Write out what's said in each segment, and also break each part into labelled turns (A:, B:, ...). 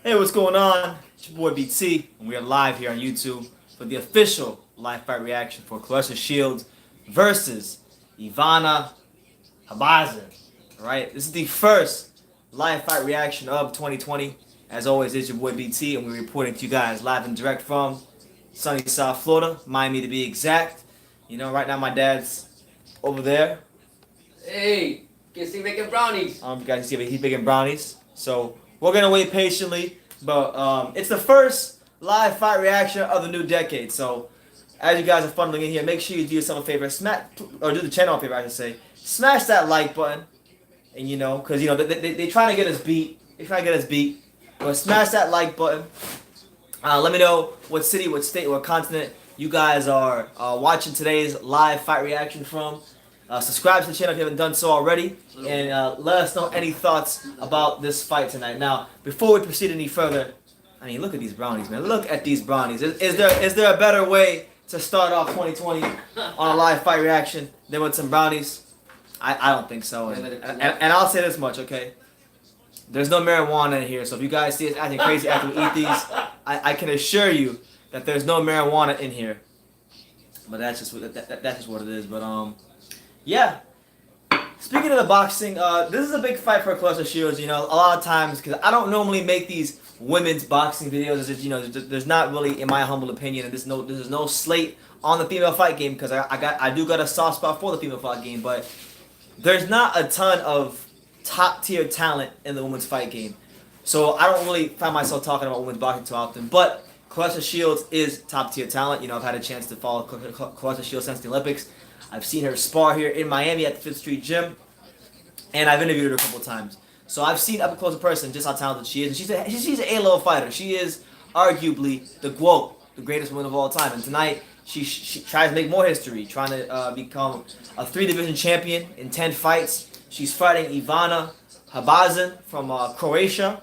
A: Hey, what's going on? It's your boy BT, and we are live here on YouTube for the official live fight reaction for Claressa Shields versus Ivana Habazin. Alright, this is the first live fight reaction of 2020. As always, it's your boy BT, and we're reporting to you guys live and direct from sunny South Florida, Miami to be exact. You know, right now my dad's over there.
B: Hey, guess he making brownies.
A: You guys can see he's making brownies. So we're gonna wait patiently, but it's the first live fight reaction of the new decade. So as you guys are funneling in here, make sure you do yourself a favor, or do the channel a favor, I should say. Smash that like button, and because they trying to get us beat. They trying to get us beat. But smash that like button. Let me know what city, what state, what continent you guys are watching today's live fight reaction from. Subscribe to the channel if you haven't done so already, and let us know any thoughts about this fight tonight. Now, before we proceed any further, I mean, look at these brownies, man. Look at these brownies. Is there a better way to start off 2020 on a live fight reaction than with some brownies? I don't think so. And I'll say this much, okay? There's no marijuana in here, so if you guys see us acting crazy after we eat these, I can assure you that there's no marijuana in here. But that's just what it is. But yeah. Speaking of the boxing, this is a big fight for Claressa Shields. A lot of times, because I don't normally make these women's boxing videos. There's not really, in my humble opinion, and there's no slate on the female fight game because I do got a soft spot for the female fight game, but there's not a ton of top tier talent in the women's fight game. So I don't really find myself talking about women's boxing too often, but Claressa Shields is top tier talent. I've had a chance to follow Claressa Shields since the Olympics. I've seen her spar here in Miami at the 5th Street Gym, and I've interviewed her a couple times. So I've seen up close in person just how talented she is. And she's an A-level fighter. She is arguably the GOAT, the greatest woman of all time. And tonight, she tries to make more history, trying to become a 3-division champion in 10 fights. She's fighting Ivana Habazin from Croatia.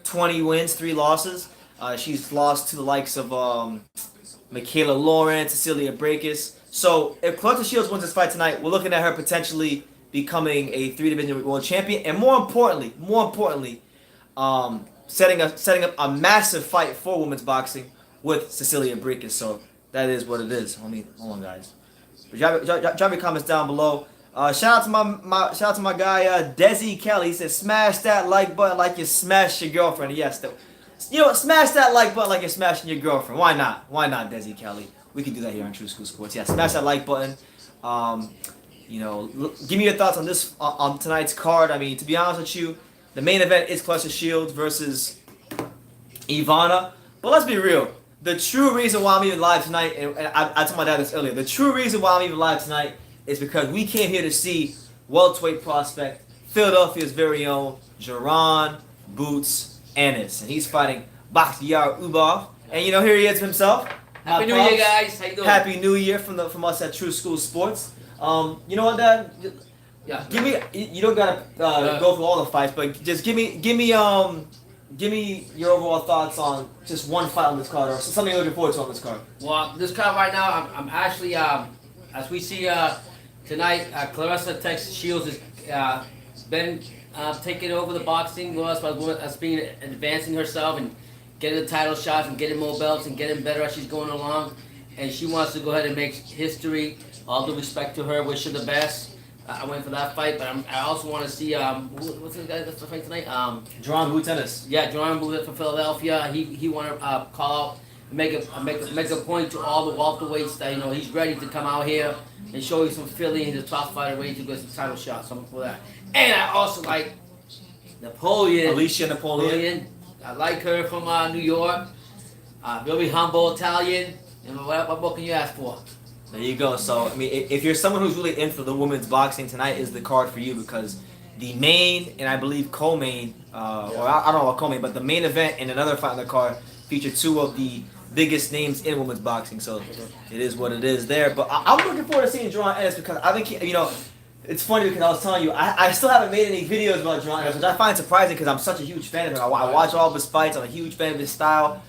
A: 20 wins, 3 losses. She's lost to the likes of Michaela Lawrence, Cecilia Brækhus. So if Claressa Shields wins this fight tonight, we're looking at her potentially becoming a 3-division world champion, and more importantly, setting up a massive fight for women's boxing with Cecilia Brækhus. So that is what it is. Hold on, guys. Drop your comments down below. Shout out to my guy Desi Kelly. He said, "Smash that like button like you smashed your girlfriend." Yes, smash that like button like you're smashing your girlfriend. Why not? Why not, Desi Kelly? We can do that here on True School Sports. Yeah, smash that like button. Give me your thoughts on this on tonight's card. I mean, to be honest with you, the main event is Claressa Shields versus Ivana. But let's be real. The true reason why I'm even live tonight, and I told my dad this earlier, the true reason why I'm even live tonight is because we came here to see welterweight prospect, Philadelphia's very own Jaron Boots Ennis. And he's fighting Bakhtiar Ubov. And here he is himself.
B: Happy New Year, guys. How you doing?
A: Happy New Year from us at True School Sports. You know what, Dad?
B: Yeah.
A: Give me. You don't gotta go through all the fights, but just give me your overall thoughts on just one fight on this card, or something you're looking forward to on this card.
B: Well, this card right now, I'm actually as we see tonight, Claressa Texas Shields has been taking over the boxing world as being advancing herself and getting the title shots and getting more belts and getting better as she's going along. And she wants to go ahead and make history. All due respect to her, wish her the best. I went for that fight, but I also want to see what's the guy that's fighting tonight?
A: Jaron Boots Ennis.
B: Yeah, Jaron Boots from Philadelphia. He want to call out, and make a point to all the welterweights that he's ready to come out here and show you some Philly. He's a top fighter, ready to get some title shots. So I'm for that. And I also like Napoleon.
A: Alicia Napoleon.
B: I like her from New York. Very humble Italian. And what more can you ask for?
A: There you go. So, I mean, if you're someone who's really into the women's boxing, tonight is the card for you because the main and I believe co-main, or I don't know about co-main, but the main event and another fight on the card feature 2 of the biggest names in women's boxing. So, it is what it is there. But I'm looking forward to seeing Jaron Ennis because I think, it's funny because I was telling you, I still haven't made any videos about Jaron Ennis, which I find surprising because I'm such a huge fan of him. I watch all of his fights. I'm a huge fan of his style.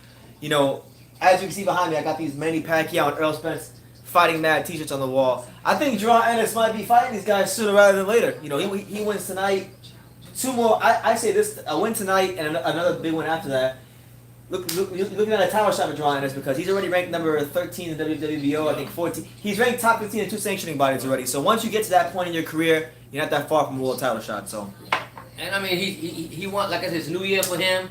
A: As you can see behind me, I got these Manny Pacquiao and Earl Spence Fighting Mad t-shirts on the wall. I think Jaron Ennis might be fighting these guys sooner rather than later. He wins tonight. two more. I say this: a win tonight and another big win after that. Looking at a title shot for John Ennis because he's already ranked number 13 in the WWBO. I think 14. He's ranked top 15 in 2 sanctioning bodies already. So once you get to that point in your career, you're not that far from a world title shot. So.
B: And I mean, he wants, like I said, it's a new year for him.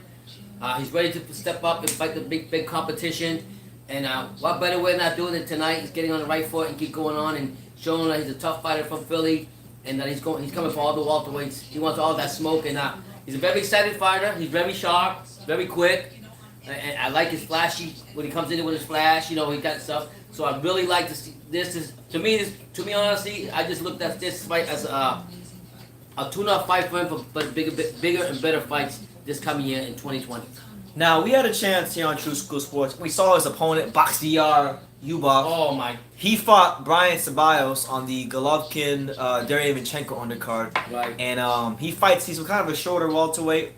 B: He's ready to step up and fight the big competition. And what better way than not doing it tonight? He's getting on the right foot and keep going on and showing that he's a tough fighter from Philly and that he's coming for all the welterweights. He wants all that smoke and he's a very excited fighter. He's very sharp, very quick. And I like his flashy when he comes in with his flash. You know, he got stuff. So I really like to see this. To me, honestly, I just looked at this fight as a tune-up fight for him, but bigger and better fights this coming year in 2020.
A: Now, we had a chance here on True School Sports. We saw his opponent, Boxyar Yubov.
B: Oh, my.
A: He fought Brian Ceballos on the Golovkin, Darren Ivanchenko undercard.
B: Right.
A: And he's kind of a shorter welterweight.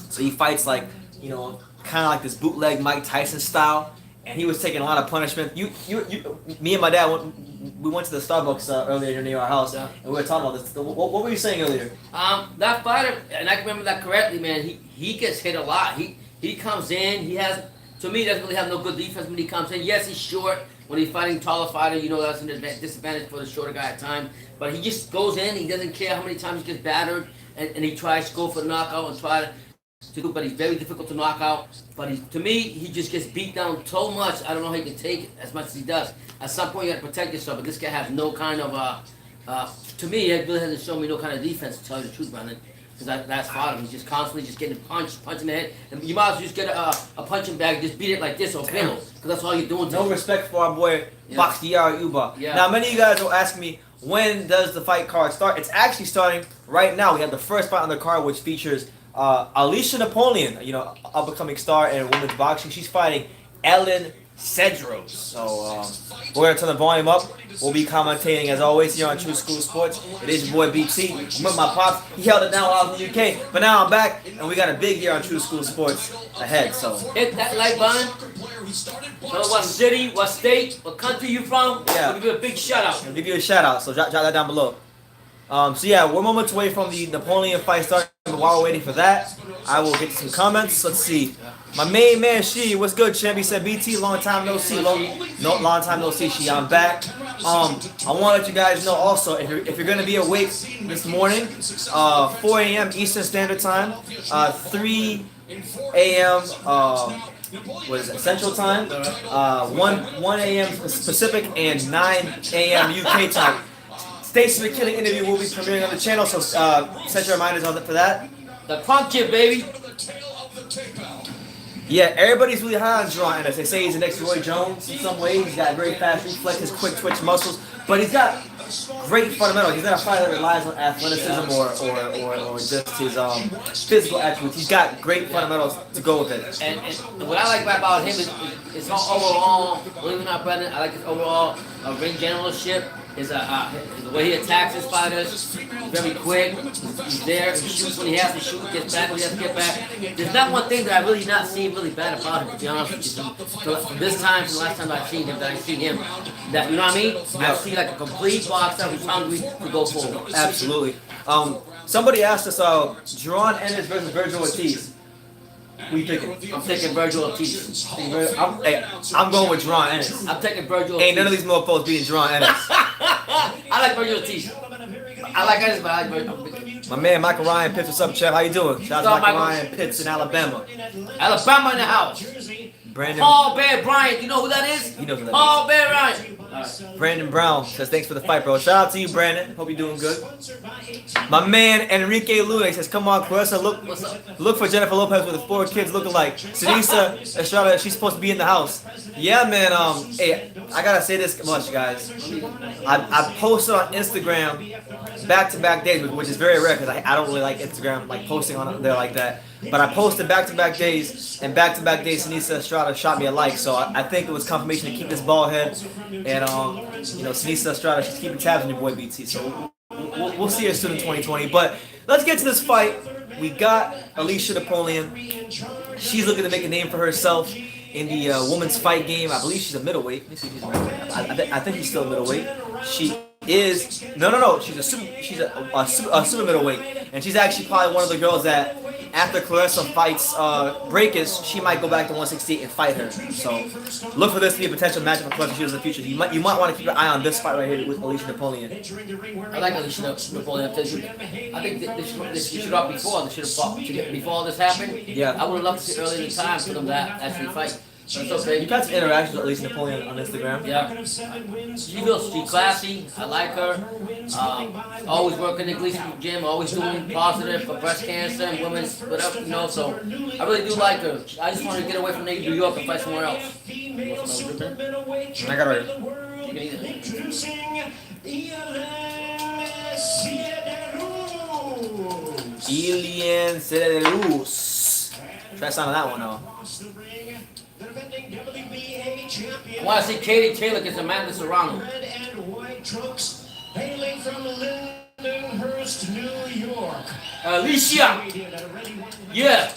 A: So he fights like, you know, kind of like this bootleg Mike Tyson style. And he was taking a lot of punishment. Me and my dad we went to the Starbucks earlier near our house, and we were talking about this. What were you saying earlier?
B: That fighter, and I can remember that correctly, man. He gets hit a lot. He comes in. He doesn't really have no good defense when he comes in. Yes, he's short. When he's fighting taller fighter, you know that's an disadvantage for the shorter guy at times. But he just goes in. He doesn't care how many times he gets battered, and he tries to go for the knockout and try to do. But he's very difficult to knock out. But to me, he just gets beat down so much. I don't know how he can take it as much as he does. At some point, you got to protect yourself. But this guy has no kind of to me, it really hasn't shown me no kind of defense, to tell you the truth, Brandon. Because that's part of him. He's just constantly just getting punch in the head. And you might as well just get a punching bag and just beat it like this or pintle. Because that's all you're doing.
A: No respect for our boy, Boxyar Yubov.
B: Yeah.
A: Now, many of you guys will ask me, when does the fight card start? It's actually starting right now. We have the first fight on the card, which features Alicia Napoleon, you know, up-and-coming star in women's boxing. She's fighting Ellen Cedros. So we're going to turn the volume up. We'll be commentating, as always, here on True School Sports. It is your boy, BT. I'm with my pops. He held it down while I was in the UK. But now I'm back, and we got a big year on True School Sports ahead. So
B: hit that like button. Tell what city, what state, what country you from.
A: Yeah.
B: I'll give you a big shout-out.
A: I'll give you a shout-out, so drop that down below. So yeah, we're moments away from the Napoleon fight starting, but while we're waiting for that, I will get to some comments. Let's see. My main man, She, what's good, champ? He said, BT, long time no see. Long time no see, She. I'm back. I want to let you guys know also, if you're going to be awake this morning, 4 a.m. Eastern Standard Time, 3 a.m. What is it, Central Time, 1 a.m. Pacific, and 9 a.m. UK time. Stacy the Killing interview will be premiering on the channel, so set your reminders on for that.
B: The Punk Kid, baby.
A: Yeah, everybody's really high on John Ennis. They say he's the next Roy Jones in some ways. He's got very fast reflexes, quick twitch muscles, but he's got great fundamentals. He's not a fighter that relies on athleticism or just his physical attributes. He's got great fundamentals to go with it.
B: And what I like about him is his overall, believe it or not, Brendan, I like his overall ring generalship. The way he attacks his fighters, very quick. He's there. He shoots when he has to shoot. Gets back when he has to get back. There's not one thing that I really not seen really bad about him, to be honest with you. From this time to the last time I've seen him, that you know what I mean? I see like a complete boxer who's hungry to go forward.
A: Absolutely. Somebody asked us, John Ennis versus Virgil Ortiz. Who you picking?
B: I'm taking Virgil Ortiz.
A: I'm going with John Ennis.
B: I'm taking Virgil Ortiz.
A: Ain't none of these motherfuckers beating John Ennis.
B: I like Virgil Ortiz. I like Ennis, but I like Virgil.
A: My man Michael Ryan Pitts, what's up, Chef? How you doing? Shout out to Michael Ryan Pitts in Alabama.
B: Alabama in the house.
A: Brandon.
B: Paul Bear Bryant, you know who that is?
A: He knows who that
B: Paul Bear Bryant.
A: Brandon Brown says, thanks for the fight, bro. Shout out to you, Brandon. Hope you're doing good. My man, Enrique Luna says, come on, Claressa, look for Jennifer Lopez with the 4 kids looking like. Sinisa Estrada, she's supposed to be in the house. Yeah, man, hey, I gotta say this much, guys. I posted on Instagram back-to-back days, which is very rare because I don't really like Instagram, like posting on there like that. But I posted back-to-back days, and back-to-back days, Sinisa Estrada shot me a like. So I think it was confirmation to keep this ball head. And, you know, Sinisa Estrada, she's keeping tabs on your boy BT. So we'll see her soon in 2020. But let's get to this fight. We got Alicia Napoleon. She's looking to make a name for herself in the women's fight game. I believe she's a middleweight. Let me see if she's a middleweight. I think she's still a middleweight. She is no. She's a super middleweight, and she's actually probably one of the girls that after Claressa fights Breakers, she might go back to 168 and fight her. So look for this to be a potential matchup for Claressa Shields in the future. You might want to keep your eye on this fight right here with Alicia Napoleon.
B: I like Alicia Napoleon. I think they should have before. They should have fought before all this happened.
A: Yeah.
B: I would have loved to see earlier in the time for them to actually fight. But it's okay.
A: You've had some interactions with Alicia Napoleon on Instagram.
B: Yeah. She's classy. I like her. Always working in the Gleason gym. Always doing positive for breast cancer and women's whatever, you know. So I really do like her. I just want to get away from New York and fight somewhere else.
A: I got her.
B: You can eat it.
A: Ilian Cedelus. Try to sound on that one though.
B: I want to see Katie Taylor against Amanda Serrano.
C: Red and white trunks, hailing from Lindenhurst, New York.
B: Alicia! Yeah!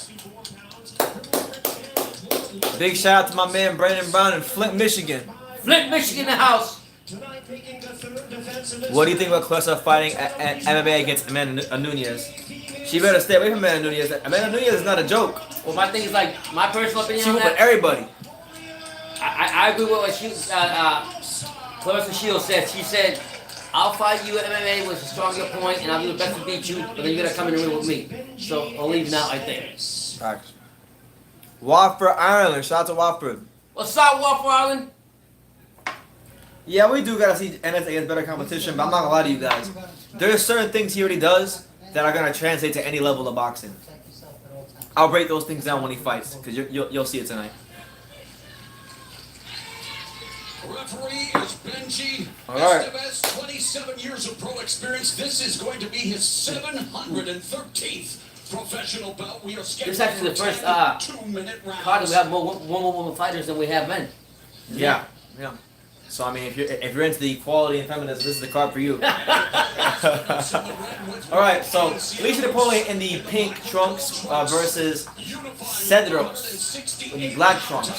A: Big shout out to my man Brandon Brown in Flint, Michigan.
B: Flint, Michigan in the house.
A: What do you think about Claressa fighting at MMA against Amanda Nunez? She better stay away from Amanda Nunez. Amanda Nunez is not a joke.
B: Well, my thing is like, my personal opinion
A: She
B: on
A: whoop with
B: that,
A: everybody.
B: I agree with what Claressa Shields said. She said, I'll fight you at MMA with a stronger point, and I'll do the best to beat you, but then you gotta come in the ring with me. So I'll leave now right there.
A: Facts. Watford, Ireland. Shout out to Watford.
B: What's up, Waffle Island?
A: Yeah, we do gotta see Ennis against better competition, but I'm not gonna lie to you guys. There's certain things he already does that are gonna translate to any level of boxing. I'll break those things down when he fights, because you'll see it tonight.
D: Referee is Benji
A: All right.
D: Estevez, 27 years of pro experience. This is going to be his 713th professional bout. We are scheduled
B: This is actually the first
D: 2-minute rounds.
B: card we have more women fighters than we have men.
A: Yeah. So I mean, if you're into the equality and feminism, this is the card for you. All right, so Alicia Napoleon in the pink trunks versus Cedros in the black trunks.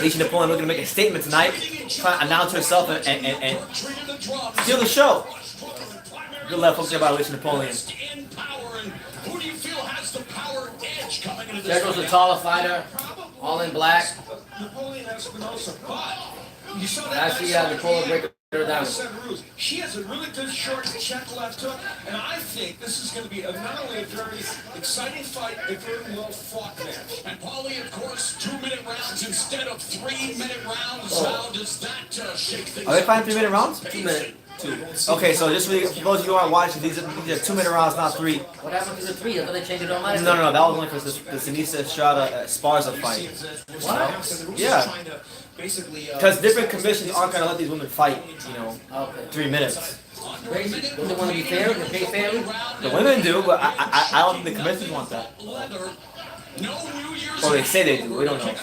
A: Alicia Napoleon looking to make a statement tonight, trying to announce herself and steal the show. Good left hook there by Alicia Napoleon.
B: Cedros a taller fighter, all in black.
C: Napoleon has Spinoza, but you saw
B: And
C: that.
B: I see Napoleon break her down.
C: She has a really good short check left hook, and I think this is going to be not only a very exciting fight, a very well fought match.
D: And Paulie, of course, 2-minute rounds instead of 3-minute rounds. How does that shake things
A: Are they
D: up?
A: fighting 3-minute rounds?
B: 2 minutes.
A: Okay, so just for those of you who aren't watching, these are 2-minute rounds, not 3.
B: What happened to the 3? I thought they changed it automatically.
A: No, that was only for the Sinisa Estrada Esparza fight.
B: What?
A: Yeah. Because different commissions aren't going to let these women fight,
B: Okay.
A: 3 minutes.
B: Crazy. Don't they want to be fair? They pay fairly?
A: The women do, but I don't think the commissions want that. Or they say they do, we don't know.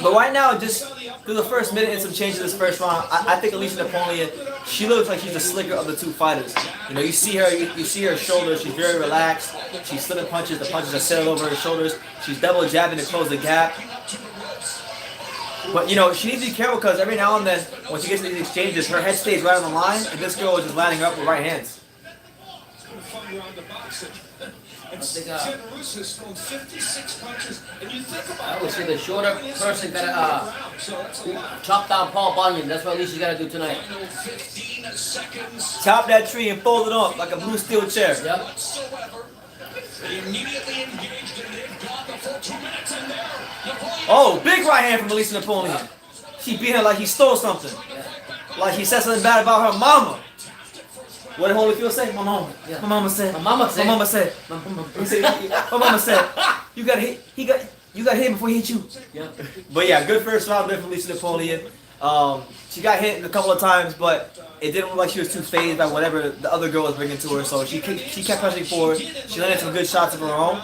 A: But right now, just through the first minute and some changes in this first round, I think Alicia Napoleon, she looks like she's the slicker of the two fighters. You see her shoulders, she's very relaxed. She's slipping punches, the punches are settled over her shoulders. She's double jabbing to close the gap. But she needs to be careful because every now and then, when she gets into these exchanges, her head stays right on the line, and this girl is just lining her up with right hands.
C: And Cedros has thrown 56 punches, and you think about
B: I always say the shorter person got to chop down Paul Bunyan. That's what Alicia's got to do tonight.
D: 15 seconds.
A: Chop that tree and fold it up like a blue steel chair.
B: Yep.
D: Whatsoever. They immediately engaged and they've got the full 2 minutes in there. Napoleon
A: Oh, big right hand from Alicia Napoleon. She beat her like he stole something. Like he said something bad about her mama. What did Holyfield say? My mama.
B: Yeah.
A: My mama said.
B: My mama said.
A: My mama said. My mama said. You got hit. You got hit before he hit you.
B: Yeah.
A: But yeah, good first round there from Alicia Napoleon. She got hit a couple of times, but it didn't look like she was too fazed by whatever the other girl was bringing to her. So she kept pushing forward. She landed some good shots of her own,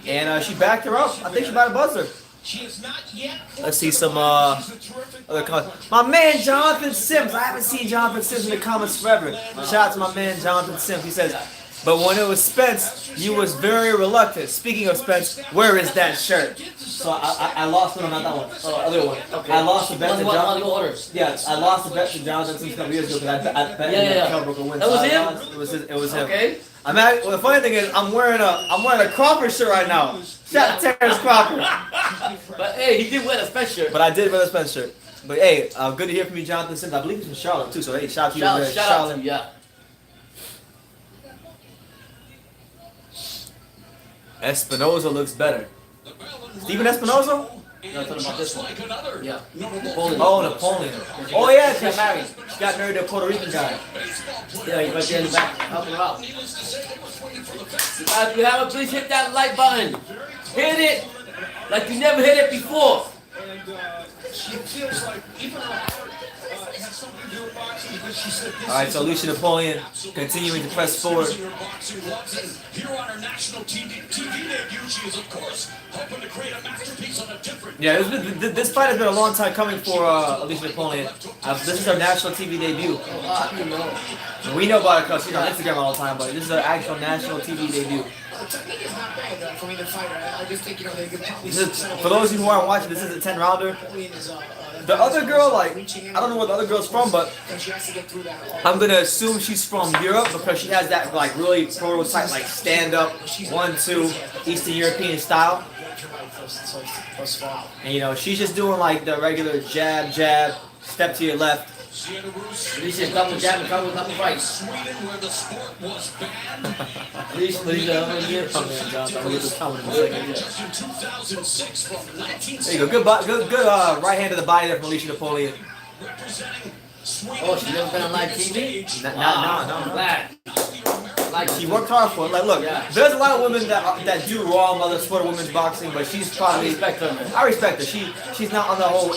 A: and she backed her up. I think she might have buzzed her.
C: she is not yet.
A: Let's see some other comments. My man Jonathan Sims. I haven't seen Jonathan Sims in the comments forever. Shout out to my man Jonathan Sims. He says, But when it was Spence, you was very reluctant. Speaking of Spence, where is that shirt? So I lost one, not that one. Other one.
B: Okay.
A: I lost the bet to
B: One
A: John.
B: of the orders.
A: Yes, I lost the bet to Jonathan some couple years ago because I bet
B: Yeah.
A: Kell Brook would win.
B: That was
A: So I
B: him?
A: lost. It was him.
B: Okay.
A: Well, the funny thing is, I'm wearing a Crawford shirt right now. Shout out to Terrence Crawford.
B: But hey, he did wear a Spence shirt.
A: But I did wear a Spence shirt. But hey, good to hear from you, Jonathan Sims. I believe he's from Charlotte too. So hey, shout out to you, man.
B: Shout out to you, yeah.
A: Espinoza looks better. Steven Espinoza?
B: No, talking about this one. Yeah.
A: Oh, Napoleon. Oh yeah, she got married. She got married to a Puerto Rican guy.
B: Yeah, he's right there in the back, helping her out. If you haven't, please hit that like button. Hit it like you never hit it before.
C: And she feels like even her heart has something to do with boxing because she said this.
A: All right, so Alicia Napoleon continuing to press forward.
D: Here on her national TV debut, she is of course hoping to create a masterpiece on a different.
A: Yeah, this fight has been a long time coming for Alicia Napoleon. This is her national TV debut.
B: I didn't know.
A: We know about her because she's on Instagram all the time, but this is her actual national TV debut.
E: The technique is not bad from either fighter. I just think, they could probably...
A: For those of you who aren't watching, this is a 10-rounder. The other girl, I don't know where the other girl's from, but I'm gonna assume she's from Europe because she has that really prototype stand-up 1-2 Eastern European style. And she's just doing the regular jab, step to your left.
B: At least it's double jab and double right.
D: Sweden, where the sport was banned.
B: At least I'm gonna get this comment in a second.
D: Just in 2006 from
A: There you go. Good right hand to the body there from Alicia Napoleon.
D: representing Sweden.
B: Oh, she's never been on live TV?
A: No.
B: I'm glad.
A: She worked hard for it. Look, there's a lot of women that do wrong other sport of women's boxing, but she's probably. I respect her. She's not on the whole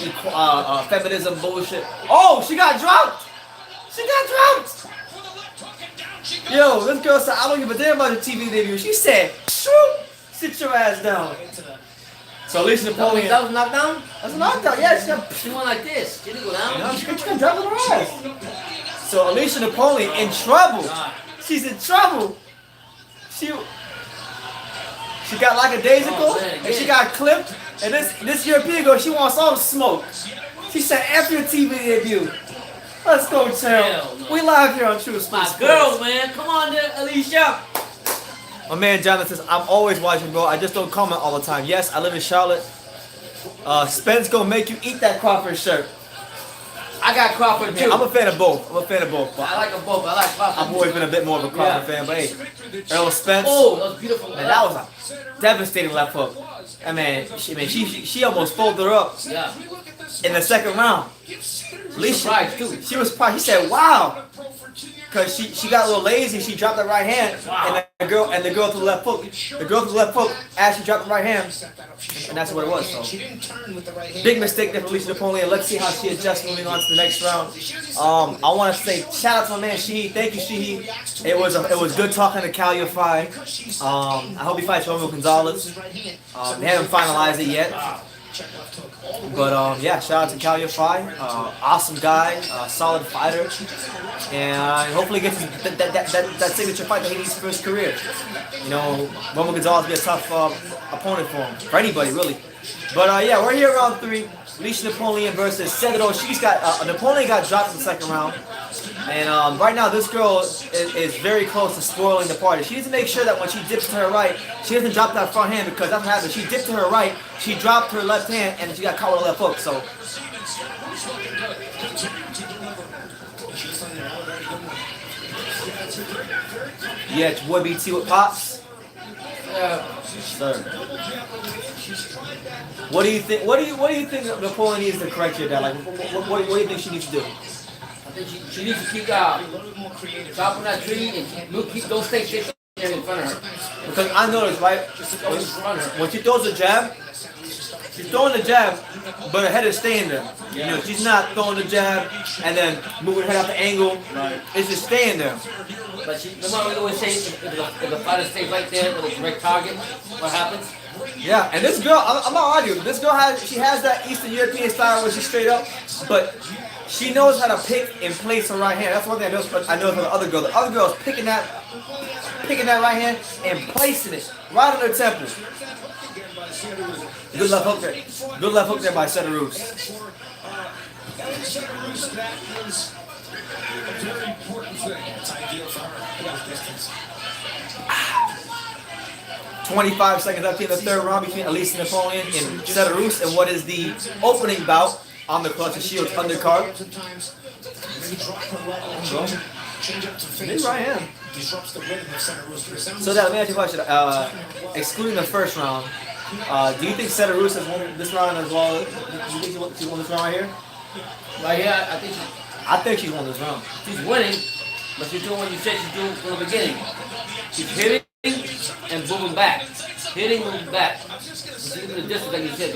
A: feminism bullshit. Oh, she got dropped. Yo, this girl said, I don't give a damn about your TV debut. She said, shoot, sit your ass down. So Alicia Napoleon.
B: That was knocked down?
A: That's a knockdown. Yeah, she
B: went like this. She didn't go down.
A: got dropped on her ass. So Alicia Napoleon in trouble. She's in trouble. She got lackadaisical and she got clipped. And this European girl, she wants all the smoke. She said, after your TV debut, let's go, Terrell.
B: No.
A: We live here on True Sports.
B: My girl, man. Come on there, Alicia.
A: My man Jonathan says, I'm always watching, bro. I just don't comment all the time. Yes, I live in Charlotte. Spence gonna make you eat that Crawford shirt.
B: I got Crawford too.
A: I'm a fan of both. But
B: I like them both. I like Crawford.
A: I've always been a bit more of a Crawford fan, but hey, Earl Spence.
B: Oh, that was beautiful.
A: Man, that was a devastating left hook. I mean, she almost folded her up
B: Yeah.
A: in the second round.
B: Surprised too.
A: She was surprised. She said, "Wow," because she got a little lazy. She dropped the right hand, and the girl to the left hook. The girl to the left hook actually dropped the right hand, and that's what it was. So big mistake there for Alicia Napoleon. Let's see how she adjusts moving on to the next round. I want to say shout out to my man Sheehy. Thank you, Sheehy. It was good talking to Calio Fi. I hope he fights Romeo Gonzalez. They haven't finalized it yet. But yeah, shout out to Calio Fi, awesome guy, solid fighter, and hopefully gets that signature fight that he needs for his career. Romeo Gonzalez will be a tough opponent for anybody really. But yeah, we're here round 3. Alicia Napoleon versus Cedro. Napoleon got dropped in the second round. And right now, this girl is very close to spoiling the party. She needs to make sure that when she dips to her right, she doesn't drop that front hand because that's what happened. She dipped to her right, she dropped her left hand, and she got caught with a left hook. So. Yeah, it's would be T with pops. Sir. What do you think? What do you think Napoleon needs to correct your dad? Like, what do you think she needs to do?
B: I think she needs to keep chopping that tree and don't stay there in front of her.
A: Because I noticed, right? When she throws a jab, she's throwing the jab, but her head is staying there. She's not throwing the jab and then moving her head out the angle. Right. It's just staying there.
B: But remember we always say if the fighter stays right there with a direct target, what happens?
A: Yeah, and this girl, I'm not arguing. This girl has that Eastern European style where she's straight up, but she knows how to pick and place her right hand. That's one thing I know from the other girl. The other girl is picking that picking that right hand and placing it right on her temple. Good left hook there. Good left hook there by Sedarus.
C: That is a very important thing. It's ideal for her distance.
A: 25 seconds left in the third round between Elise Napoleon and Sedarus, and what is the opening bout on the Claressa Shields undercard.
E: Sometimes maybe drop her level, change up to face.
A: Right hand.
E: Disrupts the rhythm of Sedarus.
A: So that, let me ask you a question. Excluding the first round, do you think Sedarus has won this round as well? Do you think she won this round right here?
B: Right here,
A: I think she won this round.
B: she's winning, but she's doing what you said she's doing from the beginning. She's hitting and moving back. Hitting, moving back. She's in the distance, like you said.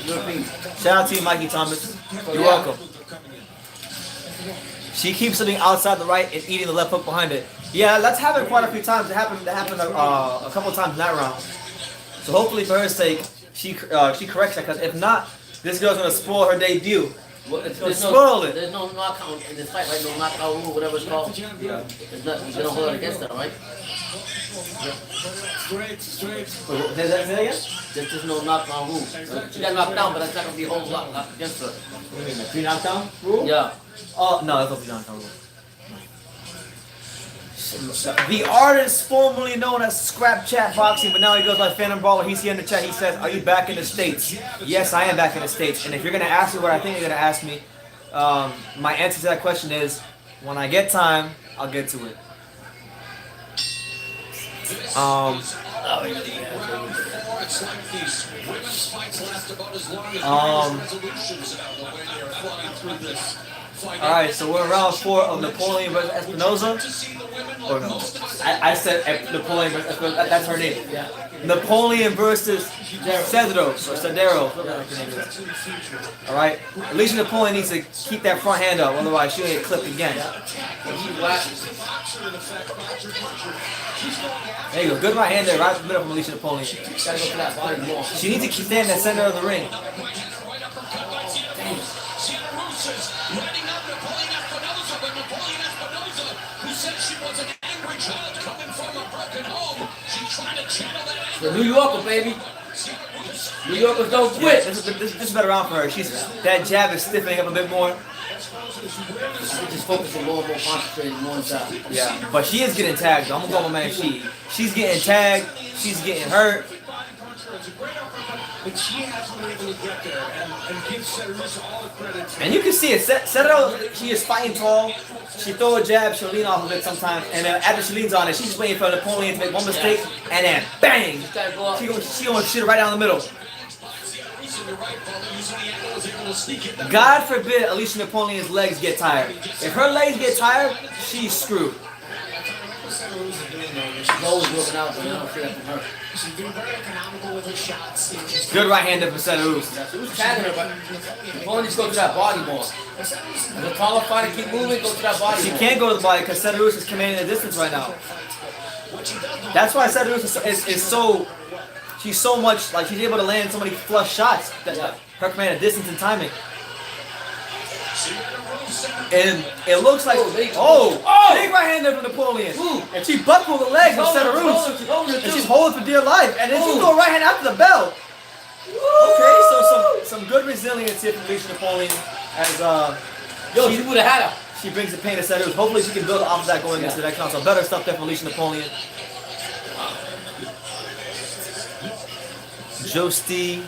B: European.
A: Shout out to you, Mikey Thomas. You're welcome. She keeps sitting outside the right and eating the left hook behind it. Yeah, that's happened quite a few times. It happened a couple times in that round. So hopefully, for her sake, she corrects that. Because if not, this girl's gonna spoil her debut.
B: Well,
A: There's
B: no knockout in this fight, right? No knockout rule, whatever it's called.
A: Yeah.
B: There's not, you don't hold it against her, right?
C: Straight.
A: Say that again?
B: There's no knockout rule. She got knocked down, but that's not gonna be a whole lot against her.
A: What do you mean, the 3 knockdown rule?
B: Yeah.
A: Oh no, that's not the knockdown rule. The artist formerly known as Scrap Chat Boxing, but now he goes by Phantom Brawler. He's here in the chat. He says, "Are you back in the States?" Yes, I am back in the States. And if you're gonna ask me what I think you're gonna ask me, my answer to that question is, when I get time, I'll get to it.
C: It's like these women's fights last about as long as resolutions about the way they're flying through this fight.
A: All right, so we're in round 4 of Napoleon versus Espinoza. Or no, I said Napoleon versus Espinoza. That's her name.
B: Yeah.
A: Napoleon versus Cedros or Cedero. All right, Alicia Napoleon needs to keep that front hand up, otherwise she'll get clipped again. There you go, good right hand there, right in the middle from Alicia Napoleon.
B: Gotta go for that body more.
A: She needs to stay in the center of the ring.
B: The New Yorker, baby. New Yorkers don't quit.
A: This is a better round for her. That jab is stiffening up a bit more.
B: Just focusing more, concentrating more inside.
A: Yeah, but she is getting tagged. Though. I'm gonna go with my man. She's getting tagged. She's getting hurt.
C: But she hasn't been able to get there and give Sedarus all the credit.
A: And you can see it. Cedero, she is fighting tall. She throw a jab, she'll lean off of it sometimes. And then after she leans on it, she's just waiting for Napoleon to make one mistake. And then bang! She gonna shoot it right down the middle. God forbid Alicia Napoleon's legs get tired. If her legs get tired, she's screwed.
B: She's always working out, but I don't see that from her.
E: She's being very economical with her shots.
A: Good right hander for Sedarus.
B: She was tagging her, but Napoleon just go to that body more. As a taller fighter, keep moving, go to that body
A: She
B: more.
A: can't go to the body because Sedarus is commanding the distance right now. That's why Sedarus is so... She's so much, like, she's able to land so many flush shots. Her command of distance and timing. And it looks like, big right hand there from Napoleon. And she buckled the legs of Sedarus. And she's holding for dear life. And then she threw a right hand after the bell. Okay, so some good resilience here from Alicia Napoleon. As
B: she would have had her.
A: She brings the pain to Sedarus. Hopefully she can build off of that going into the next round. So better stuff there from Alicia Napoleon. Josti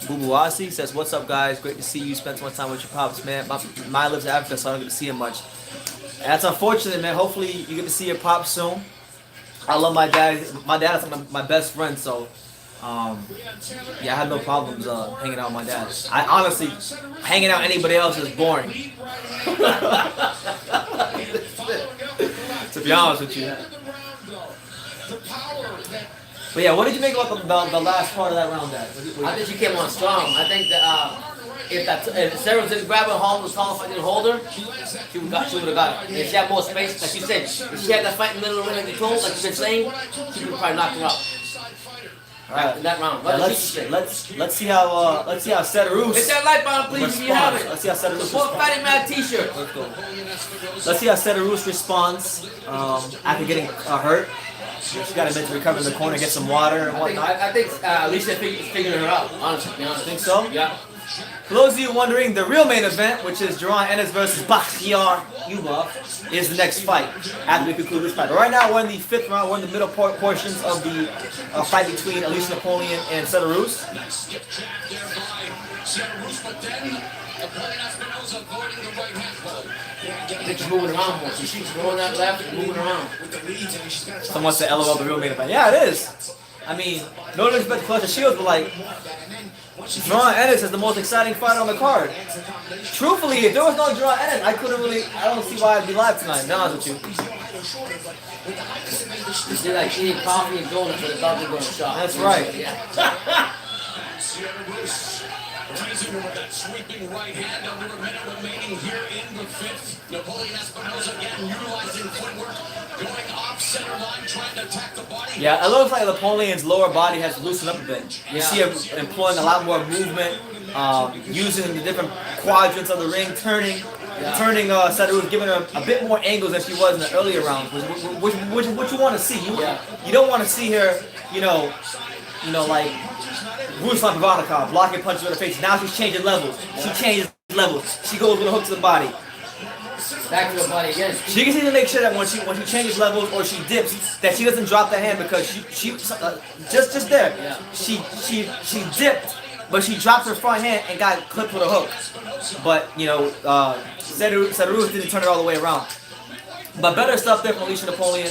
A: Bubuasi says, "What's up, guys? Great to see you. Spent so much time with your pops, man. My lives in Africa, so I don't get to see him much. And that's unfortunate, man. Hopefully, you get to see your pops soon. I love my dad. My dad is my best friend, so yeah, I have no problems hanging out with my dad. I honestly, hanging out with anybody else is boring. To be honest with you. But yeah, what did you make about the last part of that round, Dad?
B: I think she came on strong. I think that if Sarah didn't grab her, Hall was calling if I didn't hold her, she would have got her. If she had more space, like you said, if she had that fight in the middle of the ring like you told, like you've been saying, she would probably knock her out.
A: Alright.
B: in that round.
A: Yeah,
B: Let
A: let's see how Sedarus.
B: hit that like button, please, if you have it.
A: Let's see how Sedarus
B: Support
A: responds.
B: Fighting Mad T-shirt.
A: Let's see how Sedarus responds after getting hurt. She got a minute to recover in the corner, get some water and whatnot.
B: I think Alicia is figuring her out. Honestly, to be honest.
A: Think so?
B: Yeah.
A: For those of you wondering, the real main event, which is Jerron Ennis versus Bakhtiar Yubov, is the next fight after we conclude this fight. But right now, we're in the 5th round. We're in the middle portions of the fight between Alicia Napoleon and Sedarus.
B: I think she's moving around more. She keeps going that left and moving around.
A: Someone said LOL the real main event. Yeah, it is. I mean, no disrespect to Claressa Shields, but like, Jerron Ennis is the most exciting fight on the card. Truthfully, if there was no Jerron Ennis, I don't see why I'd be live tonight, to be honest with you.
B: They're like eating coffee and donuts with a double going shot.
A: That's right.
B: Yeah.
D: Rising with that sweeping right hand, under a minute remaining here in the 5th. Napoleon Espinosa again utilizing footwork, going off center line, trying to attack the body.
A: Yeah, it looks like Napoleon's lower body has loosened up a bit. You see him employing a lot more movement, using the different quadrants of the ring, turning Sedarus, giving her a bit more angles than she was in the earlier rounds, which you want to see. You don't want to see her, like Ruslan Ivana blocking punches with her face. Now she's changing levels. She changes levels. She goes with a hook to the body.
B: Back to the body again.
A: She can see to make sure that when she changes levels or she dips, that she doesn't drop the hand because she just there.
B: Yeah.
A: She dipped, but she dropped her front hand and got clipped with a hook. But Sedarus didn't turn it all the way around. But better stuff there from Alicia Napoleon.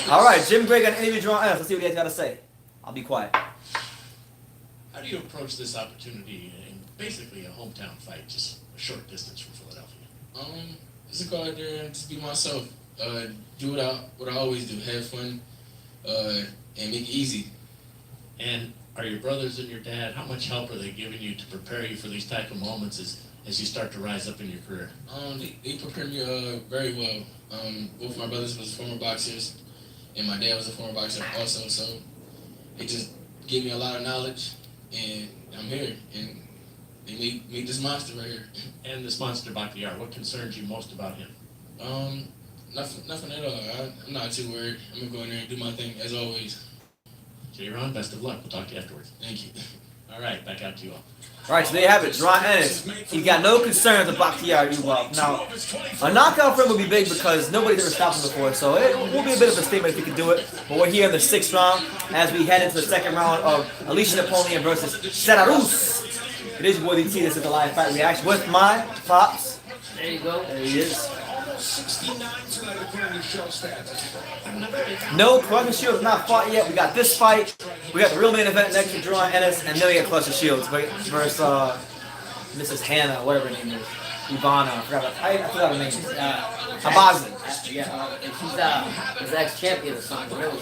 A: Alright, Jim Gray got an interview Jerron Ennis. Let's see what he has got to say. I'll be quiet.
F: How do you approach this opportunity in basically a hometown fight, just a short distance from Philadelphia?
G: Just go out there and just be myself. Do what I always do. Have fun, and make it easy.
F: And are your brothers and your dad, how much help are they giving you to prepare you for these type of moments as you start to rise up in your career?
G: They prepare me very well. Both my brothers was former boxers, and my dad was a former boxer also. So they just gave me a lot of knowledge, and I'm here, and they made this monster right here.
F: And this monster Bakhtiar, what concerns you most about him?
G: Nothing at all. I'm not too worried. I'm gonna go in there and do my thing as always.
F: J-Ron, best of luck. We'll talk to you afterwards.
G: Thank you.
F: All right, back out to you all.
A: Alright, so there you have it. Jerron Ennis. He got no concerns with Bakhtiar Yubov. Now, a knockout for him would be big because nobody's ever stopped him before, so it will be a bit of a statement if he can do it. But we're here in the 6th round as we head into the 2nd round of Alicia Napoleon versus Sedarus. It is your boy DT. This is the live fight reaction with my pops.
B: There you go.
A: There he is.
C: 69 tonight according to show stats.
A: No, Claressa Shields not fought yet. We got this fight. We got the real main event next to Jerron Ennis, and then we got Claressa Shields versus Mrs. Hannah, whatever her name is. Ivana. I forgot her name. Habazin.
B: Yeah. And she's ex-champion or something. Really?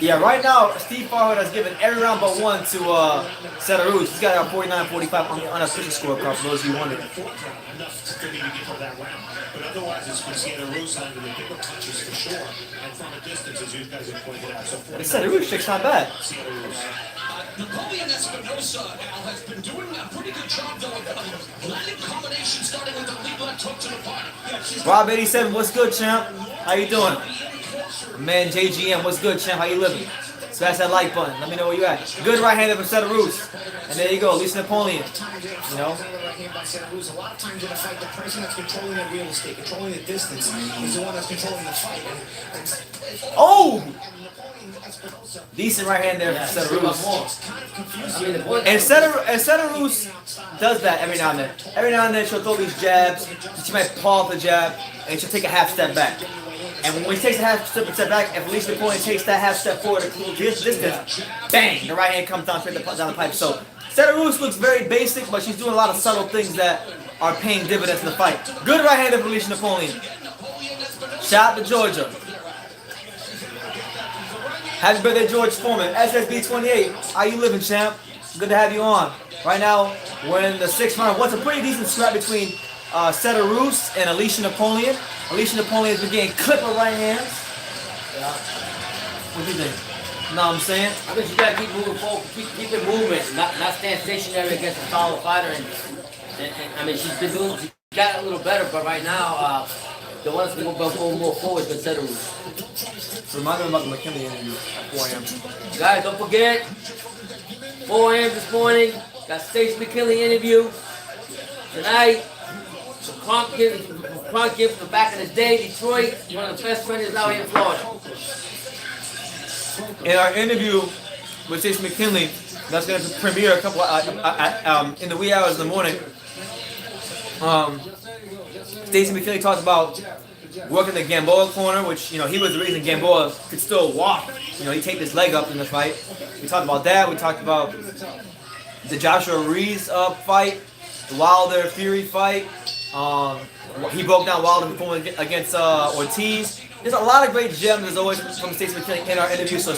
A: Yeah, right now, Steve Farhood has given every round but one to Sedarus. He's got a 49-45 on the unofficial scorecard, for those of you wondering.
H: Enough to maybe get for that round. But otherwise, it's Sedarus under the bigger punches for sure. And from a distance, as you guys have pointed out. So
A: Sedarus shakes not bad.
D: Napoleon Espinosa, Al, has been doing a pretty good job, though, of landing combinations, starting with the lead left hook to the body.
A: Rob 87, what's good, champ? How you doing? Man, JGM, what's good, champ? How you living? Smash that like button. Let me know where you at. Good right hander from Sedarus. And there you go, Alicia Napoleon. You know?
E: A lot of times in a fight, the person that's controlling the real estate, controlling the distance, is the one that's controlling the fight.
A: Oh! Decent right hand there from Sedarus. And Sedarus does that every now and then. Every now and then she'll throw these jabs, and she might paw off the jab, and she'll take a half step back. And when she takes a half step back, if Alicia Napoleon takes that half step forward to this distance, bang, the right hand comes down straight down the pipe. So Sedarus looks very basic, but she's doing a lot of subtle things that are paying dividends in the fight. Good right hand of Alicia Napoleon. Shout out to Georgia. Happy birthday, George Foreman. SSB28. How you living, champ? Good to have you on. Right now, we're in the 6th round. What's a pretty decent scrap between Seta Roos and Alicia Napoleon. Alicia Napoleon has been getting clipped with right hands.
B: Yeah.
A: What do you think? Know what I'm saying?
B: I think you gotta keep moving forward, keep it moving, not stand stationary against a taller fighter. And I mean, she's got a little better, but right now, the one that's going to go more forward has been Seta Roos.
A: Remind me about the McKinley interview at 4 a.m.
B: Guys, don't forget, 4 a.m. this morning, got Stacey McKinley interview tonight. So Kronk gives from back in the day, Detroit, one of the best friends out here in Florida.
A: In our interview with Stacey McKinley, that's going to premiere a couple in the wee hours of the morning. Stacey McKinley talked about working the Gamboa corner, which, he was the reason Gamboa could still walk. He taped his leg up in the fight. We talked about that. We talked about the Joshua Ruiz fight, the Wilder Fury fight. He broke down Wilder performance against Ortiz. There's a lot of great gems, as always, from Stacey McKinley in our interview, so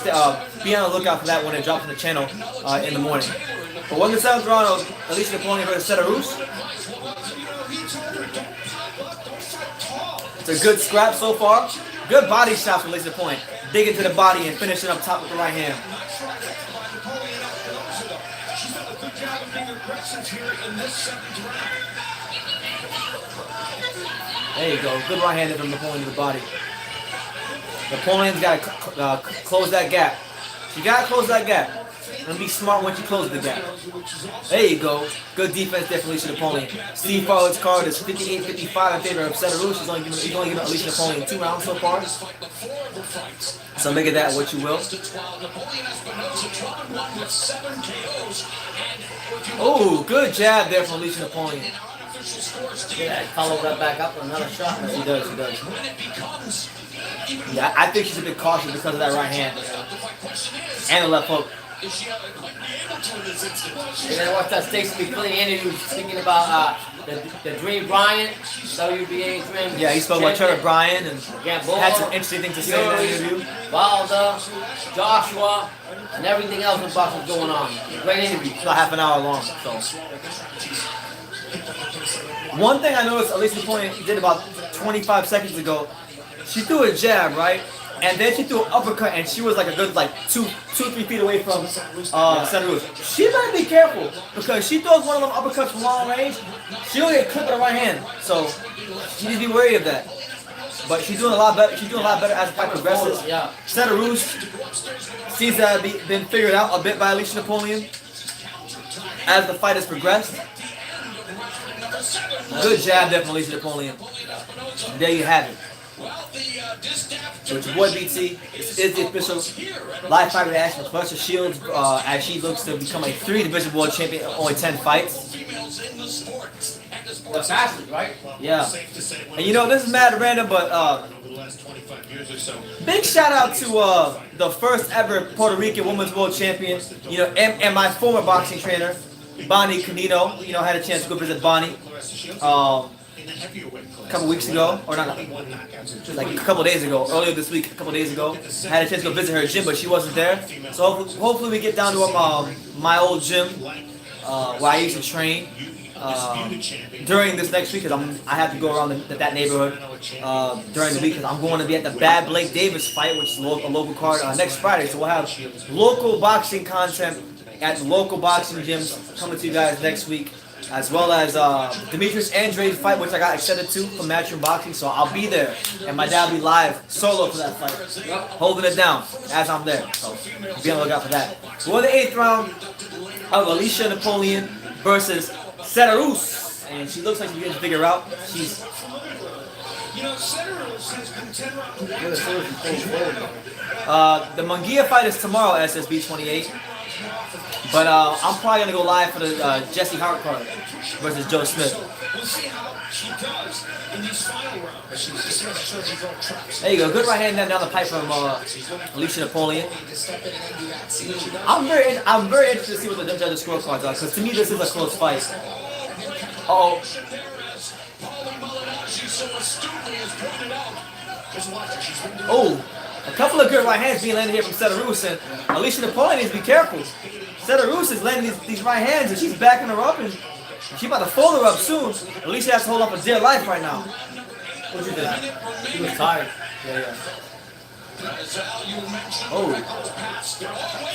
A: be on the lookout for that when it drops on the channel in the morning. But 1 to 7th round of Alicia Napoleon versus Seta Roos. It's a good scrap so far. Good body shots from Alicia Napoleon. Dig into the body and finish it up top with the right hand.
C: She's done a good job of being aggressive here in this 7th round.
A: There you go. Good right hand from Napoleon to the body. Napoleon's got to close that gap. You got to close that gap. And be smart once you close the gap. There you go. Good defense there from Alicia Napoleon. Steve Forward's card is 58-55 in favor of Seta Roos. He's only giving Alicia Napoleon 2 rounds so far. So make of that what you will. Oh, good jab there from Alicia Napoleon.
B: Yeah, follow that back up with another shot.
A: Yes, he does. Yeah, I think she's a bit cautious because of that right hand. And the left hook.
B: And then watch that Stacey McKinley interview speaking about the Dream Bryant, WBA Dream.
A: Yeah, he spoke about Trevor Bryan and
B: Gamboa,
A: had some interesting things to say in that interview.
B: Wilder, Joshua, and everything else in boxing going on. Great interview.
A: About half an hour long. So, one thing I noticed Alicia Napoleon did about 25 seconds ago, she threw a jab, right? And then she threw an uppercut, and she was like a good 2-3 feet away from Seta Roos. She better be careful because she throws one of them uppercuts from long range, she'll get clipped with her right hand. So she needs to be wary of that. But she's doing a lot better. She's doing a lot better as the fight progresses.
B: Yeah.
A: Seta Roos seems to have been figured out a bit by Alicia Napoleon as the fight has progressed. Good jab there from Alicia Napoleon. There you have it. So it's your boy BT. This is the official live fight reaction with Claressa Shields as she looks to become a 3-division world champion in only 10 fights.
B: That's fastest, right?
A: Yeah. And this is mad random, but big shout out to the first ever Puerto Rican women's world champion, and my former boxing trainer, Bonnie Canino. Had a chance to go visit Bonnie. A couple weeks ago, or not, like a couple days ago, earlier this week, a couple days ago, had a chance to go visit her gym, but she wasn't there. So hopefully we get down to my old gym where I used to train during this next week, because I have to go around that neighborhood during the week, because I'm going to be at the Bad Blake Davis fight, which is a local card next Friday. So we'll have local boxing content at the local boxing gyms coming to you guys next week, as well as Demetrius Andrade's fight, which I got accepted to from Matchroom Boxing, so I'll be there, and my dad will be live solo for that fight, holding it down as I'm there, so be on the lookout for that. We're in the 8th round of Alicia Napoleon versus Seta Roos, and she looks like she's getting to figure out. She's...
C: Seta Roos has been 10 rounds.
A: The Munguia fight is tomorrow at SSB 28. But I'm probably going to go live for the Jesse Hart card versus Joe Smith.
C: We'll see how she does in these final rounds.
A: There you go. Good right hand down the pipe from Alicia Napoleon. I'm very interested to see what the judges' scorecards are, because to me this is a close fight. Uh-oh. Oh, a couple of good right hands being landed here from Seta Roos, and Alicia Napoleon needs to be careful. Seta Roos is landing these right hands, and she's backing her up, and She about to fold her up soon. At least she has to hold up for dear life right now.
B: What you did? He was tired.
A: Yeah.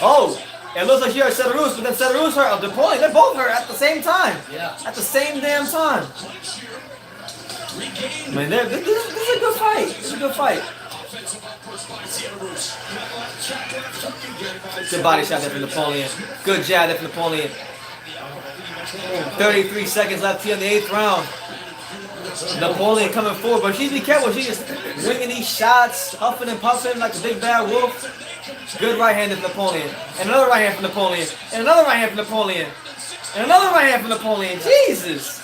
A: Oh. It looks like she hurt Sedarus, but then Sedarus hurt Napoleon. They're both hurt at the same time.
B: Yeah.
A: At the same damn time. Man, this is a good fight. This is a good fight. Good body shot there from Napoleon. Good jab there from Napoleon. 33 seconds left here in the 8th round. Napoleon coming forward, but she's be careful. She's just winging these shots, huffing and puffing like a big bad wolf. Good right hand from Napoleon. And another right hand from Napoleon. And another right hand from Napoleon. And another right hand from Napoleon. Jesus.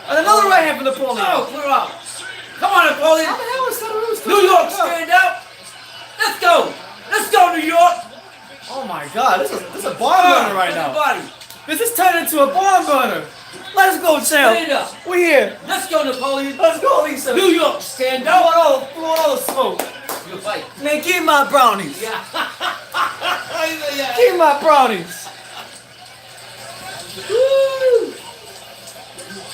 A: And another right hand from Napoleon.
B: Oh, clear out. Come on, Napoleon.
A: How the hell is Sedarus?
B: New York, stand up. Let's go. Let's go, New York.
A: Oh my God, this is a barn burner right now.
B: Everybody.
A: This is turned into a barn burner. Let's go,
B: Stand
A: champ.
B: up.
A: We here.
B: Let's go, Napoleon.
A: Let's go, Lisa.
B: New York, stand up.
A: Blow all the smoke.
B: Good fight.
A: Man, give me my brownies.
B: Yeah.
A: Give me my brownies. Woo.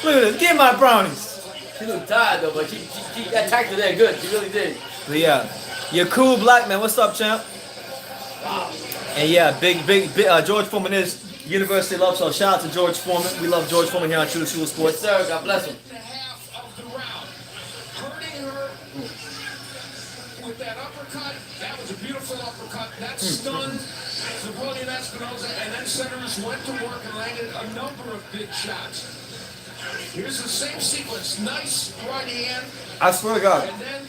A: Look at this. Give me my brownies.
B: She looked tired though, but she attacked her there good. She really did.
A: But yeah, you're cool, black man. What's up, champ?
B: Wow.
A: And yeah, big George Foreman is University Love. So shout out to George Foreman. We love George Foreman here on True School
B: Yes,
A: Sports.
B: sir. God bless him.
D: Half of the round. Hurting her with that uppercut. That was a beautiful uppercut. That stunned Napoleon Espinosa, and then Sedarus went to work and landed a number of big shots. Here's the same sequence. Nice right hand,
A: I swear to God,
D: and then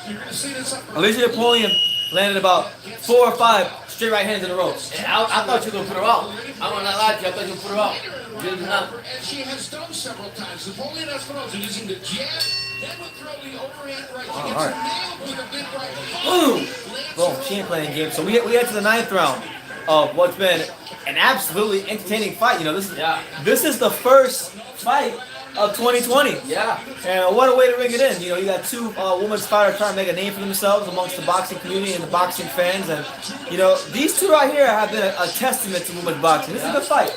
D: you're going to see this uppercut.
A: Alicia Napoleon landed about 4 or 5 straight right hands in a row.
B: And I thought you were gonna put her out. I'm gonna not lie to you. I thought you were gonna put her out. You did not.
D: And she has done several times. Napoleon Espinosa using the jab, then would throw the overhand right. She gets
A: alright.
D: nailed with a big right.
A: Boom. She ain't playing games. So we head to the 9th round of what's been an absolutely entertaining fight. You know, this is the first fight of 2020.
B: Yeah.
A: And what a way to ring it in. You know, you got two women's fighters trying to make a name for themselves amongst the boxing community and the boxing fans. And, you know, these two right here have been a testament to women's boxing. This is a good fight.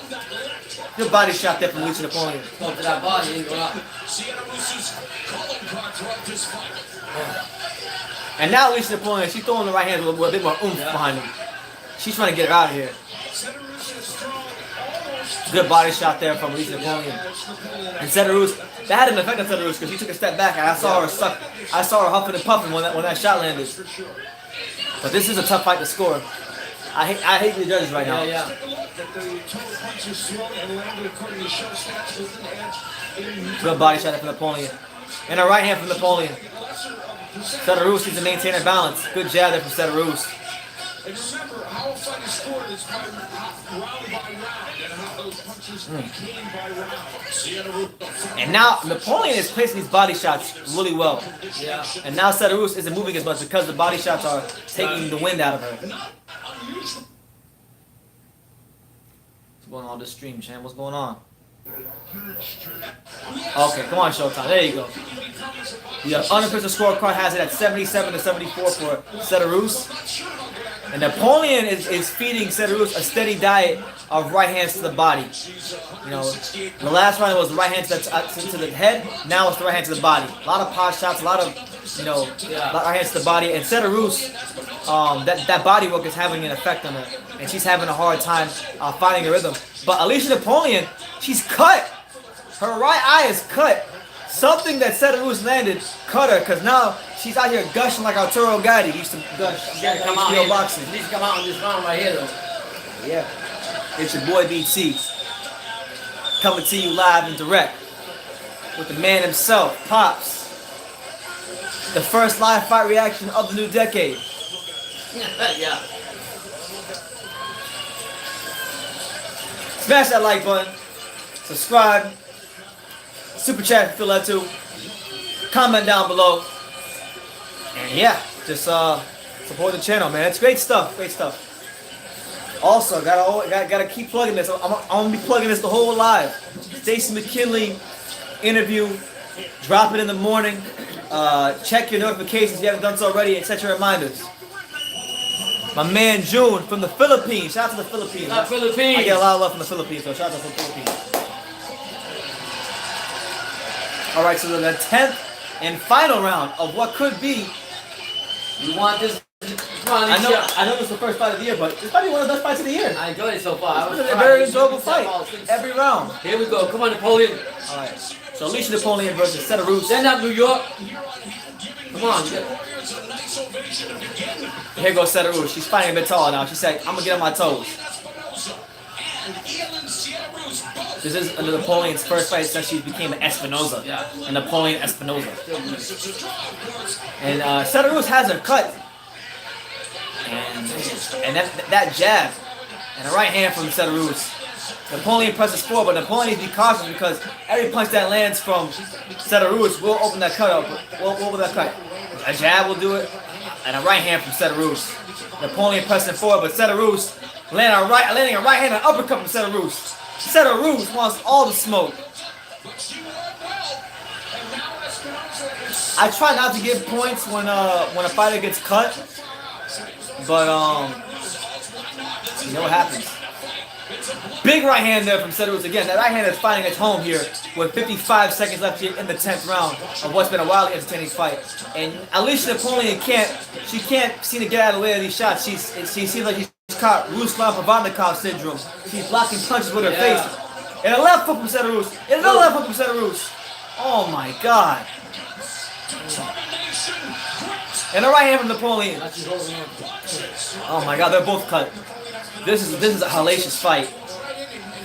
A: Good body shot there from Alicia Napoleon.
B: Go to that body and go out.
D: Sedarus's calling card throughout this fight.
A: And now Alicia Napoleon, she's throwing the right hand with a bit more oomph behind him. She's trying to get her out of here.
D: Sedarus has thrown almost
A: Good body shot there from Alicia Napoleon. And Sedarus, that had an effect on Sedarus because she took a step back and I saw her huffing and puffing when that shot landed. But this is a tough fight to score. I hate the judges right now.
B: Yeah.
C: That the total punches thrown and landed according to show stats with an edge.
A: Good body shot from Napoleon. And a right hand from Napoleon. Sedarus needs to maintain her balance. Good jab there from Sedarus.
C: And remember, how a fight is scored is by round, and how those punches came by round.
A: And now Napoleon is placing these body shots really well.
B: Yeah.
A: And now Sedarus isn't moving as much because the body shots are taking the wind out of her. What's going on this stream, Chan? What's going on? Okay, come on, Showtime. There you go. The unofficial scorecard has it at 77 to 74 for Sedarus. And Napoleon is feeding Sedarus a steady diet of right hands to the body. You know, the last round was the right hand to the head. Now it's the right hand to the body. A lot of pot shots, a lot of right hands to the body. And Sedarus, that body work is having an effect on her, and she's having a hard time finding a rhythm. But Alicia Napoleon, she's cut. Her right eye is cut. Something that Sedarus landed cut her, because now she's out here gushing like Arturo Gatti used to gush.
B: She gotta come out
A: HBO
B: here.
A: boxing.
B: She needs to come out on this round right here though.
A: Yeah. It's your boy BT. Coming to you live and direct with the man himself, Pops. The first live fight reaction of the new decade.
B: Yeah.
A: Smash that like button. Subscribe. Super chat if you feel that too. Comment down below. And yeah, just support the channel, man. It's great stuff. Great stuff. Also, gotta keep plugging this. I'm gonna be plugging this the whole live. Stacey McKinley interview. Drop it in the morning. Check your notifications if you haven't done so already, and set your reminders. My man June from the Philippines. Shout out to the Philippines.
B: Philippines.
A: I get a lot of love from the Philippines, so shout out to the Philippines. All right, so the 10th and final round of what could be.
B: You want this? Come on,
A: I know this is the first fight of the year, but this might be one of the best fights of the year.
B: I enjoyed it so far.
A: It's been a very enjoyable fight. Every round.
B: Here we go. Come on, Napoleon.
A: All right. So Alicia Napoleon versus Seta Roos.
B: Stand up, New York. Come on.
A: Here goes Seta Roos. She's fighting a bit taller now. She said, "I'm gonna get on my toes." This is Napoleon's first fight since she became an Espinoza.
B: Yeah.
A: A Napoleon Espinoza. And Seta Roos has her cut. And that jab and a right hand from Seta Roos. Napoleon presses forward, but Napoleon needs to be cautious because every punch that lands from Seta Roos will open that cut up. Will open that cut. A jab will do it, and a right hand from Seta Roos. Napoleon pressing forward, but Seta Roos landing a right hand and uppercut from Seta Roos. Seta Roos wants all the smoke. I try not to give points when a fighter gets cut, but you know what happens. Big right hand there from Seta Roos again. That right hand is finding its home here with 55 seconds left here in the 10th round of what's been a wildly entertaining fight. And Alicia Napoleon can't seem to get out of the way of these shots. She seems like she's caught Ruslan-Provodnikov syndrome. She's blocking punches with her face. And a left hook from Seta Roos. And another left hook from Seta Roos. Oh my God. And a right hand from Napoleon. Oh my God, they're both cut. This is a hellacious fight.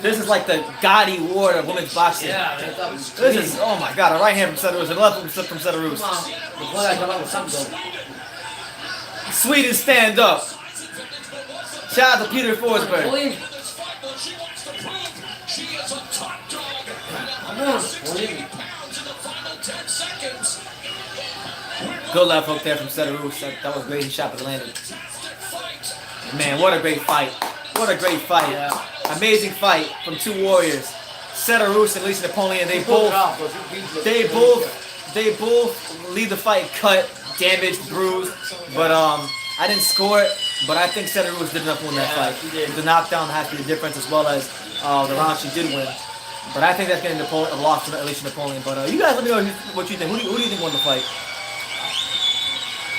A: This is like the Gotti War of women's boxing.
B: Yeah,
A: This is, oh my God, a right hand from Seta Roos and a left hook from Seta Roos. Sweden stand up. Shout out to Peter Forsberg. Good left hook there from Seta Roos. That was great. He shot but landed. Man, what a great fight. What a great fight.
B: Yeah.
A: Amazing fight from two warriors. Seta Roos and Alicia Napoleon. They both leave the fight cut, damaged, bruised. But I didn't score it, but I think Seta Roos did enough to win that fight. The knockdown has to be the difference as well as the round she did win. But I think that's getting a loss to Alicia Napoleon. But you guys let me know what you think. Who do you think won the fight?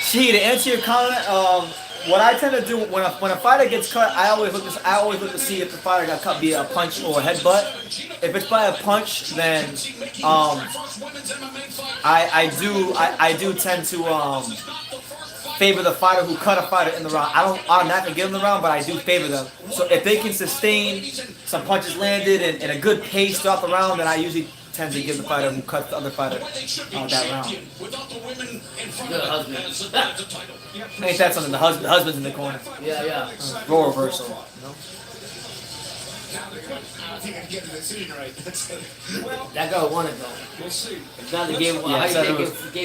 A: She, to answer your comment, what I tend to do when a fighter gets cut, I always look to see if the fighter got cut via a punch or a headbutt. If it's by a punch, then I do tend to favor the fighter who cut a fighter in the round. I don't automatically give them the round, but I do favor them. So if they can sustain some punches landed and a good pace throughout the round, then I usually tend to give the fighter who cuts the other fighter that round. Ain't that something? The husband's in the corner.
B: Yeah.
A: Role reversal. You know?
B: That girl won it though.
C: We'll see.
B: It's not the game.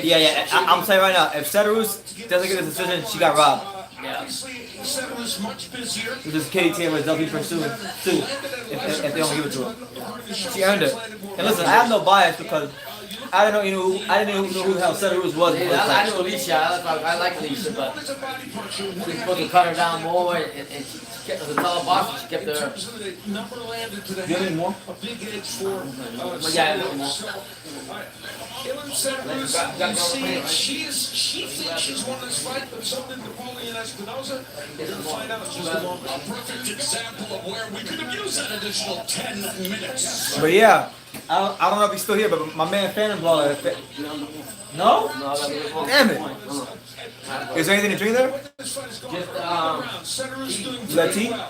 A: Yeah, I'm telling you right now, if Seta Roos doesn't get a decision, she got robbed.
B: Yeah.
C: Seta is much busier.
A: This is Katie Taylor's W pursuing too. If they don't give it to her, she earned it. And listen, I have no bias because I didn't know who the hell Seta Roos was.
B: I know Alicia. I like Alicia, but she's supposed to cut her down more, and she kept the taller box. She kept her.
C: Number landed to the
A: You need more?
C: a big edge for
B: Yeah, a little more.
C: Seta Roos, she thinks she's won this fight, but so did Napoleon Espinoza. We're going to find out just a moment.
D: A perfect example of where we could have used that additional 10 minutes.
A: But yeah, I don't know if he's still here, but my man Phantom Brawler. No? Damn it. Is there anything to drink there?
B: Just
A: Is that tea? Yeah.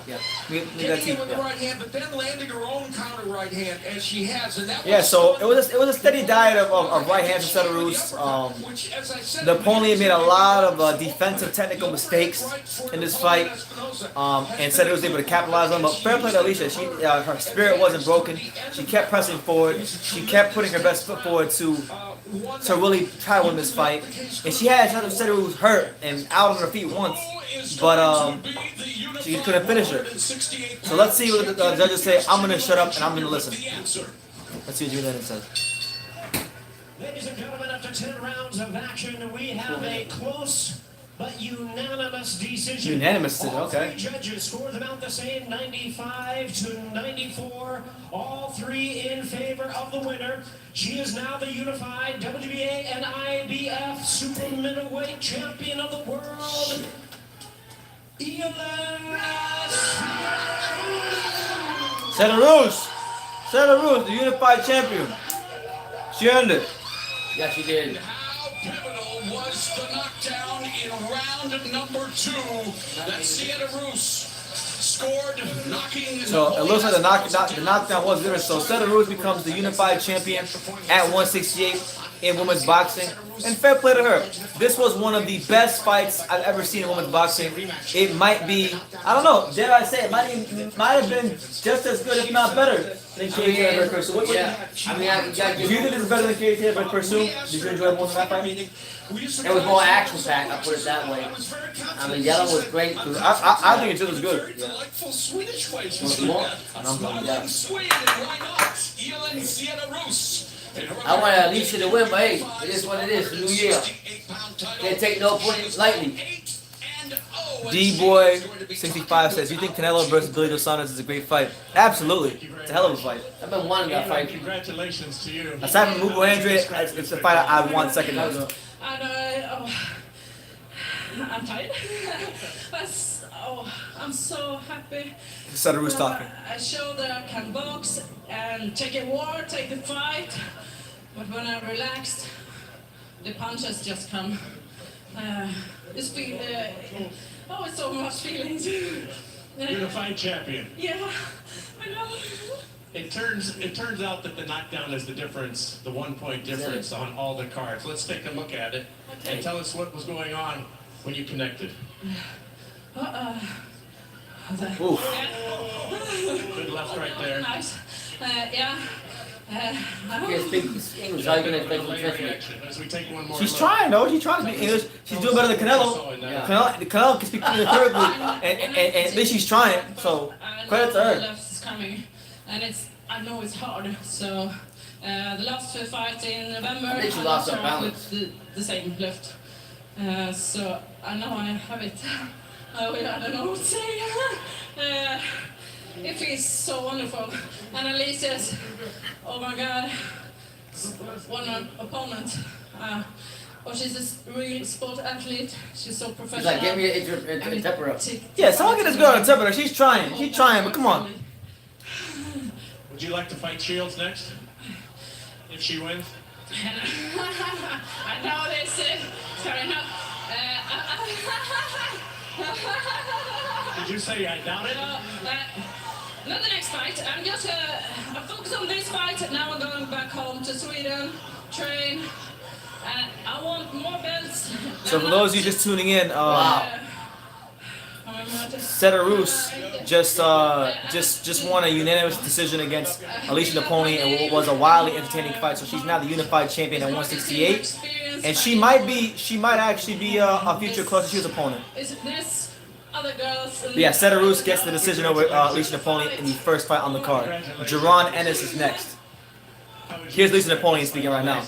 A: Need that tea.
C: With the right hand, but then landing her own counter right hand as she has, and that
A: Yeah, so it was a steady diet of right hands from Seta Roos.
C: which, as I said,
A: Napoleon made a lot of defensive technical mistakes in this fight, and Seta was able to capitalize on them. But fair play to Alicia. Her spirit wasn't broken. She kept pressing forward. She kept putting her best foot forward to really try to win this fight. And she had Seta Roos hurt and out on her feet once, but she couldn't finish her. So let's see what the judges say. I'm gonna shut up and I'm gonna listen. Let's see what Jimmy Lennon says.
I: Ladies and gentlemen, after 10 rounds of action, we have a close
C: but unanimous decision.
A: Unanimous decision,
C: All
A: okay.
C: three judges scored them out the same, 95-94. All three in favor of the winner. She is now the unified WBA and IBF super middleweight champion of the world, Ivana.
A: Santa Rose, the unified champion. She earned it.
B: Yeah, she did.
D: How pivotal was the knockdown in round number 2 that Santa Rus scored, knocking
A: So it looks like the knockdown was different. So Santa Rose becomes the unified champion at 168 in women's boxing. And fair play to her. This was one of the best fights I've ever seen in women's boxing. It might be, I don't know, dare I say, it might have been just as good, if not better, than Katie Taylor versus Pursuit.
B: Yeah. I mean, I
A: Do you think this is better than Katie Taylor versus Pursuit? Did you enjoy more than that fight?
B: It was more action-packed, I'll put it that way. I mean, Yellow was great.
A: I think it just was good.
D: delightful Swedish way.
B: More.
D: Smiling Swede, why not? Ellen Santa Rus.
B: I want Alicia to win, but hey, it is what it is. New year. Can't take no point lightly.
A: D-Boy65 says, you think Canelo versus Billy Dos Santos is a great fight? Absolutely. It's a hell of a fight.
B: I've been wanting that fight.
H: Congratulations to you.
A: Aside from Mugo Andre, it's a fight I want second most.
I: I'm tired. I'm so happy.
A: Santa Rose talking.
I: I showed that I can box and take a war, take the fight. But when I relaxed, the punches just come. It's so much feelings.
H: Unified champion.
I: Yeah, I know.
H: It turns out that the knockdown is the difference, the 1 point difference on all the cards. Let's take a look at it and tell us what was going on when you connected.
A: Oof.
H: Good left right there.
I: Nice.
B: Can't speak English, how you gonna expect me to
H: Player
B: translate?
H: reaction as we take one more
A: She's
H: look.
A: trying though. She's trying to speak English. She's doing better than Canelo.
B: Yeah.
A: Canelo can speak English perfectly, and at least she's trying. So credit to
I: The
A: her.
I: left is coming, and I know it's hard. So the last two fights in November,
B: I think she lost her
I: started
B: balance.
I: with the same left. So I know I have it. I don't know what to say. It feels so wonderful. And Alicia's, oh my God, one opponent. She's a real sport athlete. She's so professional.
B: She's like, give me an interpreter.
A: Yeah, someone get this girl an interpreter. She's trying. She's trying, but come on.
H: Would you like to fight Shields next? If she wins?
I: I know this. Sorry, no.
H: Did you say I doubt it?
I: Not the next fight. I'm just I focus on this fight. Now I'm going back home to Sweden, train. I want more belts.
A: So for those of you just tuning in, Santa Rus just won a unanimous decision against Alicia Napoleon in what was a wildly entertaining fight. So she's now the unified champion at 168, and she might actually be a future closest Shields opponent.
I: There's other girls.
A: But yeah, Santa Rus gets the decision over Alicia Napoleon in the first fight on the card. Jerron Ennis is next. Here's Alicia Napoleon speaking right now.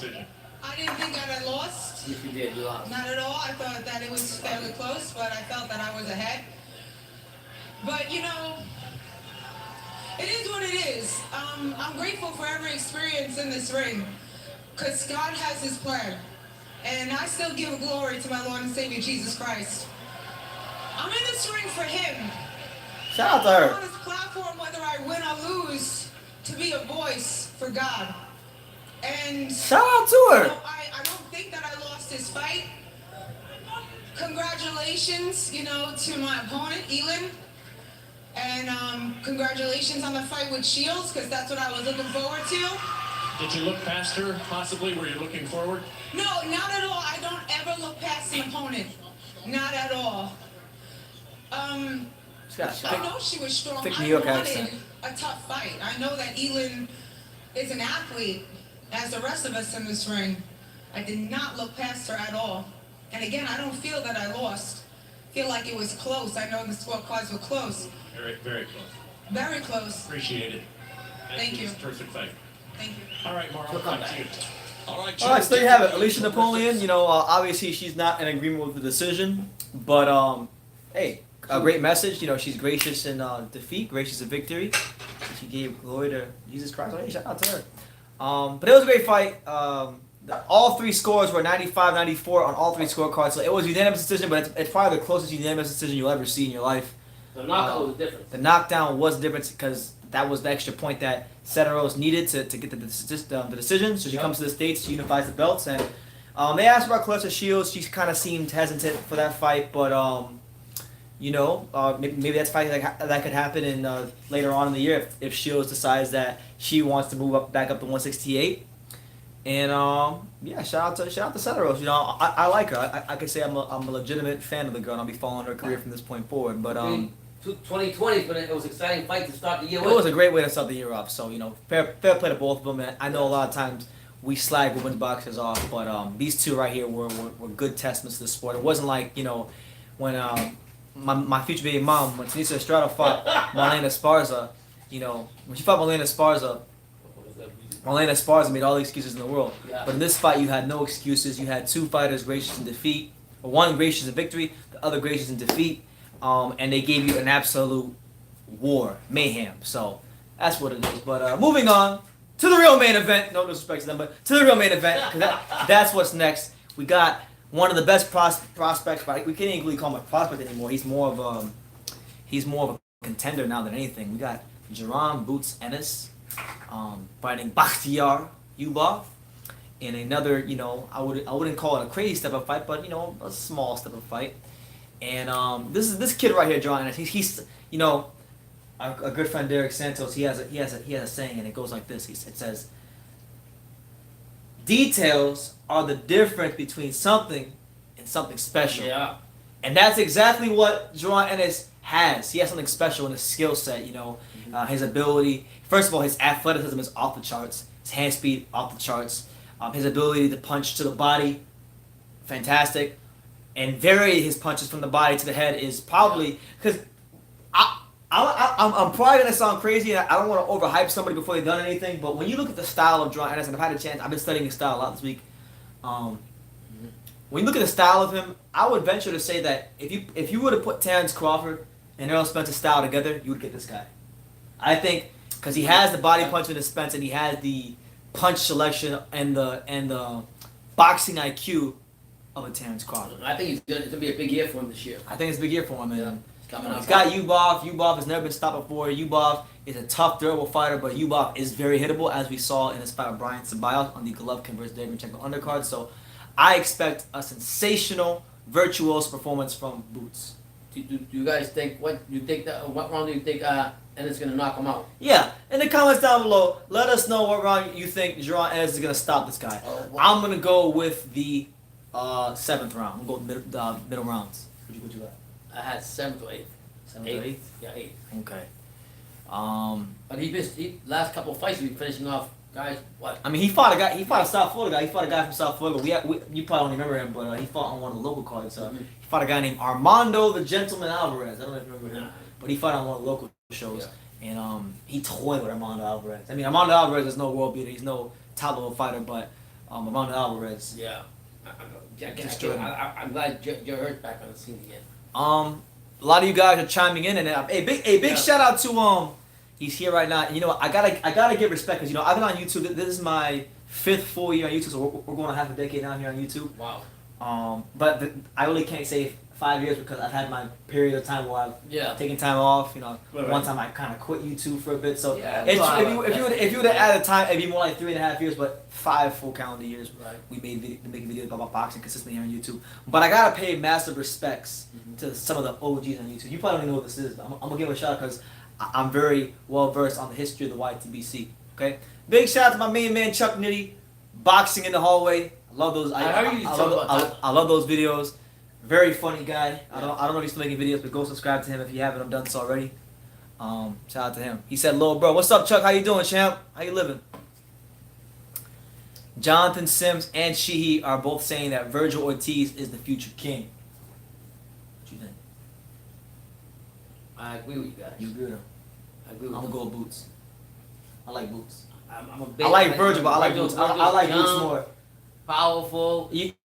J: I didn't think I had lost.
B: Yes, you did. You lost.
J: Not at all. I thought that it was fairly close, but I felt that I was ahead. But you know, it is what it is. I'm grateful for every experience in this ring, because God has His plan. And I still give glory to my Lord and Savior Jesus Christ. I'm in this ring for Him.
A: Shout out to
J: I'm
A: her.
J: on this platform, whether I win or lose, to be a voice for God. And
A: Shout out to her.
J: I don't think that I lost this fight. Congratulations, to my opponent, Elin. And congratulations on the fight with Shields, because that's what I was looking forward to.
H: Did you look past her, possibly? Were you looking forward?
J: No, not at all. I don't ever look past an opponent. Not at all.
A: She's got
J: I know she was strong.
A: thick
J: I
A: New York
J: wanted
A: accent.
J: a tough fight. I know that Elin is an athlete, as the rest of us in this ring. I did not look past her at all. And again, I don't feel that I lost. I feel like it was close. I know the scorecards were close.
H: Very, very close.
J: Very close.
H: Appreciate it.
J: Thank you.
H: It's a terrific fight.
J: Thank you.
H: All right, Mauro, back to you.
D: All right,
A: All right, so there you have it. Alicia Napoleon. Obviously she's not in agreement with the decision. But hey, a great message. You know, she's gracious in defeat, gracious in victory. She gave glory to Jesus Christ. Hey, shout out to her. But it was a great fight. All three scores were 95-94 on all three scorecards. So it was a unanimous decision, but it's probably the closest unanimous decision you'll ever see in your life.
B: The knockout was different.
A: The knockdown was different because that was the extra point that Cederos needed to get the decision. So she comes to the States, she unifies the belts, and they asked about Claressa Shields. She kind of seemed hesitant for that fight, but maybe that's a fight that could happen in later on in the year if Shields decides that she wants to move back up to 168. And shout out to Cederos. You know, I like her. I could say I'm a legitimate fan of the girl, and I'll be following her career from this point forward. But
B: 2020, but it was an exciting fight to start the year
A: it
B: with.
A: was a great way to start the year off. So fair play to both of them. And I know a lot of times we slag women's boxers off, but these two right here were good testaments to the sport. It wasn't like when my future baby mom, when Tanisha Estrada fought Marlena Esparza, when she fought Marlena Esparza made all the excuses in the world.
B: Yeah.
A: But in this fight, you had no excuses. You had two fighters gracious in defeat, or one gracious in victory, the other gracious in defeat, and they gave you an absolute war, mayhem. So that's what it is. But moving on to the real main event. No disrespect to them, but to the real main event, because that's what's next. We got one of the best prospects, but we can't even really call him a prospect anymore. He's more of a contender now than anything. We got Jerron Boots Ennis fighting Bakhtiar Yubov in another, I wouldn't call it a crazy step up fight, but a small step up fight. And this kid right here, Jerron Ennis, he's a good friend Derek Santos. He has a saying, and it goes like this. It says, "Details are the difference between something and something special."
B: Yeah.
A: And that's exactly what Jerron Ennis has. He has something special in his skill set, his ability. First of all, his athleticism is off the charts. His hand speed, off the charts. His ability to punch to the body, fantastic. And vary his punches from the body to the head is probably... Because I'm probably going to sound crazy, and I don't want to overhype somebody before they've done anything, but when you look at the style of Jerron Ennis, and I've had a chance, I've been studying his style a lot this week. When you look at the style of him, I would venture to say that if you were to put Terrence Crawford and Errol Spence's style together, you would get this guy. I think because he has the body punch in his Spence, and he has the punch selection and the boxing IQ of a Terrence Crawford.
B: I think it's gonna be a big year for him this year.
A: I think it's a big year for him, man.
B: Yeah.
A: He's got Yubov. Yubov has never been stopped before. Yubov is a tough, durable fighter, but Yubov is very hittable, as we saw in his fight with Brian Ceballos on the Golovkin versus Derevyanchenko undercard. So I expect a sensational, virtuoso performance from Boots.
B: Do you guys think what round do you think Ennis is gonna knock him out?
A: Yeah, in the comments down below, let us know what round you think Jerron Ennis is gonna stop this guy. I'm gonna go with the 7th round. I'm gonna go with the middle rounds. What you got?
B: I had 7th or 8th.
A: 7th or 8th?
B: Yeah, 8th.
A: Okay.
B: But he last couple of fights he was finishing off guys. What?
A: I mean, he fought a South Florida guy. He fought a guy from South Florida. You probably don't remember him, but he fought on one of the local cards. He fought a guy named Armando the Gentleman Alvarez. I don't know if you remember him, but he fought on one of the local shows, and he toyed with Armando Alvarez. I mean, Armando Alvarez is no world beater. He's no top level fighter, but Armando Alvarez.
B: Yeah. I'm glad Joe Hurt's back on the scene again.
A: A lot of you guys are chiming in, and a big shout out to he's here right now. And, I gotta give respect because I've been on YouTube. This is my 5th full year on YouTube, so we're going on half a decade now here on YouTube.
B: Wow.
A: But I really can't say 5 years because I've had my period of time where I've taken time off. One time I kind of quit YouTube for a bit. So if you were to add a time, it'd be more like 3.5 years, but 5 full calendar years.
B: Right.
A: We make videos about boxing consistently here on YouTube. But I gotta pay massive respects to some of the OGs on YouTube. You probably don't even know what this is. But I'm gonna give it a shout because I'm very well versed on the history of the YTBC. Okay. Big shout out to my main man Chuck Nitty, boxing in the hallway. I love those. I love those videos. Very funny guy. I don't know if he's still making videos, but go subscribe to him if you haven't done so already. Shout out to him. He said, "Lil bro, what's up, Chuck? How you doing, champ? How you living?" Jonathan Sims and Sheehy are both saying that Virgil Ortiz is the future king. What you think?
B: I agree with you guys.
A: You agree with him?
B: I agree with
A: I'm gonna go with Boots. I like Boots.
B: I'm a big
A: I like Virgil, but I like Boots. I like Boots more.
B: Powerful.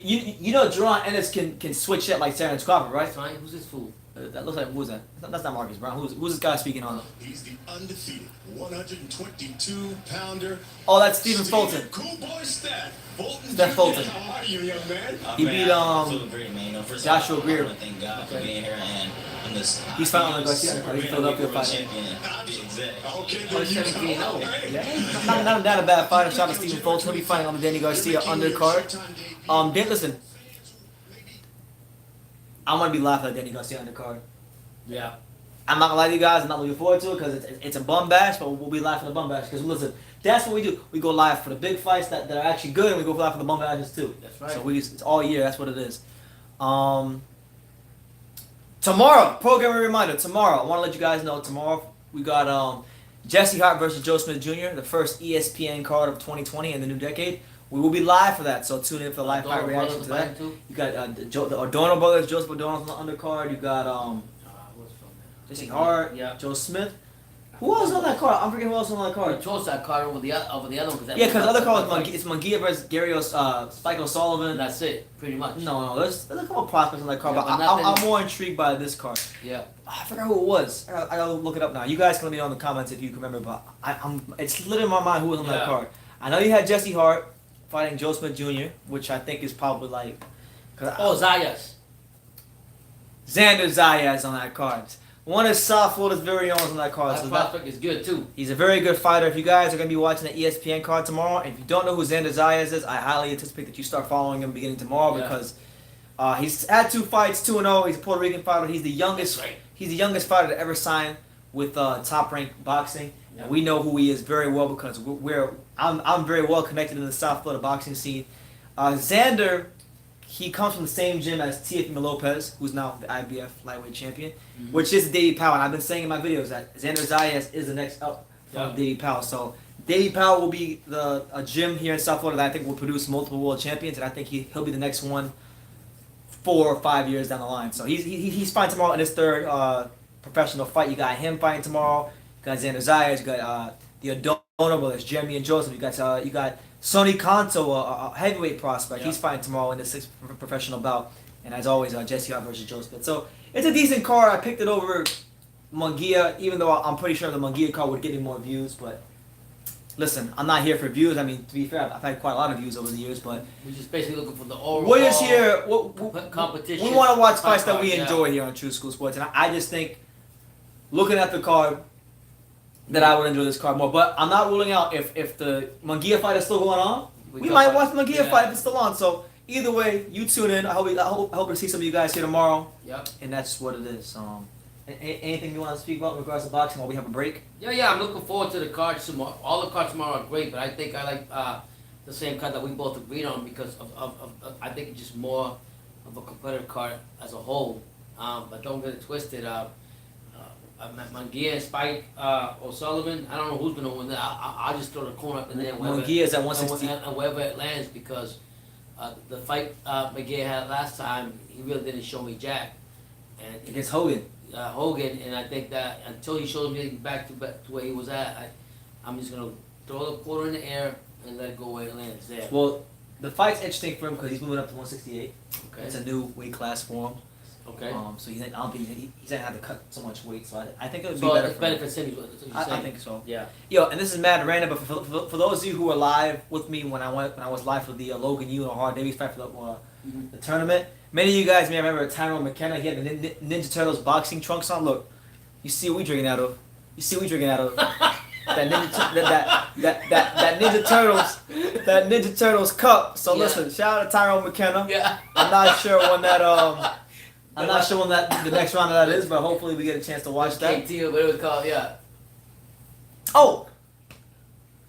A: You know Jerron Ennis can switch it like Terrence Crawford, right?
B: Fine. Who's this fool?
A: That looks like, who's that? That's not Marcus Brown. Who's this guy speaking on?
D: He's the undefeated 122-pounder.
A: Oh, that's Stephen Fulton.
D: Cool boy Steph Fulton.
A: Steph Fulton.
D: How are you, young man?
A: He beat
K: I'm feeling great, man. You know, first
A: Joshua
K: of all,
A: Greer.
K: I want to thank God for being here, and I'm just.
A: He's fighting on the Garcia. He's Philadelphia fighter.
K: Champion. Exactly.
D: Okay,
B: Oh, 17-0.
A: Yeah, not a bad fighter. Shout out to Stephen Fulton. He'll be fighting on the Danny Garcia undercard. Listen, I'm gonna be laughing at Danny Garcia undercard.
B: Yeah.
A: I'm not gonna lie to you guys. I'm not looking forward to it because it's a bum bash, but we'll be live for the bum bash. Because listen, that's what we do. We go live for the big fights that are actually good, and we go live for the bum bashes too.
B: That's right.
A: So it's all year. That's what it is. Tomorrow, programming reminder. Tomorrow, I want to let you guys know. Tomorrow we got Jesse Hart versus Joe Smith Jr., the first ESPN card of 2020 in the new decade. We will be live for that, so tune in for the live fight reaction to that. You got the O'Donnell brothers, Joseph O'Donnell's on the undercard. You got Jesse Hart,
B: Yeah.
A: Joe Smith. Who else on that card? I'm forgetting who else on that
B: We
A: card.
B: chose that card over the other one.
A: Yeah, because the other card was it's Munguia versus Gary Spike O'Sullivan.
B: And that's it, pretty much.
A: No, there's a couple of prospects on that card,
B: Yeah,
A: but
B: but nothing-
A: I'm more intrigued by this card.
B: Yeah.
A: I forgot who it was. I gotta look it up now. You guys can let me know in the comments if you can remember, but it's literally in my mind who was on that
B: Yeah.
A: card. I know you had Jesse Hart fighting Joe Smith Jr., which I think is probably like.
B: Oh, Zayas.
A: Xander Zayas on that card. One is South Florida's very own on that card.
B: That
A: So
B: prospect is good too.
A: he's a very good fighter. If you guys are going to be watching the ESPN card tomorrow, and if you don't know who Xander Zayas is, I highly anticipate that you start following him beginning tomorrow
B: Yeah.
A: because he's had 2 fights, 2-0. He's a Puerto Rican fighter. He's the youngest.
B: That's right.
A: He's the youngest fighter to ever sign with Top Rank Boxing,
B: Yeah.
A: and we know who he is very well because I'm very well connected in the South Florida boxing scene. Xander, he comes from the same gym as Teofimo Lopez, who's now the IBF lightweight champion, which is Davey Powell. And I've been saying in my videos that Xander Zayas is the next up from
B: Yeah.
A: Davey Powell. So Davey Powell will be a gym here in South Florida that I think will produce multiple world champions, and I think he'll be the next one 4 or 5 years down the line. So he's fighting tomorrow in his third professional fight. You got him fighting tomorrow. You got Xander Zayas. You got the O'Donnell brothers, Jeremy and Joseph. You got Sonny Kanto, a heavyweight prospect.
B: Yeah.
A: He's fighting tomorrow in the 6th professional bout. And as always, Jesse Hart versus Joe Smith. So it's a decent card. I picked it over Munguia, even though I'm pretty sure the Munguia card would get me more views. But listen, I'm not here for views. I mean, to be fair, I've had quite a lot of views over the years. But
B: We're just basically looking for the overall
A: we're just here.
B: competition.
A: We want to watch fights that
B: card,
A: we
B: yeah.
A: enjoy here on True School Sports. And I just think, looking at the card, that I would enjoy this card more. But I'm not ruling out if the Munguia fight is still going on. We might watch the Munguia fight if it's still on. So either way, you tune in. I hope to see some of you guys here tomorrow.
B: Yep.
A: And that's what it is. Anything you want to speak about in regards to boxing while we have a break?
B: Yeah, I'm looking forward to the cards tomorrow. All the cards tomorrow are great, but I think I like the same card that we both agreed on because of I think it's just more of a competitive card as a whole. But don't get it twisted. Munguia and Spike O'Sullivan. I don't know who's gonna win that. I'll just throw the coin up in there.
A: Munguia is at 160.
B: And wherever it lands, because the fight Munguia had last time, he really didn't show me jack. And
A: Against Hogan.
B: Hogan, and I think that until he shows me back to where he was at, I'm just gonna throw the quarter in the air and let it go where it lands there.
A: Well, the fight's interesting for him because he's moving up to 168.
B: Okay.
A: It's a new weight class for him.
B: Okay.
A: So I don't think he's gonna have to cut so much weight. So I think it would be
B: So
A: better.
B: it
A: For him.
B: benefits him. Is what you're
A: I
B: saying.
A: think so.
B: Yeah.
A: Yo, and this is mad random, but for those of you who were live with me when I was live for the Logan Yu and Hard Davies fight for the tournament, many of you guys may remember Tyrone McKenna. He had the Ninja Turtles boxing trunks on. Look, you see what we drinking out of. That Ninja Turtles cup. So
B: Yeah.
A: listen, shout out to Tyrone McKenna.
B: Yeah.
A: I'm not sure when the next round of that is, but hopefully we get a chance to watch that.
B: KT or whatever it's called. Yeah.
A: Oh,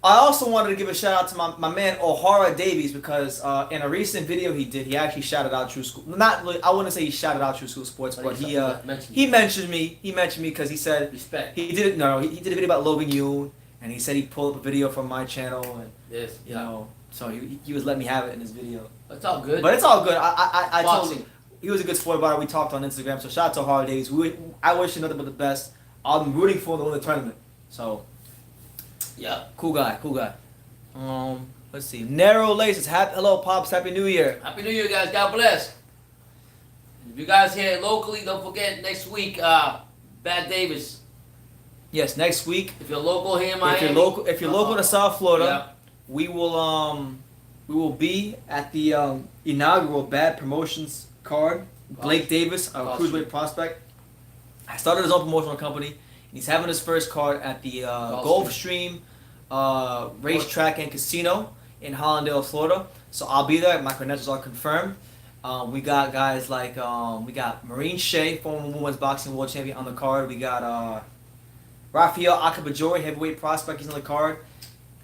A: I also wanted to give a shout out to my man O'Hara Davies because in a recent video he actually shouted out True School. Not really, I wouldn't say he shouted out True School Sports, but he mentioned me because he said
B: Respect.
A: he did a video about Logan Yu and he said he pulled up a video from my channel and
B: Yes.
A: you know so he was letting me have it in his video.
B: It's all good.
A: But it's all good. I told
B: Boxing.
A: him he was a good sport about it. We talked on Instagram. So shout out to O'Hara Davies. I wish him nothing but the best. I'm rooting for him to win the tournament. So.
B: Yeah.
A: Cool guy. Let's see. Narrow Laces. Hello, Pops. Happy New Year.
B: Happy New Year, guys. God bless. If you guys here locally, don't forget next week, Bad Davis.
A: Yes, next week.
B: If you're local here in Miami.
A: If you're local to South Florida,
B: Yeah.
A: we will be at the inaugural Bad Promotions card. Blake Davis, a cruiserweight prospect. I started his own promotional company. He's having his first card at the Gulfstream Racetrack and Casino in Hollandale, Florida. So I'll be there. My credentials are confirmed. We got guys like we got Maureen Shea, former women's boxing world champion, on the card. We got Rafael Akabajori, heavyweight prospect, he's on the card.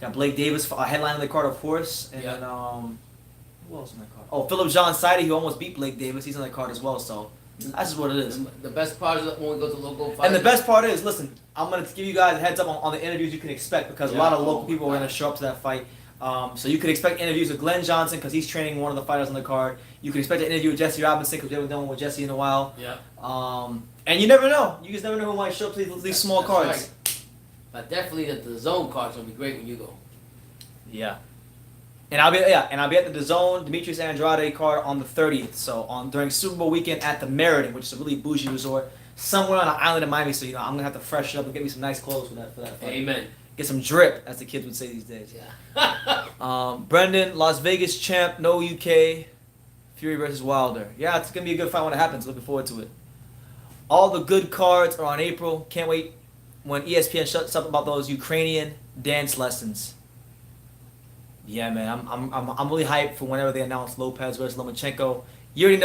A: Got Blake Davis, headlining the card, of course. And then who else on the card? Oh, Philip John Sidey, who almost beat Blake Davis, he's on the card as well. So that's just what it is.
B: The best part is when we go to local fights.
A: And the best part is, listen, I'm gonna give you guys a heads up on the interviews you can expect, because a lot of local people are gonna show up to that fight. So you can expect interviews with Glenn Johnson, because he's training one of the fighters on the card. You can expect an interview with Jesse Robinson, because we haven't done one with Jesse in a while.
B: Yeah.
A: And you never know. You just never know who might show up to these small cards.
B: Right. But definitely the zone card's gonna be great when you go.
A: Yeah. And I'll be at the DAZN Demetrius Andrade card on the 30th. So during Super Bowl weekend at the Meriden, which is a really bougie resort somewhere on an island in Miami. So I'm gonna have to freshen up and get me some nice clothes for that fight.
B: Amen.
A: Get some drip, as the kids would say these days.
B: Yeah.
A: Brendan, Las Vegas champ, no UK, Fury versus Wilder. Yeah, it's gonna be a good fight when it happens. Looking forward to it. All the good cards are on April. Can't wait when ESPN shuts up about those Ukrainian dance lessons. Yeah, man, I'm really hyped for whenever they announce Lopez versus Lomachenko. You already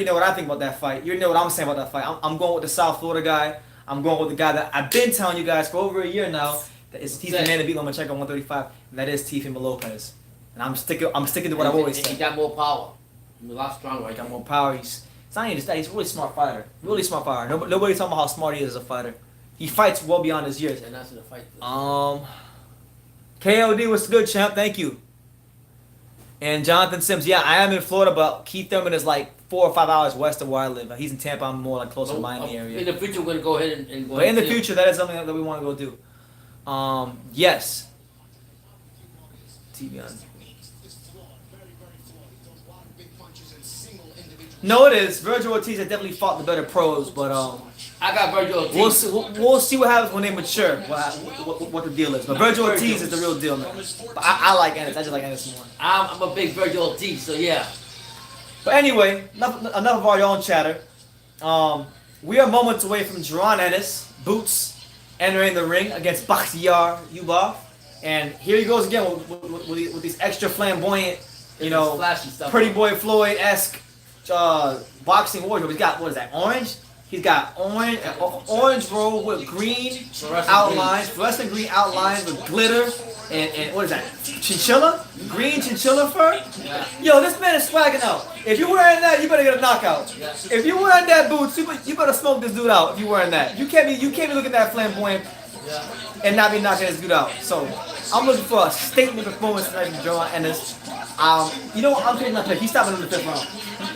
A: know what I think about that fight. You already know what I'm saying about that fight. I'm going with the South Florida guy. I'm going with the guy that I've been telling you guys for over a year now. That is Tiefenbach man to beat Lomachenko 135, and that is Tiefenbach Lopez. And I'm sticking to what I've always said.
B: He got more power. He's a lot stronger.
A: He got more power. It's not even just that. He's a really smart fighter. Really smart fighter. Nobody's talking about how smart he is as a fighter. He fights well beyond his years.
B: And that's in the fight.
A: KOD was good, champ. Thank you. And Jonathan Sims, yeah, I am in Florida, but Keith Thurman is like 4 or 5 hours west of where I live. He's in Tampa. I'm more like closer to Miami area.
B: In the future, we're gonna go ahead and go.
A: But in the future, that is something that we want to go do. Yes. TV on. No, it is. Virgil Ortiz has definitely fought the better pros, but
B: I got Virgil Ortiz.
A: We'll see what happens when they mature. What the deal is, but Virgil Ortiz is the real deal now. But I like Ennis. I just like Ennis more.
B: I'm a big Virgil Ortiz, so yeah.
A: But anyway, enough of our own chatter. We are moments away from Jaron Ennis, Boots, entering the ring against Bakhtiar Yubov, and here he goes again with these extra flamboyant, pretty boy Floyd-esque boxing wardrobe. He's got, what is that, orange? He's got orange robe with green outlines, fluorescent green outlines with glitter, and what is that, chinchilla? Green chinchilla fur?
B: Yeah.
A: Yo, this man is swagging out. If you're wearing that, you better get a knockout.
B: Yeah.
A: If you're wearing that boots, you better smoke this dude out if you're wearing that. You can't be looking that flamboyant and not be knocking this dude out. So, I'm looking for a statement performance tonight from Jaron Ennis. You know what? I'm taking that pick. He's stopping in the 5th round.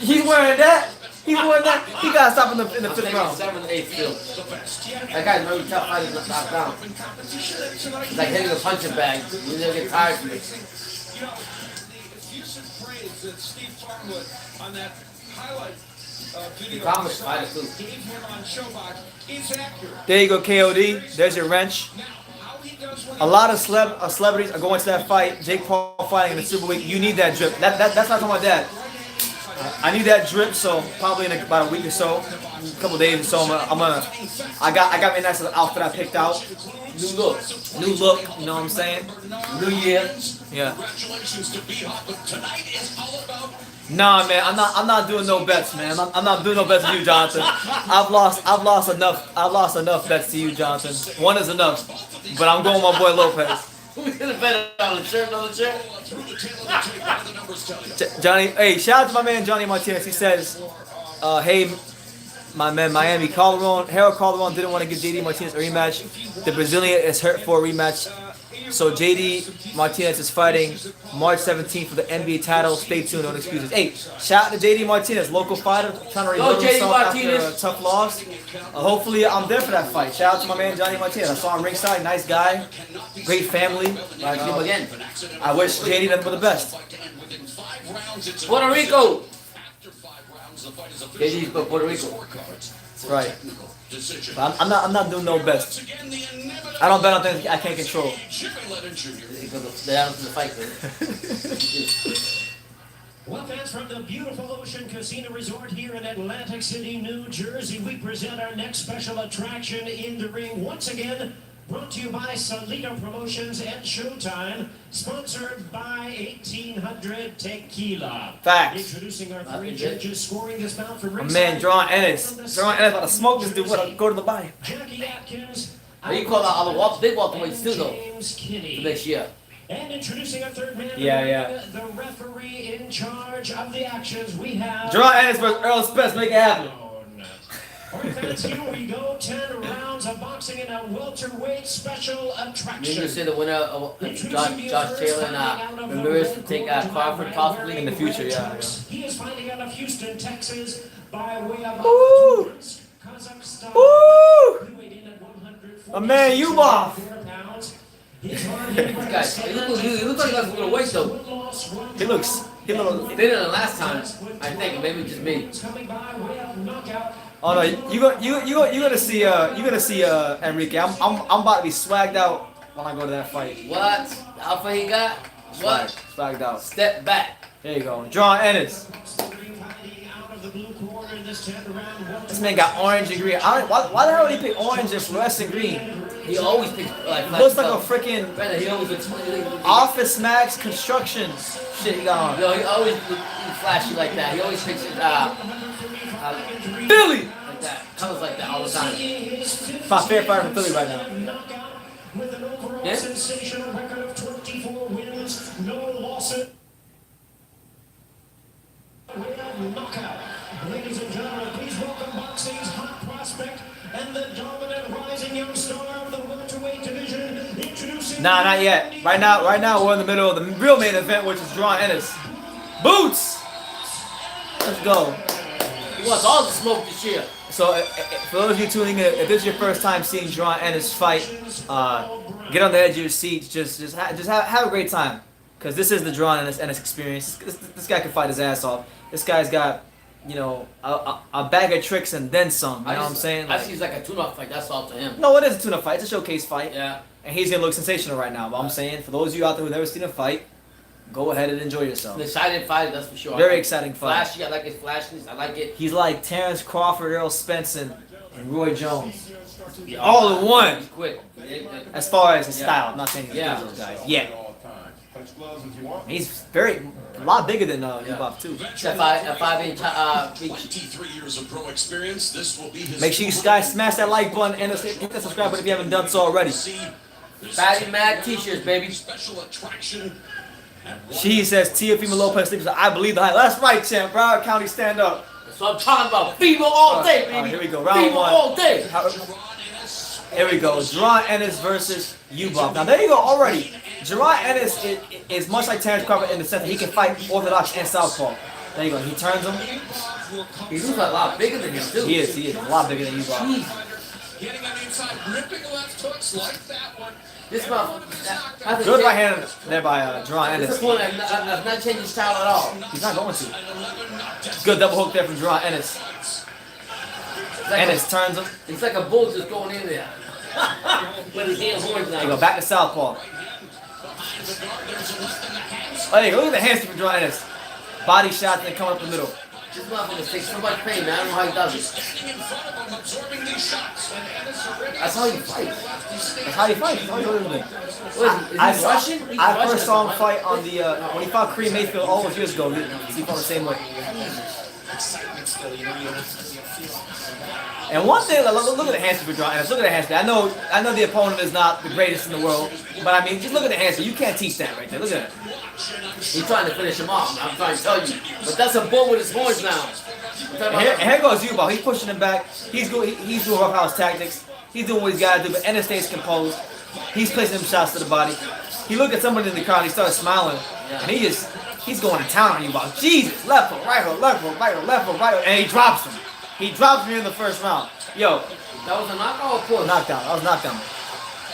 A: He's wearing that. He gotta stop in the 5th round.
B: 7th, 8th field. That guy's very tough fighter to knock down. It's like hitting a punching bag. You never get tired from it.
D: Effusive praise that Steve Farmwood on that highlight video
B: Thomas fighter too.
D: gave him on Showbox is accurate.
A: There you go, KOD. There's your wrench. A lot of celebrities are going to that fight. Jake Paul fighting in the Super Week. You need that drip. That's not talking about that. I need that drip, so probably in about a week or so, a couple days or so, I got my nice little outfit I picked out.
B: New look.
A: New look, you know what I'm saying?
B: New year.
A: Yeah.
D: Congratulations to B-Hop, but tonight is all about.
A: Nah, man, I'm not doing no bets, man. I'm not doing no bets with you, Jonathan. I've lost enough bets to you, Jonathan. One is enough, but I'm going with my boy Lopez.
B: Who's gonna bet on the shirt, another shirt?
A: Johnny, hey, shout out to my man Johnny Martinez. He says, hey, my man Miami, Harold Calderon didn't want to give JD Martinez a rematch. The Brazilian is hurt for a rematch. So JD Martinez is fighting March 17th for the NBA title. Stay tuned, no excuses. Hey, shout out to JD Martinez, local fighter, trying to rebuild
B: JD
A: himself after
B: Martinez.
A: a tough loss. Hopefully I'm there for that fight. Shout out to my man Johnny Martinez. I saw him ringside, nice guy, great family.
B: Again.
A: I wish JD nothing but the best.
B: Puerto Rico. JD's from Puerto Rico.
A: Right. But I'm not doing no best. I don't bet on things I can't control.
B: They're out to the fight, man.
C: Well, fans, from the beautiful Ocean Casino Resort here in Atlantic City, New Jersey, we present our next special attraction in the ring. Once again, brought to you by Salito Promotions and Showtime, sponsored by 1800 Tequila.
A: Facts.
C: Introducing our three judges, scoring this bout from
A: My
C: ringside.
A: man, Drawn Ennis. Drawn Ennis about to smoke this dude. What? Go to the body.
C: Jackie Atkins.
B: But you call out all the big welterweights too, though,
C: James Kinney.
B: for next year.
C: And introducing our third man,
A: Yeah.
C: the referee in charge of the actions, we have...
A: Drawn Ennis versus Earl Spence. Make it happen.
C: All right, fans, here we go. 10 rounds of boxing in a welterweight special
B: You're
C: attraction.
B: gonna say the winner of Josh Taylor and Ramirez to take Crawford possibly
A: In the future, yeah.
C: He is fighting out of Houston, Texas, by way of
A: Woo!
C: Kazakhstan.
A: Woo!
C: He weighed in at 146
A: A man, you off.
C: pounds. His hard-hitting
B: Guys, he look like he lost a little weight though.
A: He looks
B: Thinner than last time, I think. Maybe just me.
C: coming by way of knockout.
A: Oh no, you gonna see Enrique. I'm about to be swagged out when I go to that fight.
B: What? The alpha he got? What?
A: Swagged out.
B: Step back.
A: There you go. Drawn Ennis. This man got orange and green. Why the hell would he pick orange and fluorescent green?
B: He always picks like
A: Looks like a freaking
B: Brother, he always looks
A: Office Max construction shit he got on.
B: No, he always looks flashy like that. He always picks
A: Philly!
B: like that. Colors like that all the time.
A: My favorite fighter from Philly right now.
C: With an overall
B: Yeah?
C: sensational record of 24 wins, no losses. Knockout. Ladies and gentlemen, please welcome boxing's hot prospect and the dominant rising young star of the welterweight division. Introducing
A: Nah, not yet. Right now we're in the middle of the real main event, which is Drawn Ennis. Boots! Let's go.
B: He wants all the smoke this year.
A: So, for those of you tuning in, if this is your first time seeing Drawn Ennis fight, get on the edge of your seats. Just have a great time, cause this is the Drawn Ennis experience. This guy can fight his ass off. This guy's got, you know, a bag of tricks and then some. You know what I'm saying?
B: I see it's like a tune-up fight. That's all to him.
A: No, it is a tune-up fight. It's a showcase fight.
B: Yeah.
A: And he's gonna look sensational right now. But I'm saying, for those of you out there who've never seen a fight, go ahead and enjoy yourself.
B: An exciting fight, that's for sure.
A: Very exciting fight.
B: Flashy, I like his flashiness. I like it.
A: He's like Terrence Crawford, Earl Spence, and Roy Jones. All in one.
B: He's quick.
A: As far as his
B: Yeah.
A: style, I'm not saying he's
B: Yeah.
A: those guys. Yeah. He's a lot bigger than Ubov too.
B: It's a 5-inch reach.
D: 23 years of pro experience. This will be his
A: Make sure you guys smash that like button and hit that subscribe button if you haven't done so already.
B: Fatty Mad t-shirts, baby.
D: special attraction.
A: She says Teofimo Lopez thinks I believe the hype. That's right, champ. Broward County, stand up.
B: That's what I'm talking about. Fever all day, baby.
A: Alright, here we go. Round
B: Fever
A: one.
B: all day.
A: Here we go. Drawn Ennis versus Ubov. Now there you go already. Drawn Ennis is much like Terrence Crawford in the sense that he can fight orthodox and southpaw. There you go. He turns him.
B: He looks a lot bigger than him, too.
A: He is a lot bigger than Ubov.
D: Getting on the inside, ripping left hooks like that one.
B: This motherfucker.
A: Good right hand there by Drawn
B: This
A: Ennis.
B: one has not changed his style at all.
A: He's not going to. Good double hook there from Drawn Ennis.
B: It's like
A: Ennis turns him.
B: It's like a bull just going in there. With his hands horns
A: There you
B: now.
A: go. Back to southpaw. Oh, there you go. Look at the hands from Drawn Ennis. Body shots and then coming up the middle.
B: This motherfucker takes so much pain, man. I don't know how he does it. That's how he fights.
A: That's how he fights. That's how he does everything.
B: What is he Russian? He's
A: I
B: Russian
A: first saw him
B: or
A: fight on the when he fought Kareem Mayfield all those years ago. He fought the same way. And one thing, look at the hands for Drawn Ennis. Look at the hands. I know the opponent is not the greatest in the world, but I mean, just look at the hands. You can't teach that right there. Look at it.
B: He's trying to finish him off. I'm trying to tell you. But that's a bull with his horns now.
A: And here goes Ubov. He's pushing him back. He's doing roughhouse tactics. He's doing what he's got to do, but Ennis stays composed. He's placing them shots to the body. he looked at somebody in the crowd, he started smiling, and he's going to town on you about Jesus, left hook, right hook, left hook, right hook, left hook, right hook, and he drops him. He drops me in the first round. Yo,
B: That was a knockout or push?
A: knockdown. That was knockdown.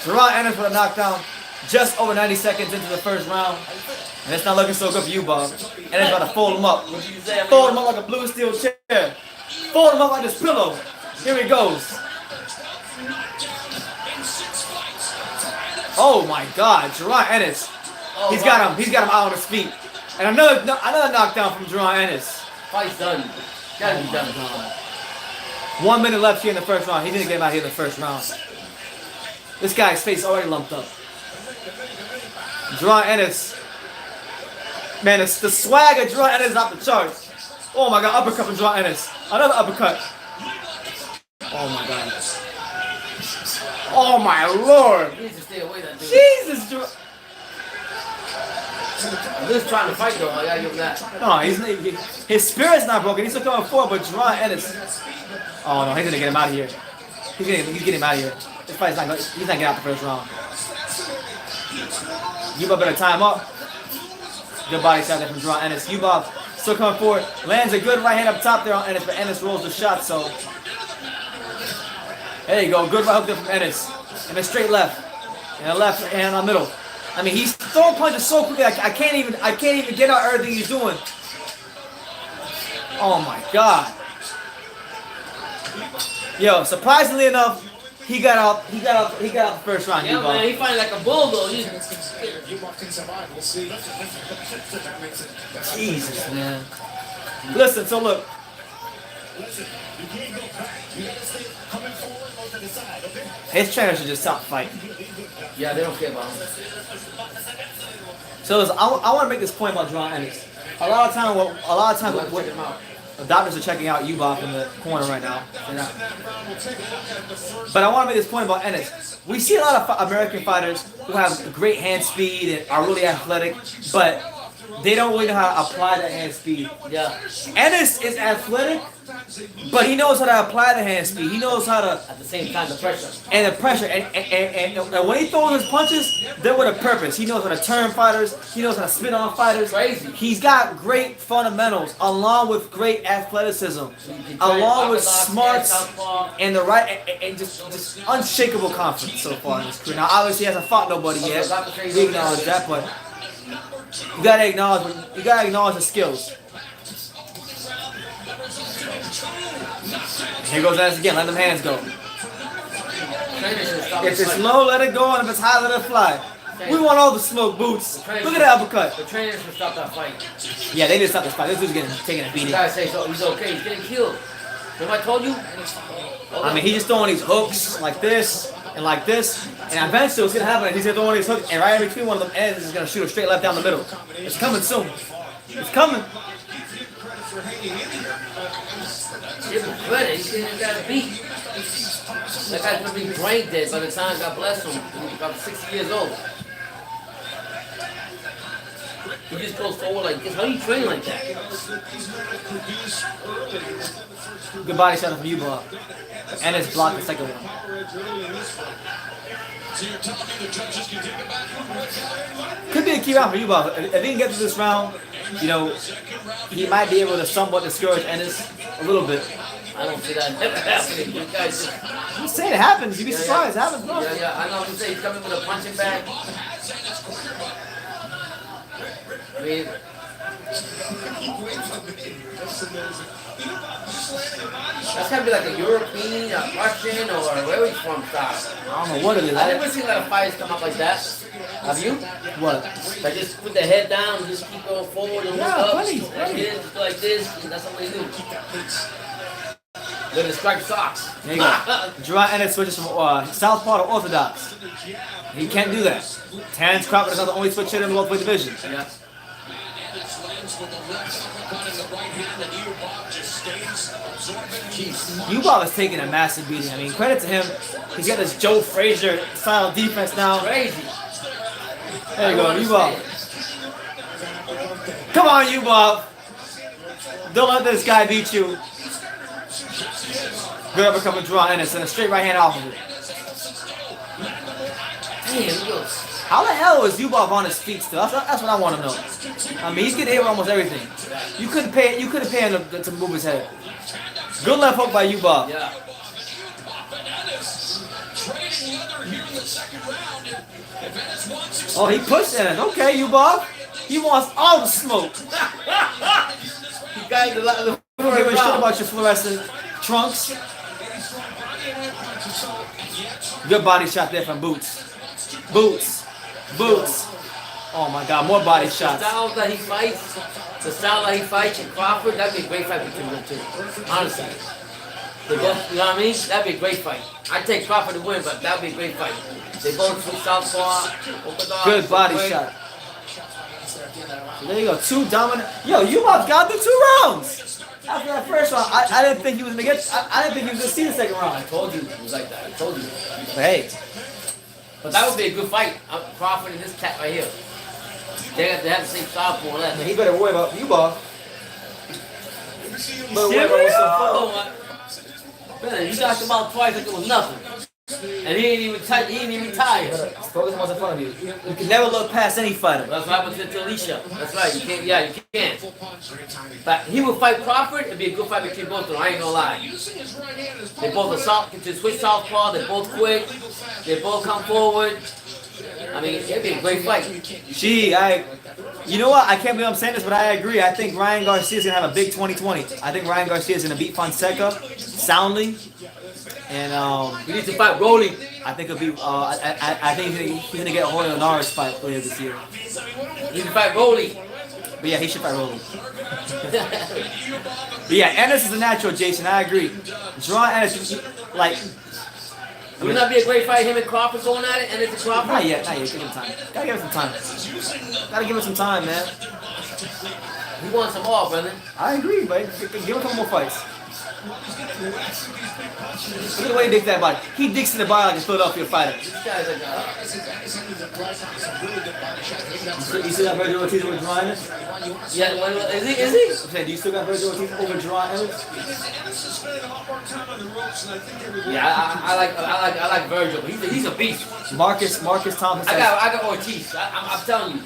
A: Gerard Ennis with a knockdown just over 90 seconds into the first round. And it's not looking so good for you, Bob. Ennis about to fold him up.
B: What did you say?
A: Fold him up like a blue steel chair. Fold him up like this pillow. Here he goes. Oh my God, Gerard Ennis. He's got him out on his feet. And another knockdown from Gerard Ennis.
B: Fight's done. Gotta be done.
A: 1 minute left here in the first round. He didn't get him out here in the first round. This guy's face already lumped up. Gerard Ennis. Man, the swag of Gerard Ennis is off the charts. Oh my God, uppercut from Gerard Ennis. Another uppercut. Oh my God. Oh my Lord.
B: He needs to stay away that dude.
A: Jesus, Gerard.
B: I'm just trying to fight though. I gotta give him that.
A: No, his spirit's not broken. He's still coming forward, but Gerard Ennis. Oh no, he's gonna get him out of here. He's getting him out of here. This fight's not gonna, he's not getting out the first round. Yubov better time up. Good body shot there from Gerard Ennis. Yubov still coming forward. Lands a good right hand up top there on Ennis, but Ennis rolls the shot, so. There you go, good right hook there from Ennis. And a straight left. And a left hand on the middle. I mean, he's throwing punches so quickly, I can't even get out everything he's doing. Oh my God. Yo, surprisingly enough, he got out the first round.
B: Yeah, man, he fighting like a bulldog.
A: Jesus, man. Listen, so look. His trainer should just stop fighting.
B: Yeah, they don't care about him.
A: So listen, I want to make this point about Gerard Ennis. A lot of times, what the doctors are checking out Yubov in the corner right now. But I want to make this point about Ennis. We see a lot of American fighters who have great hand speed and are really athletic, but they don't really know how to apply that hand speed.
B: Yeah.
A: Ennis is athletic, but he knows how to apply the hand speed. He knows how to,
B: At the same time, the pressure.
A: and the pressure, and when he throws his punches, they're with a purpose. He knows how to turn fighters. He knows how to spin on fighters.
B: Crazy.
A: He's got great fundamentals, along with great athleticism, along with smarts and the right, and just unshakable confidence so far in his career. Now, obviously, he hasn't fought nobody yet. We acknowledge that, but you gotta acknowledge the skills. Here goes Ennis again. Let them hands go. If it's low, let it go, and if it's high, let it fly. We want all the smoke boots. Look at that uppercut.
B: The trainers should stop that fight.
A: Yeah, they did stop this fight. This dude's taking a
B: You
A: beating.
B: gotta say so. He's okay. He's getting killed. Remember I told you?
A: I mean, he's just throwing these hooks like this and like this, and eventually what's gonna happen is he's gonna throw one of these hooks, and right in between one of them ends is gonna shoot a straight left down the middle. It's coming soon. It's coming.
B: Give him credit. He didn't even got a beat. That guy's gonna be brain dead by the time God bless him. He's about 60 years old. He just goes forward like this. How do you train like that?
A: Good body shot from Yubov. And it's blocked the second one. Could be a key round for Yubov. If he can get through this round, you know, he might be able to somewhat discourage Ennis a little bit.
B: I don't see that never happening. You guys just,
A: I'm saying it happens. You'd be surprised. It happens, bro.
B: yeah, I know what I'm saying. He's coming with a punching bag. I mean, that's gotta be like a European, a Russian, or where he's from style.
A: I don't know what it is.
B: I never seen a lot of fighters come up like that. Have you?
A: What?
B: They just put their head down and just keep going forward and look
A: Yeah,
B: up.
A: funny,
B: Like
A: funny.
B: this, just like this, and that's what they do. They're the striped socks.
A: There you go. Gerard Ennis switches from southpaw to orthodox. He can't do that. Terrence Crawford is not the only switch hitter in the welterweight division.
B: Yeah.
A: Yubov is taking a massive beating. I mean, credit to him. He's got this Joe Frazier style defense now.
B: Crazy.
A: There you go, Yubov. Come on, Yubov. Don't let this guy beat you. Good uppercut from Gerard Ennis and a straight right hand off of it.
B: Damn, look.
A: How the hell is Yubov on his feet still? That's what I want to know. I mean, he's getting hit with almost everything. You couldn't pay him to move his head. Good left hook by Yubov.
B: Yeah.
A: Oh, he pushed Ennis. Okay, Yubov. He wants all the smoke.
B: You guys, the
A: Don't give a shit about your fluorescent trunks. Good body shot there from Boots. Boots. Oh my God, more body
B: The
A: shots.
B: style that he fights, and Crawford, that'd be a great fight between them two. Honestly. They both, you know what I mean? That'd be a great fight. I'd take Crawford to win, but that'd be a great fight. They both from southpaw.
A: Good body shot. There you go, 2 dominant. Yo, Yubov got the 2 rounds. After that first round, I didn't think he was gonna get. I didn't think he was gonna see the second round.
B: I told you it was like that. I told you.
A: But hey,
B: But that would be a good fight. Crawford and this cat right here. They have the same style more or less.
A: he better worry about Yubov. Better worry about what's so fun.
B: Man, you knocked him out twice like it was nothing. And he ain't even tired.
A: Focus on what's in front of you. You can never look past any fighter.
B: That's what happened to Alicia. That's right. You can't. Yeah, you can't. But he would fight Crawford. It'd be a good fight between both of them. I ain't gonna lie. They both are switch southpaw. They're both quick. They both come forward. I mean, it'd be a great fight.
A: You know what? I can't believe I'm saying this, but I agree. I think Ryan Garcia's gonna have a big 2020. I think Ryan Garcia's gonna beat Fonseca soundly. And
B: We need to fight Rolly.
A: I think it'll be. I think he's gonna get a hold of Linares fight later this year.
B: We need to fight Rolly.
A: But yeah, he should fight Rolly. But yeah, Ennis is a natural, Jason. I agree. Jerron Ennis, like.
B: Would not be a great fight? Him and Crawford going at it, and it's Crawford.
A: Not yet. Give him time. Gotta give him some time. Gotta give him some time, man.
B: He wants them all, brother.
A: I agree, but give him a couple more fights. Look at the way he digs that body. He digs to the body like a Philadelphia fighter.
B: This guy's like,
A: You still got Virgil Ortiz over Jerron Ennis?
B: yeah, is he?
A: I'm saying, do you still got Virgil Ortiz over Jerron Ennis?
B: Yeah, I like Virgil. He's a beast.
A: Marcus Thompson says,
B: I got Ortiz. I'm telling you.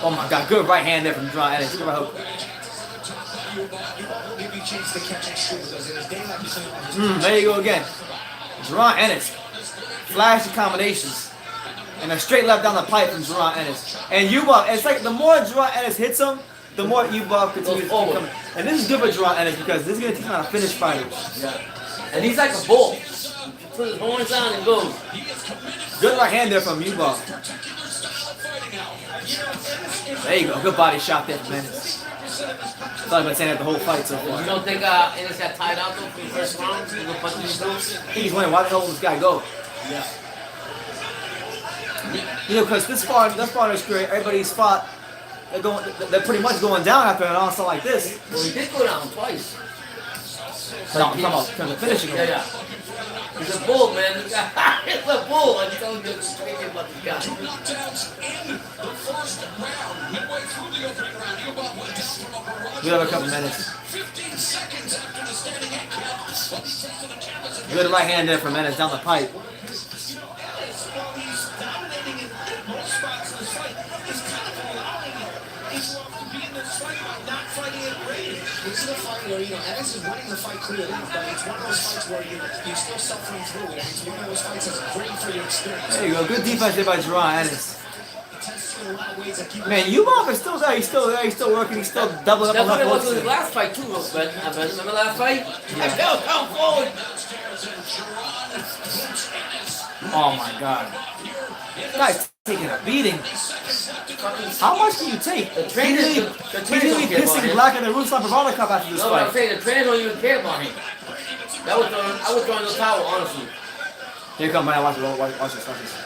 A: oh my God, good right hand there from Jerron Ennis. Good right hook. There you go again. Jerron Ennis. Flashy combinations. And a straight left down the pipe from Jerron Ennis. And Yubov, it's like the more Jerron Ennis hits him, the more Yubov continues to keep coming. And this is good for Jerron Ennis because this is going to teach him how to finish fighters.
B: Yeah. And he's like a bull. Put his horns on and goes.
A: Good right hand there from Yubov. There you go. Good body shot there from Ennis. I thought I've been saying that the whole fight so far.
B: You don't think Ennis got tied out though for the first round?
A: He's winning. Why the hell will this guy go?
B: Yeah.
A: You know, because this far in his career, everybody's fought. They're pretty much going down after an onslaught like this.
B: Well, he did go down twice.
A: No, I'm talking about the finishing him.
B: Yeah. He's a bull, man. He's a bull. I'm telling you crazy about this guy.
A: We have a couple minutes. Good right hand there from Ennis down the pipe.
E: This is a fight where, Ennis is winning the fight clearly, but it's one of those fights where you're still suffering through it. It's one of those fights that's great for your experience.
A: There you go. Good defense there by Jerron Ennis. Man, Yubov is still there. He's still there. He's still working. He's still doubling up on
B: That's
A: that
B: what it was
A: hooks.
B: his last fight too, though, but remember last fight? Yeah. Come forward.
A: Oh my God. This guy's taking a beating. How much can you take?
B: The trainers
A: He's
B: don't care
A: really
B: about
A: pissing
B: him.
A: Black in the Ruslan Bravado Cup after this
B: No, but I'm
A: fight.
B: saying the trainers don't even care about him. I was throwing the towel, honestly.
A: Here come, man. Watch this.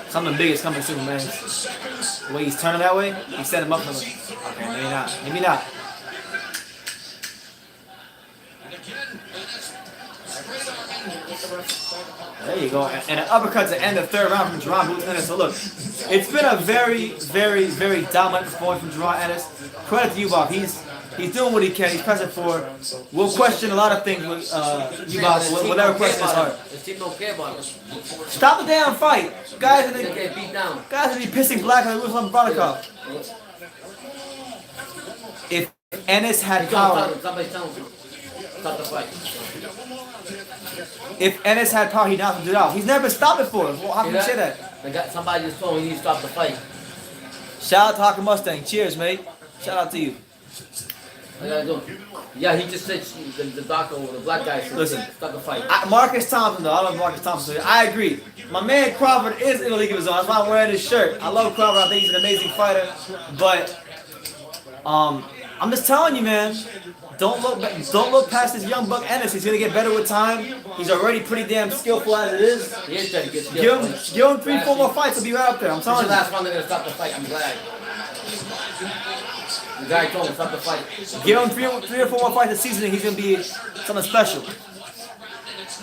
A: Something big is coming soon, man. The way he's turning that way, he set him up for the... Okay, maybe not. Maybe not. There you go. And an uppercut to end the third round from Jerron Ennis. So look, it's been a very, very, very dominant performance from Jerron Ennis. Credit to Yubov. He's doing what he can. He's pressing forward. We'll question a lot of things with Ubop, whatever question is hard.
B: His team don't care about him.
A: Stop the damn fight. Guys
B: They get beat down.
A: are be pissing black on Ruslan Barakov. If Ennis had power,
B: Somebody's telling him. Stop the fight.
A: if Ennis had power, he'd not have to do it out. He's never been stopped before. Well, how can you say that?
B: Somebody just told me he needs to stop the fight.
A: Shout out to Hawker Mustang. Cheers, mate. Shout out to you.
B: I gotta do. Yeah, he just said the doctor or the black guy said
A: Listen,
B: stop the fight.
A: Marcus Thompson, though. I love Marcus Thompson. I agree. My man Crawford is in the league of his own. That's why I'm wearing his shirt. I love Crawford. I think he's an amazing fighter. But I'm just telling you, man. Don't look past this young buck Ennis. He's gonna get better with time. He's already pretty damn skillful as it is.
B: He is trying to get skillful.
A: Give him 3-4 more fights. He'll be right up there. I'm telling you.
B: That's why they're gonna stop the fight. I'm glad. The guy told him stop the fight.
A: Give him three or four more fights this season, and he's gonna be something special.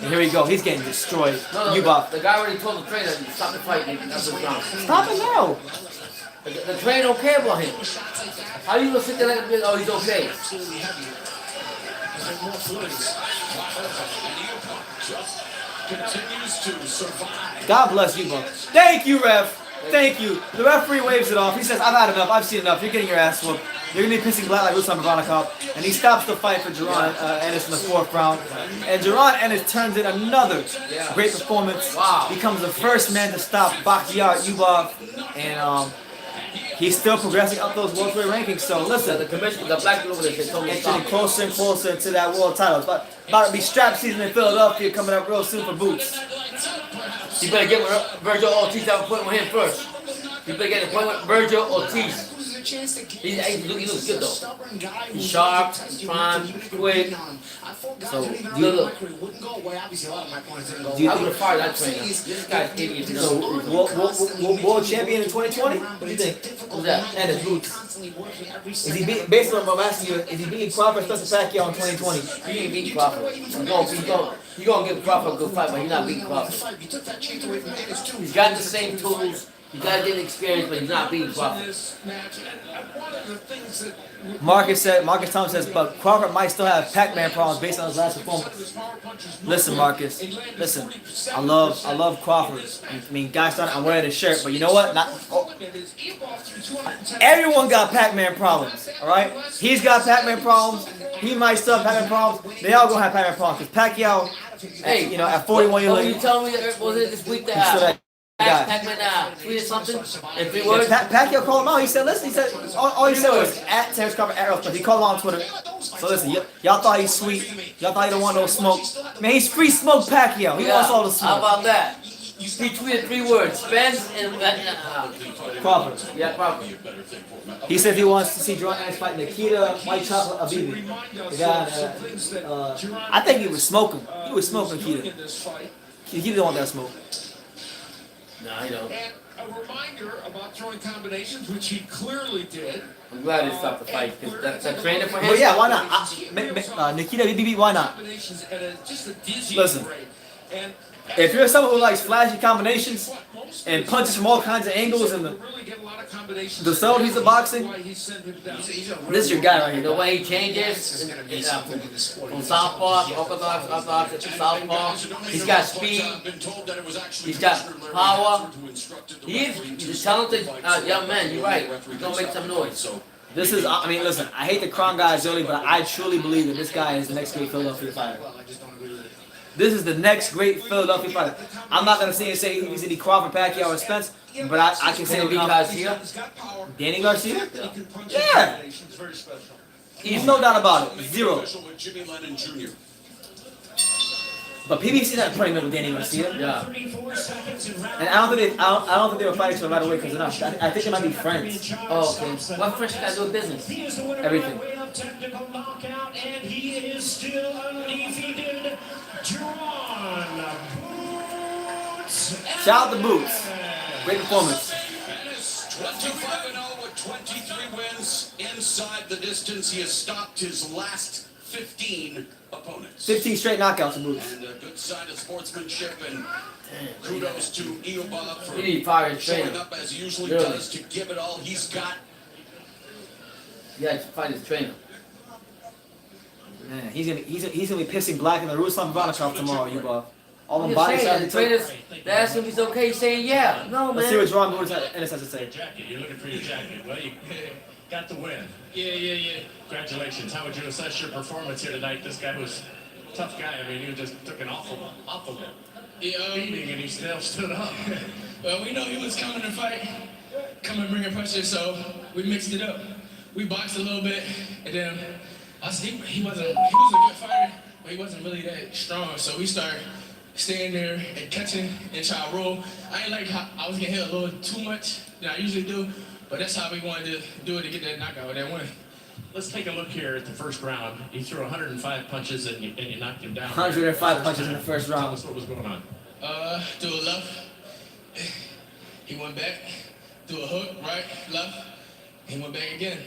A: And here we go. He's getting destroyed.
B: No,
A: Ubop.
B: the guy already told the trainer to stop the fight. That's what's wrong.
A: Stop it now.
B: The trainer don't care about him. How you gonna sit there like this? Oh, he's okay.
A: God bless you, Ubop. Thank you, ref. Thank you. The referee waves it off. He says, I've had enough. I've seen enough. You're getting your ass whooped. You're going to be pissing black like Ruslan Ivanikov. And he stops the fight for Jaron Ennis in the 4th round. And Jaron Ennis turns in another great performance.
B: Wow.
A: Becomes the first man to stop Bakhtiar Ubov. And he's still progressing up those welterweight rankings. So listen,
B: The commissioner, the black dude over there, they told me to
A: it's
B: stop.
A: getting closer and closer to that world title. It's about to be strap season in Philadelphia coming up real soon for Boots.
B: You better get with Virgil Ortiz. Have an appointment with him first. You better get an appointment with Virgil Ortiz. He looks good though. He's sharp, prime, quick. So, look.
A: Do you
B: I would
A: think
B: have fired that trainer. This guy's idiot.
A: world champion in 2020? What do you think?
B: Who's that?
A: And his Boots. Is he based on what I'm asking you, is he beating Crawford or Spencer Pacquiao in 2020?
B: He ain't beating Crawford. He's gonna give Crawford a good fight, but he's not beating Crawford. He's got the same tools. He's got the experience, but he's not beating Crawford.
A: Marcus Thompson says, but Crawford might still have Pac-Man problems based on his last performance. Listen, Marcus. Listen, I love Crawford. I mean, guys started. I'm wearing his shirt, but you know what? Everyone got Pac-Man problems. All right, he's got Pac-Man problems. He might still have Pac-Man problems. They all gonna have Pac-Man problems. Because Pacquiao,
B: Hey,
A: at 41 years
B: oh,
A: old,
B: you tell me was it this week
A: still
B: that
A: that guy.
B: Pac-Man tweeted something in 3
A: Yeah,
B: words?
A: Pacquiao called him out. He said, listen, all he said was at Terrence Crawford at Earl, but he called him out on Twitter. So listen, y'all thought he's sweet. Y'all thought he don't want no smoke. Man, he's free smoke Pacquiao. He wants all the smoke.
B: How about that? He tweeted 3 words: Spence and
A: Crawford.
B: yeah, Crawford.
A: He says he wants to see Jaron Ennis fight Nikita White Chocolate Abibi. The guy, I think he was smoking. He was smoking Nikita. Nikita don't want that smoke.
B: No, he don't.
D: And a reminder about throwing combinations, which he clearly did.
B: I'm glad he stopped the fight because that's a trainer for him.
A: But yeah, why not? Nikita Abibi, why not?
D: Combinations at just a dizzy
A: Listen.
D: rate. And
A: If you're someone who likes flashy combinations and punches from all kinds of angles and
D: really get a lot of combinations.
A: the subtleties of boxing,
D: Why he sent him down.
A: this is your guy right
B: The
A: here.
B: way he changes from southpaw, orthodox to southpaw, he's got speed, he's got power. He's a talented young man. You're right. He's gonna make some noise.
A: This is, I mean, listen, I hate to crown guys early, but I truly believe that this guy is the next great Philadelphia fighter. This is the next great Philadelphia fighter. I'm not going to say he's going to be Crawford, Pacquiao, or Spence, but I can say
B: Can he beat Garcia?
A: Danny Garcia? Yeah. There's no doubt about it. Zero. But PBC's not putting him with Danny Garcia.
B: Yeah.
A: And I don't think they were fighting so right away because I think they might be friends.
B: Oh, okay. What French guy do business?
A: Everything.
C: Technical knockout, and he is still undefeated. Jaron Boots.
A: Shout out to Boots. Great performance.
D: 25-0 with 23 wins inside the distance. He has stopped his last 15 opponents.
A: 15 straight knockouts for Boots.
D: And a good sign of sportsmanship, and kudos to Eobab for
B: He need to fire his
D: showing
B: trainer.
D: up as he usually
B: Really.
D: does to give it all he's got.
B: Yeah, to fight his trainer.
A: Man, he's gonna be pissing black in the Ruslan Ivana tomorrow, Yuba. All
B: I'm
A: the
B: just
A: body
B: saying,
A: shots
B: the
A: he took.
B: trainers, they asked him if he's okay, he's saying yeah. No,
A: Let's see what
B: man.
A: Jerron Ennis has to say.
H: Jacket. You're looking for your jacket. Well, you got the win.
G: Yeah.
H: Congratulations. How would you assess your performance here tonight? This guy was a tough guy. I mean, he just took an awful beating, and he still stood up.
G: Well, we know he was coming to fight, coming bringing pressure, so we mixed it up. We boxed a little bit, and then he was a good fighter, but he wasn't really that strong. So we started staying there and catching and try to roll. I ain't like how I was getting hit a little too much than I usually do, but that's how we wanted to do it to get that knockout, that win.
H: Let's take a look here at the first round. You threw 105 punches and you knocked him down.
A: 105 punches in the first
H: Tell
A: round.
H: us what was going on.
G: Do a left. He went back. Do a hook, right, left. He went back again.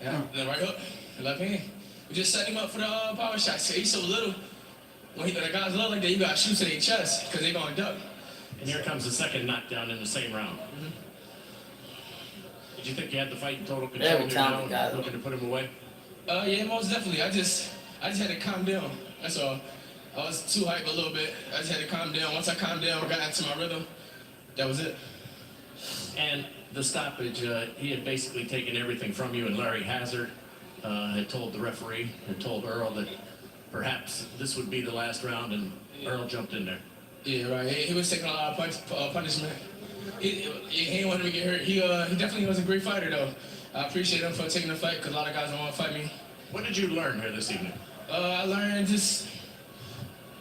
G: Yeah, the right hook, left hand. We just set him up for the power shots. He's so little. When the guys look like that, you gotta shoot to their chest because they're gonna duck.
H: And here comes the second knockdown in the same round. Did you think you had the fight in total control
B: Every
H: here
B: time
H: now,
B: we
H: looking to put him away?
G: Yeah, most definitely. I just had to calm down. That's all. I was too hyped a little bit. I just had to calm down. Once I calmed down, got into my rhythm. That was it.
H: And the stoppage, he had basically taken everything from you, and Larry Hazard had told the referee, had told Earl that perhaps this would be the last round, and Earl jumped in there.
G: Yeah, right. He was taking a lot of punishment. He didn't want him to get hurt. He definitely was a great fighter, though. I appreciate him for taking the fight because a lot of guys don't want to fight me.
H: What did you learn here this evening?
G: I learned just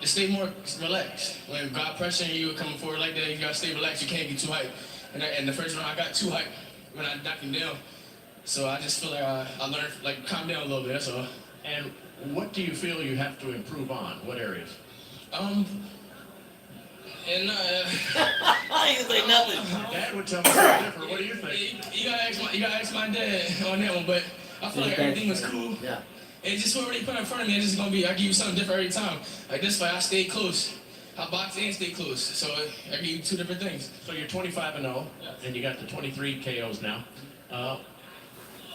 G: to stay more relaxed. When God pressuring you coming forward like that, you gotta stay relaxed. You can't get too hyped. And the first round, I got too hyped when I knocked him down. So I just feel like I learned, like, calm down a little bit, that's all.
H: And what do you feel you have to improve on? What areas?
G: And
B: I ain't say nothing.
H: Dad would tell me something different. What do you think?
G: you gotta ask my dad on that one, but I feel like everything was cool.
B: Yeah.
G: And just whoever they put in front of me, it's just gonna be, I give you something different every time. Like this fight, I stayed close. I boxed and stayed close. So I give you two different things.
H: So you're 25-0, and you got the 23 KOs now.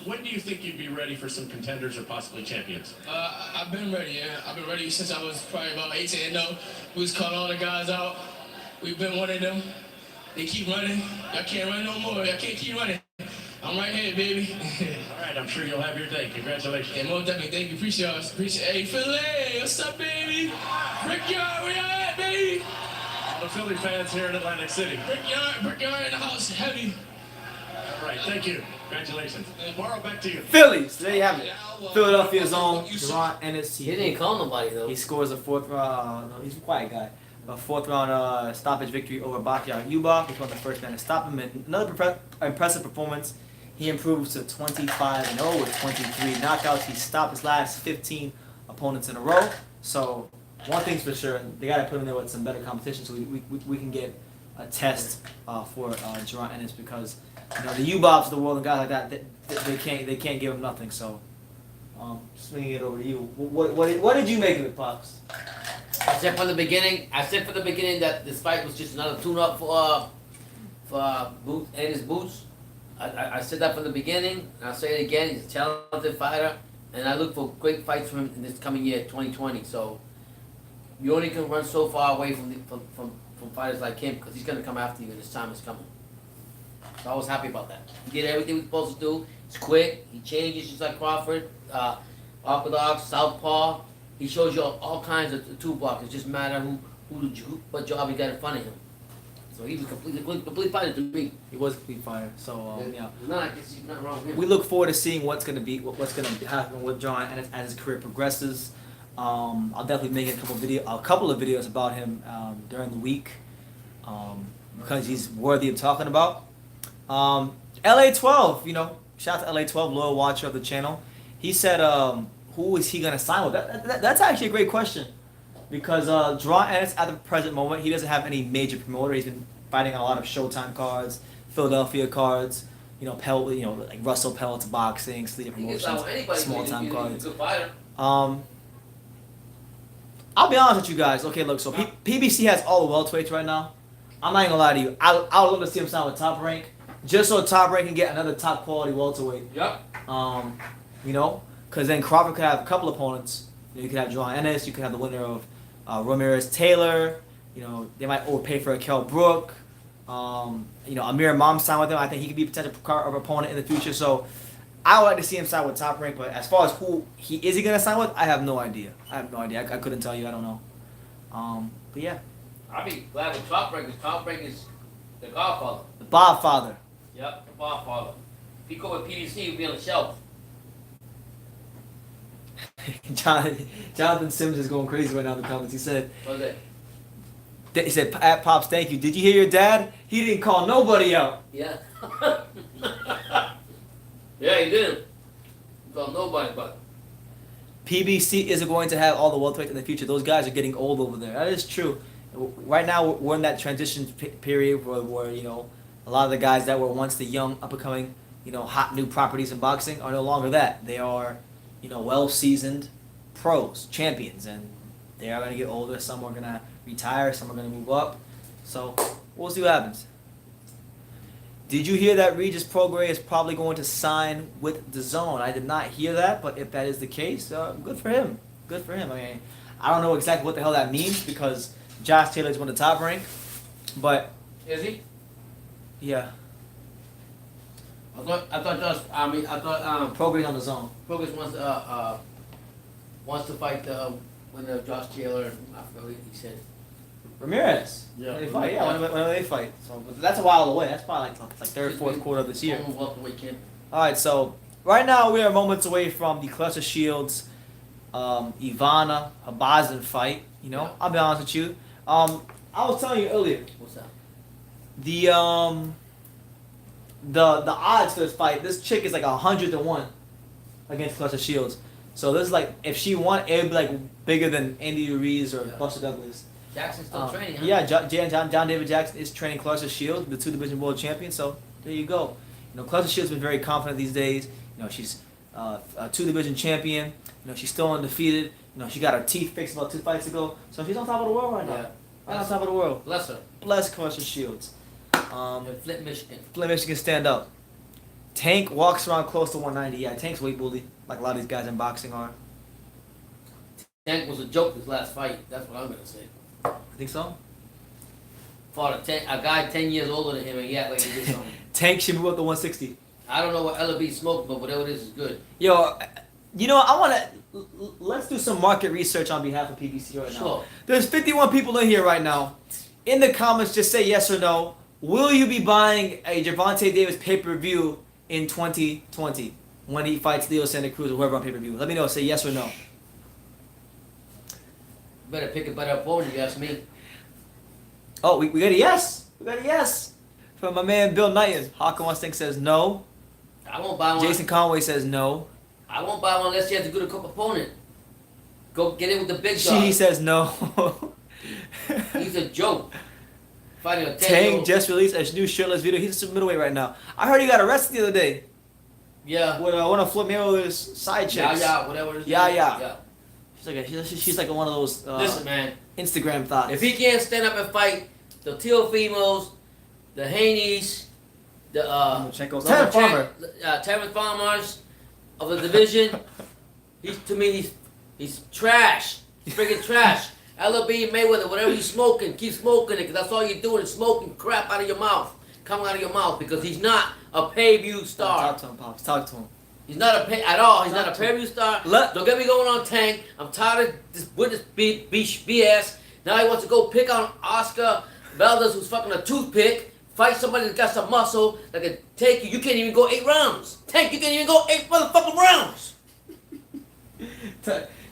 H: When do you think you'd be ready for some contenders or possibly champions?
G: I've been ready, yeah. I've been ready since I was probably about 18-0. We was calling all the guys out. We've been one of them. They keep running. Y'all can't run no more. Y'all can't keep running. I'm right here, baby.
H: All right, I'm sure you'll have your day. Congratulations.
G: Yeah, most definitely. Thank you. Appreciate y'all. Hey, Philly, what's up, baby? Brickyard, where y'all at, baby?
H: All the Philly fans here in Atlantic City.
G: Brickyard in the house, heavy.
H: All right, thank you. Congratulations. Morrow, back to you.
A: Phillies, there you have it. Philadelphia's own Jerron Ennis.
B: He didn't call nobody, though.
A: He scores a fourth round. No, he's a quiet guy. A fourth round stoppage victory over Bakhtiar Yuba. He's one of the first men to stop him. And another impressive performance. He improves to 25-0 with 23 knockouts. He stopped his last 15 opponents in a row. So one thing's for sure, they got to put him there with some better competition so we can get a test for Jerron Ennis, because the U-Bobs of the world and guys like that, they can't give him nothing. So swinging it over to you. What did you make of it, Pops?
B: I said from the beginning that this fight was just another tune-up for Boots and his boots. I said that from the beginning, and I'll say it again. He's a talented fighter, and I look for great fights from him in this coming year, 2020. So you only can run so far away from fighters like him, because he's going to come after you, and his time is coming. So I was happy about that. He did everything he was supposed to do. He's quick. He changes just like Crawford. Orthodox, southpaw. He shows you all kinds of toolbox. It just matter what job he got in front of him. So he was complete fighter to me.
A: He was a complete fighter. So yeah.
B: No, I guess he's not wrong here.
A: We look forward to seeing what's gonna happen with John as his career progresses. I'll definitely make a couple of videos about him during the week, because he's worthy of talking about. LA12, shout out to LA12, loyal watcher of the channel. He said, who is he gonna sign with? That's actually a great question, because Jerron Ennis at the present moment, he doesn't have any major promoter. He's been fighting on a lot of Showtime cards, Philadelphia cards, like Russell Pelt's boxing, Sleeper Promotions, small time cards.
B: Good fighter.
A: I'll be honest with you guys. Okay, look, so PBC has all the welterweights right now. I'm not even gonna lie to you. I would love to see him sign with Top Rank, just so Top Rank can get another top quality welterweight.
B: Yep.
A: because then Crawford could have a couple opponents. You could have Joanne Ennis. You could have the winner of Ramirez Taylor. They might overpay for a Kell Brook. Amir Imam signed with him. I think he could be a potential opponent in the future. So I would like to see him sign with Top Rank. But as far as who he gonna sign with, I have no idea. I couldn't tell you. I don't know. But yeah.
B: I'd be glad with Top Rank, because Top Rank is the godfather.
A: The Bobfather.
B: Yep, the godfather. If he go with PDC, he'd be on the shelf.
A: Jonathan Sims is going crazy right now in the comments. He said,
B: What was it?
A: He said, at Pops, thank you. Did you hear your dad? He didn't call nobody out.
B: Yeah. Yeah, he didn't. He called nobody but.
A: PBC isn't going to have all the welterweights in the future. Those guys are getting old over there. That is true. Right now, we're in that transition period where a lot of the guys that were once the young, up-and-coming, hot new properties in boxing are no longer that. They are, well-seasoned pros, champions, and they are going to get older. Some are going to retire. Some are going to move up. So we'll see what happens. Did you hear that Regis Prograis is probably going to sign with DAZN? I did not hear that, but if that is the case, good for him. Good for him. I mean, I don't know exactly what the hell that means because Josh Taylor's won the Top Rank, but
B: Is he?
A: yeah,
B: I thought
A: Prograis on DAZN.
B: Prograis wants to fight the winner of Josh Taylor. I forgot what he said.
A: Ramirez.
B: Yeah.
A: When they fight, whenever they fight. So but that's a while away. That's probably like third, fourth quarter of this year. All right, so right now we are moments away from the Claressa Shields, Ivana Habazin fight. I'll be honest with you. I was telling you earlier.
B: What's that?
A: The odds for this fight. This chick is like 100-1 against Claressa Shields. So this is like if she won, it would be like bigger than Andy Ruiz or Buster Douglas.
B: Jackson's still training, huh?
A: Yeah, John David Jackson is training Claressa Shields, the 2-division world champion. So there you go. Claressa Shields has been very confident these days. She's a 2-division champion. She's still undefeated. She got her teeth fixed about 2 fights ago. So she's on top of the world right now.
B: Yeah.
A: Right on top of the world.
B: Bless her.
A: Bless Claressa Shields.
B: Flip Michigan.
A: Flip Michigan, stand up. Tank walks around close to 190. Yeah, Tank's weight bully, like a lot of these guys in boxing are.
B: Tank was a joke this last fight. That's what I'm gonna say.
A: I think so.
B: Fought a guy 10 years older than him, and he act like he did something.
A: Tank should move up to 160.
B: I don't know what LB smoked, but whatever it is good.
A: Yo, I want to let's do some market research on behalf of PBC right now.
B: Sure.
A: There's 51 people in here right now. In the comments, just say yes or no. Will you be buying a Gervonta Davis pay-per-view in 2020 when he fights Leo Santa Cruz or whoever on pay-per-view? Let me know. Say yes or no.
B: Better pick a better opponent, you ask me.
A: Oh, we got a yes. We got a yes from my man Bill Knighton. Hawk Mustang says no.
B: I won't buy one.
A: Jason Conway says no.
B: I won't buy one unless you have a good opponent. Go get in with the big dog.
A: She says no.
B: He's a joke. Fighting a 10-year-old.
A: Tang just released a new shirtless video. He's a middleweight right now. I heard he got arrested the other day.
B: Yeah.
A: With one of Flip Mayweather's side chicks.
B: Whatever it is.
A: Yeah. She's like one of those
B: Listen, man.
A: Instagram thoughts.
B: If he can't stand up and fight the Teofimos, the Haneys, the Terrence Farmers of the division, he's trash. He's freaking trash. LB Mayweather, whatever you're smoking, keep smoking it, because that's all you're doing is smoking crap out of your mouth, coming out of your mouth, because he's not a pay-view star.
A: Talk to him, Pops. Talk to him.
B: He's not a pay at all. He's not a pay-per-view star. Don't get me going on Tank. I'm tired of this witness BS. Now he wants to go pick on Oscar Valdez, who's fucking a toothpick. Fight somebody that's got some muscle that can take you. You can't even go 8 rounds. Tank, you can't even go 8 motherfucking rounds.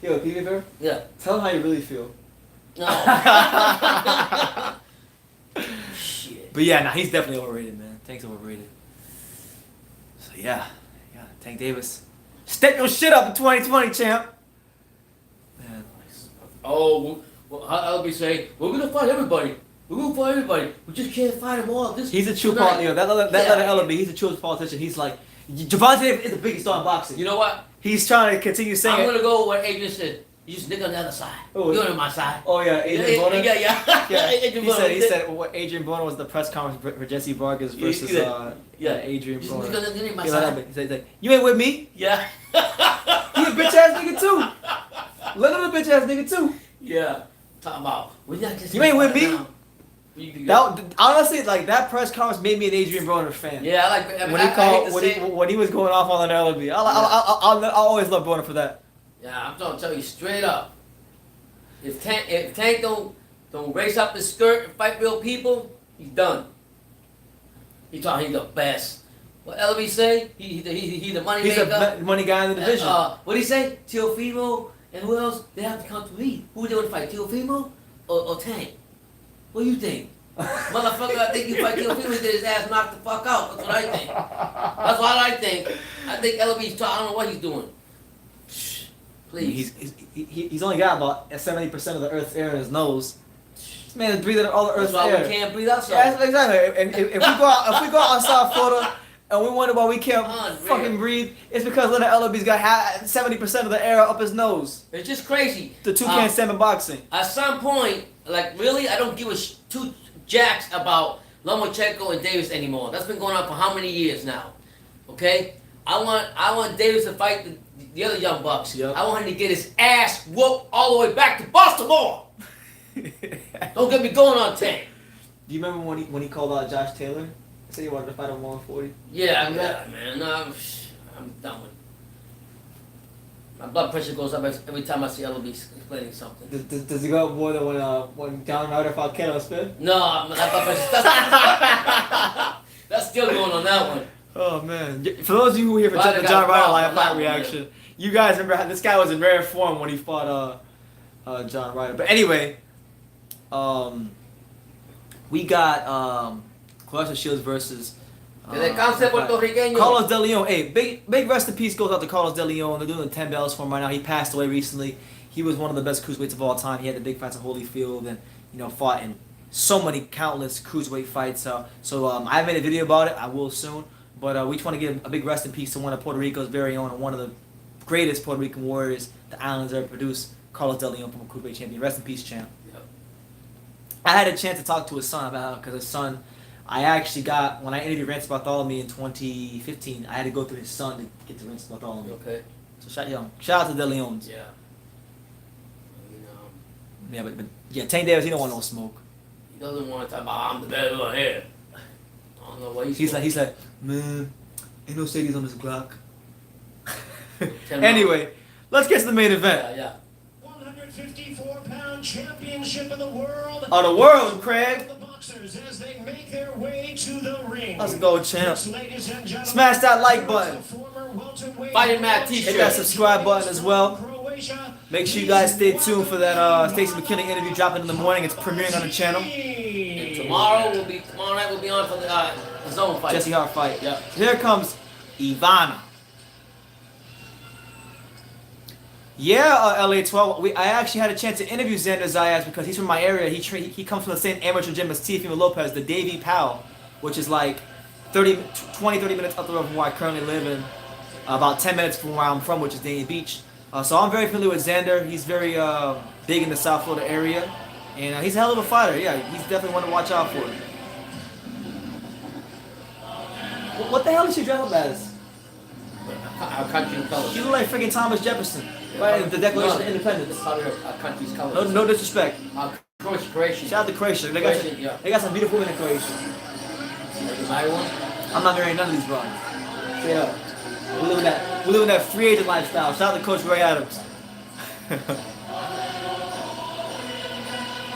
A: Yo, can you hear?
B: Yeah.
A: Tell him how you really feel.
B: No. Shit.
A: But yeah, he's definitely overrated, man. Tank's overrated. So yeah. Tank Davis. Step your shit up in 2020, champ. Man.
B: Oh, I'll be saying, we're going to fight everybody. We're going to fight everybody. We just can't fight them all.
A: He's a true politician. That letter LB, he's a true politician. He's like, Gervonta Davis is the biggest star in boxing.
B: You know what?
A: He's trying to continue saying
B: I'm going to go where Adrian said. You just nigga on the other side.
A: Oh,
B: You're on my side.
A: Oh yeah, Adrian Broner.
B: Yeah. Adrian Broner.
A: He said what Adrian Broner was the press conference for Jesse Vargas versus Adrian
B: Just
A: Broner.
B: nigga on my
A: He's
B: side.
A: like, you ain't with me.
B: Yeah.
A: He a bitch ass nigga too. Let him a bitch ass nigga too.
B: Yeah. Talking about.
A: You ain't with me.
B: That,
A: Honestly, like that press conference made me an Adrian Broner fan.
B: yeah, I like. I mean,
A: when he was going off on an Ellaby. I'll always love Broner for that.
B: Yeah, I'm gonna tell you straight up. If Tank don't race up his skirt and fight real people, he's done. He thought he's the best. What Ellaby say? He's the money
A: He's
B: maker.
A: the money guy in the division.
B: What did he say? Teofimo and who else? They have to come to me. Who they want to fight? Teofimo or Tank? What do you think? Motherfucker, I think you fight Teofimo, get his ass knocked the fuck out. That's what I think. That's what I think. I think Ellaby's I don't know what he's doing. Please.
A: He's only got about 70% of the Earth's air in his nose. This man is breathing all the Earth's
B: That's why
A: air.
B: we can't breathe outside.
A: Yeah, exactly. And if we go out outside Florida and we wonder why we can't fucking breathe, it's because Leonard Ellaby's got 70% of the air up his nose.
B: It's just crazy.
A: The two can't stand in boxing.
B: At some point, like really, I don't give a two jacks about Lomachenko and Davis anymore. That's been going on for how many years now? Okay, I want Davis to fight the other young bucks.
A: Yep.
B: I want him to get his ass whooped all the way back to Baltimore. Don't get me going on Tank.
A: Do you remember when he called out Josh Taylor? He said he wanted to fight him 140.
B: Yeah, man. I'm done with it. My blood pressure goes up every time I see Ellaby explaining something.
A: Does he go up more than when John Ryder fought Kenneth Smith?
B: No, my blood pressure. That's still going on that one.
A: Oh man! For those of you who were here for the John Ryder live fight reaction, you guys remember how this guy was in rare form when he fought John Ryder. But anyway, we got Claressa Shields versus Carlos De Leon. Hey, big rest in peace goes out to Carlos De Leon. They're doing 10 bells for him right now. He passed away recently. He was one of the best cruiserweights of all time. He had the big fights at Holyfield and fought in so many countless cruiserweight fights. So I haven't made a video about it. I will soon. But we just want to give a big rest in peace to one of Puerto Rico's very own and one of the greatest Puerto Rican warriors the islands ever produced, Carlos De Leon, former cruiserweight champion. Rest in peace, champ.
B: Yep.
A: I had a chance to talk to his son about because his son, I actually got, when I interviewed Rance Bartholomew in 2015, I had to go through his son to get to Rance Bartholomew.
B: Okay.
A: So shout out to De Leon's.
B: Yeah.
A: Yeah, but Tank Davis, he don't want no smoke.
B: He doesn't want to talk about I'm the best one here. I don't know what
A: He's like, man, ain't no Sadies on this Glock. Anyway, let's get to the main event.
B: Yeah.
C: 154-pound championship of the world.
A: Of the world, Craig.
C: The boxers as they make their way to the ring.
A: Let's go, champ.
C: Ladies and gentlemen,
A: Smash that like button.
B: Fighting Matt t-shirt.
A: Hit that subscribe button as well. Make sure you guys stay tuned for that Stacey McKinley interview dropping in the morning. It's premiering on the channel.
B: And tomorrow night we'll be on for the zone fight.
A: Jesse Hart fight.
B: Yep.
A: Here comes Ivana. Yeah, LA 12. I actually had a chance to interview Xander Zayas because he's from my area. He comes from the same amateur gym as Teofimo Lopez, the Davy Powell, which is like 30 minutes up the road from where I currently live in, about 10 minutes from where I'm from, which is Dania Beach. So I'm very familiar with Xander. He's very big in the South Florida area, and he's a hell of a fighter. Yeah, he's definitely one to watch out for. What the hell is she dressed up as?
B: Our country colors.
A: She look like freaking Thomas Jefferson, right? The Declaration of Independence.
B: Our country's colors.
A: No disrespect.
B: Croatia.
A: Shout out to Croatia. They got some beautiful women in Croatia.
B: Are you married one?
A: I'm not marrying none of these broads. Straight up. We live in that free agent lifestyle. Shout out to Coach Ray Adams.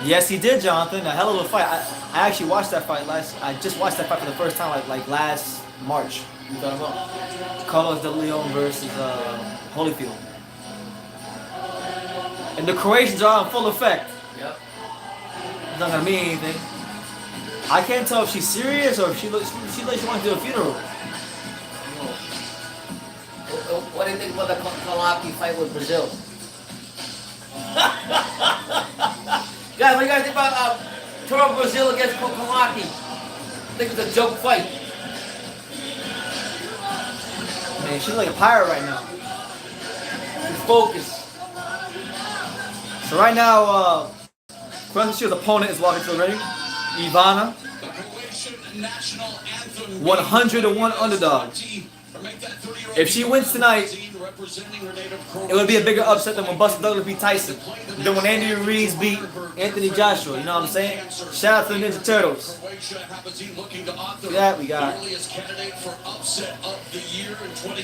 A: Yes, he did, Jonathan. A hell of a fight. I actually watched that fight I just watched that fight for the first time like last March.
B: You talking about?
A: Carlos De Leon versus Holyfield. And the Croatians are in full effect.
B: Yep.
A: It's not gonna mean anything. I can't tell if she's serious or if she looks like she wants to do a funeral.
B: What do you think about the Kalaki fight with Brazil? Guys, what do you guys think about Toro Brazil against Kalaki? I think it's a joke fight.
A: Man, she's like a pirate right now.
B: She's focused.
A: So right now, Claressa Shields' opponent is walking to the ring. Ivana, 101 underdog. If she wins tonight, it would be a bigger upset than when Buster Douglas beat Tyson. Than when Andy Ruiz beat Anthony Joshua. You know what I'm saying? Shout out to the Ninja Turtles. Yeah, we got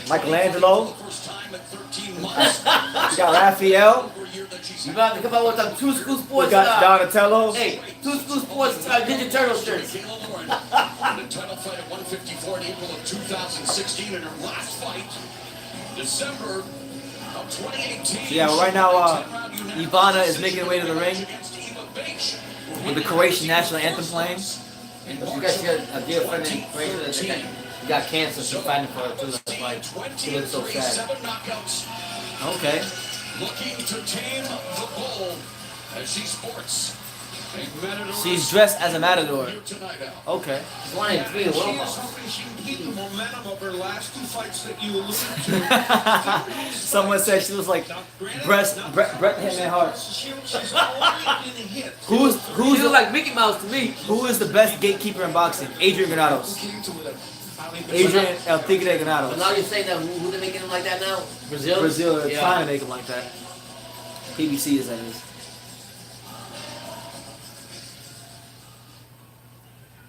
A: Michelangelo. We got Raphael.
B: You about to come out with some Two School Sports.
A: We got Donatello.
B: Hey, Two School Sports Ninja Turtle shirts.
D: The title fight at 154 in April of 2016 in her last fight, December of 2018.
A: Yeah, well, right now, Ivana is making her way to the ring with the Croatian national anthem playing.
B: You guys got a dear friend in Croatia that got cancer. She's fighting for it too. That's why she looks so sad.
A: Okay.
D: Looking to tame the bull as she sports.
A: She's dressed as a matador. Okay.
B: She's 1-3 the world boss.
C: She can keep the momentum of her last two fights that you alluded to.
A: Someone said she was like Brett Hitman Hart.
B: She looks like Mickey Mouse to me.
A: Who is the best gatekeeper in boxing? Adrian Granados. Adrian El Tigre
B: But
A: Granados.
B: now you're saying that who they making him like that now? Brazil?
A: Brazil, they're
B: Yeah.
A: trying to make him like that. PBC is that is.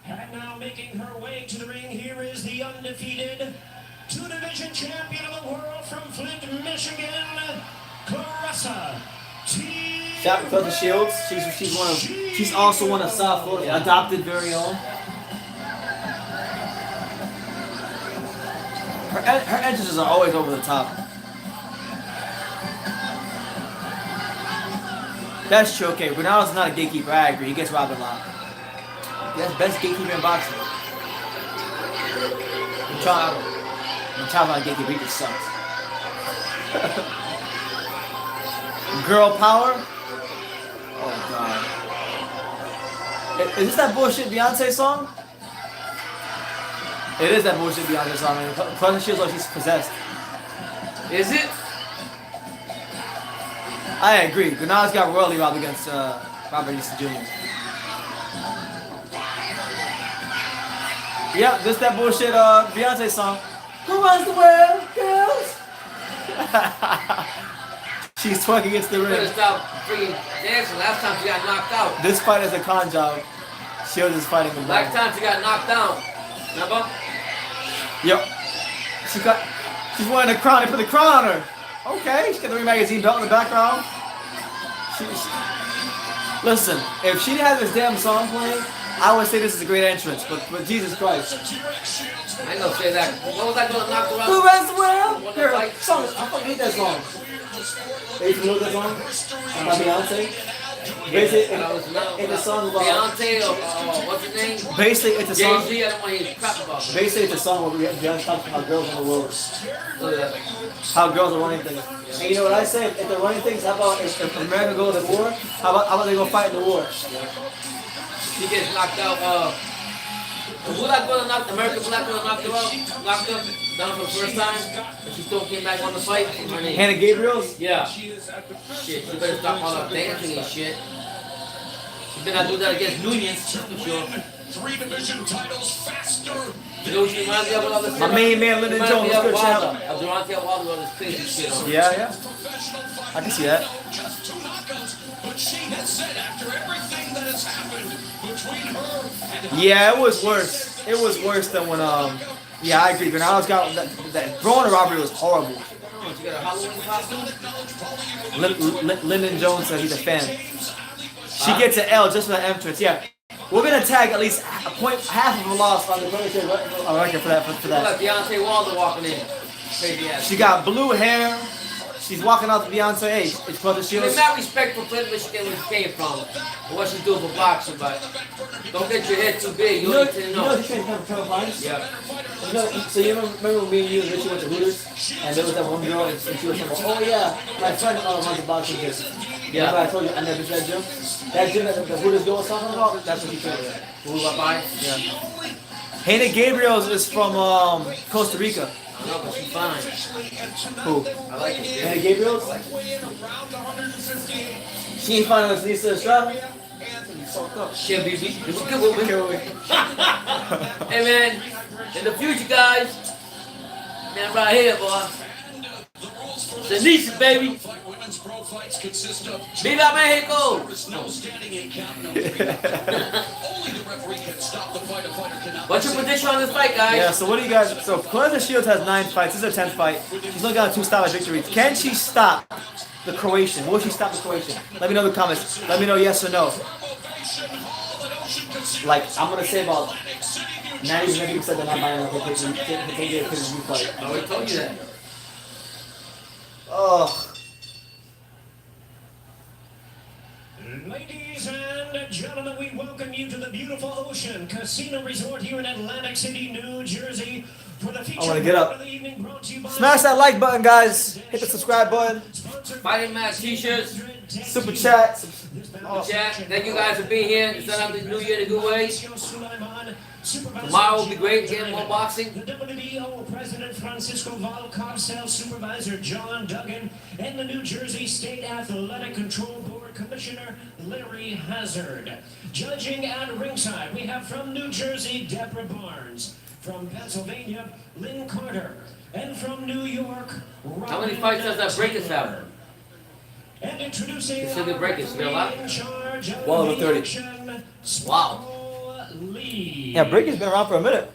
C: And now making her way to the ring, here is the undefeated two-division champion of the world from Flint, Michigan, Claressa.
A: Shout out to Claressa Shields. She's also one of South Florida's adopted very own. Her entrances are always over the top. That's true. Okay, Ronaldo's not a gatekeeper. I agree. He gets robbed a lot. That's best gatekeeper in boxing. Machado's not a gatekeeper. He just sucks. Girl power. Oh god. Is this that bullshit Beyonce song? It is that bullshit Beyonce song. I mean, Claressa Shields like she's possessed.
B: Is it?
A: I agree. Granados got royally robbed against Robert Easter Jr. Yeah, this that bullshit Beyonce song. Who runs the world, girls? She's twerking against the
B: You better
A: ring.
B: stop freaking dancing. Last time she got knocked out.
A: This fight is a con job. Shields is fighting the
B: Last
A: black.
B: time she got knocked down. Remember?
A: Yep. She's wearing a crown. They put the crown on her. Okay, she's got the Ring Magazine belt in the background. Listen, if she didn't have this damn song playing, I would say this is a great entrance. But Jesus Christ.
B: I ain't gonna say that. What was I gonna knock her out?
A: Who runs the world?
B: What
A: Here,
B: the fight?
A: song. I fucking hate that song. Hey, you know that song? By Beyonce? Basically, it's a song about.
B: Beyonce or what's her name?
A: Basically, it's a song.
B: Jay-Z, I don't want to hear crap about her.
A: Basically, it's a song where Beyonce talks about how girls in the world.
B: Look at that.
A: How girls are running things. And you know what I say? If they're running things, how about if America goes to war? How about they go fight in the war?
B: She gets knocked out. Who that gonna knock American black girl knocked her out? Knocked her down for the first time? And she still came back on the fight? Her name?
A: Hannah Gabriel's?
B: Yeah. Shit, you better stop all that dancing and shit. You better not do that against Nunez, for sure.
D: 3 division titles faster.
B: You know what she reminds me of? All this
A: My main man, Lyndon Jones, good channel.
B: Durante Wilder, all this crazy shit on.
A: Yeah. I can see that.
D: Just 2 knockouts, but she has said after everything that has happened between her and
A: Yeah, it was worse. It was worse than when yeah, I agree. Granados got that Broner robbery was horrible.
B: She got a Halloween costume?
A: Lyndon Jones said he's a fan. She gets an L just for the entrance. Yeah, we're gonna tag at least half of a loss on the record for that.
B: Look like Deontay Wilder walking in. Crazy ass.
A: She got blue hair. She's walking out to Beyonce. Hey, it's Claressa
B: I mean,
A: Shields.
B: mad respect for Flint, Michigan, where she came from, and what she's doing for boxing, but don't get your head too big. You need to
A: You know
B: know.
A: she trained from Trevor Pines?
B: Yeah.
A: So you remember when me and you and Richie went to Hooters, and there was that one girl, and she was saying, oh yeah, my friend runs the boxing gym.
B: Yeah.
A: Remember I told you I never been to that gym? That gym that the Hooters girl was talking about, that's what he trained at.
B: Who got by?
A: Yeah. Hannah Gabriel's is from Costa Rica.
B: I know, but she's fine.
A: Who?
B: I like it.
A: Hannah Gabriel's? She ain't finding us Lisa Estrada.
B: Shit, BB. It was good with me. Hey, man. In the future, guys. Man, right here, boy. Denise, baby. Viva Mexico! What's your prediction on this fight, guys?
A: Yeah, so what do you guys... So, Claressa Shields has 9 fights. This is her 10th fight. She's only got 2 stoppage victories. Can she stop the Croatian? Will she stop the Croatian? Let me know in the comments. Let me know yes or no. Like, I'm going to say about 90% they're not buying up the pay-per-view fight.
B: I already told you that.
A: Oh.
C: Ladies and gentlemen, we welcome you to the beautiful Ocean Casino Resort here in Atlantic City, New Jersey. For the feature
A: get up.
C: of the evening brought to you by
A: Smash that like button, guys. Hit the subscribe button.
B: Fighting match t-shirts.
A: Super chat.
B: Chat. Thank you guys for being here. Start out the new year in a good way. Tomorrow will be great. Getting more boxing.
C: The WBO President Francisco Valcarcel, Supervisor John Duggan, and the New Jersey State Athletic Control Board Commissioner Larry Hazard. Judging at ringside, we have from New Jersey, Deborah Barnes. From Pennsylvania, Lynn Carter. And from New York, Robin
B: How many fights does that break us have?
C: And introducing
B: Consider the breakers. You got a lot?
A: Well over 30.
B: Wow.
A: Yeah, Breaker's been around for a minute.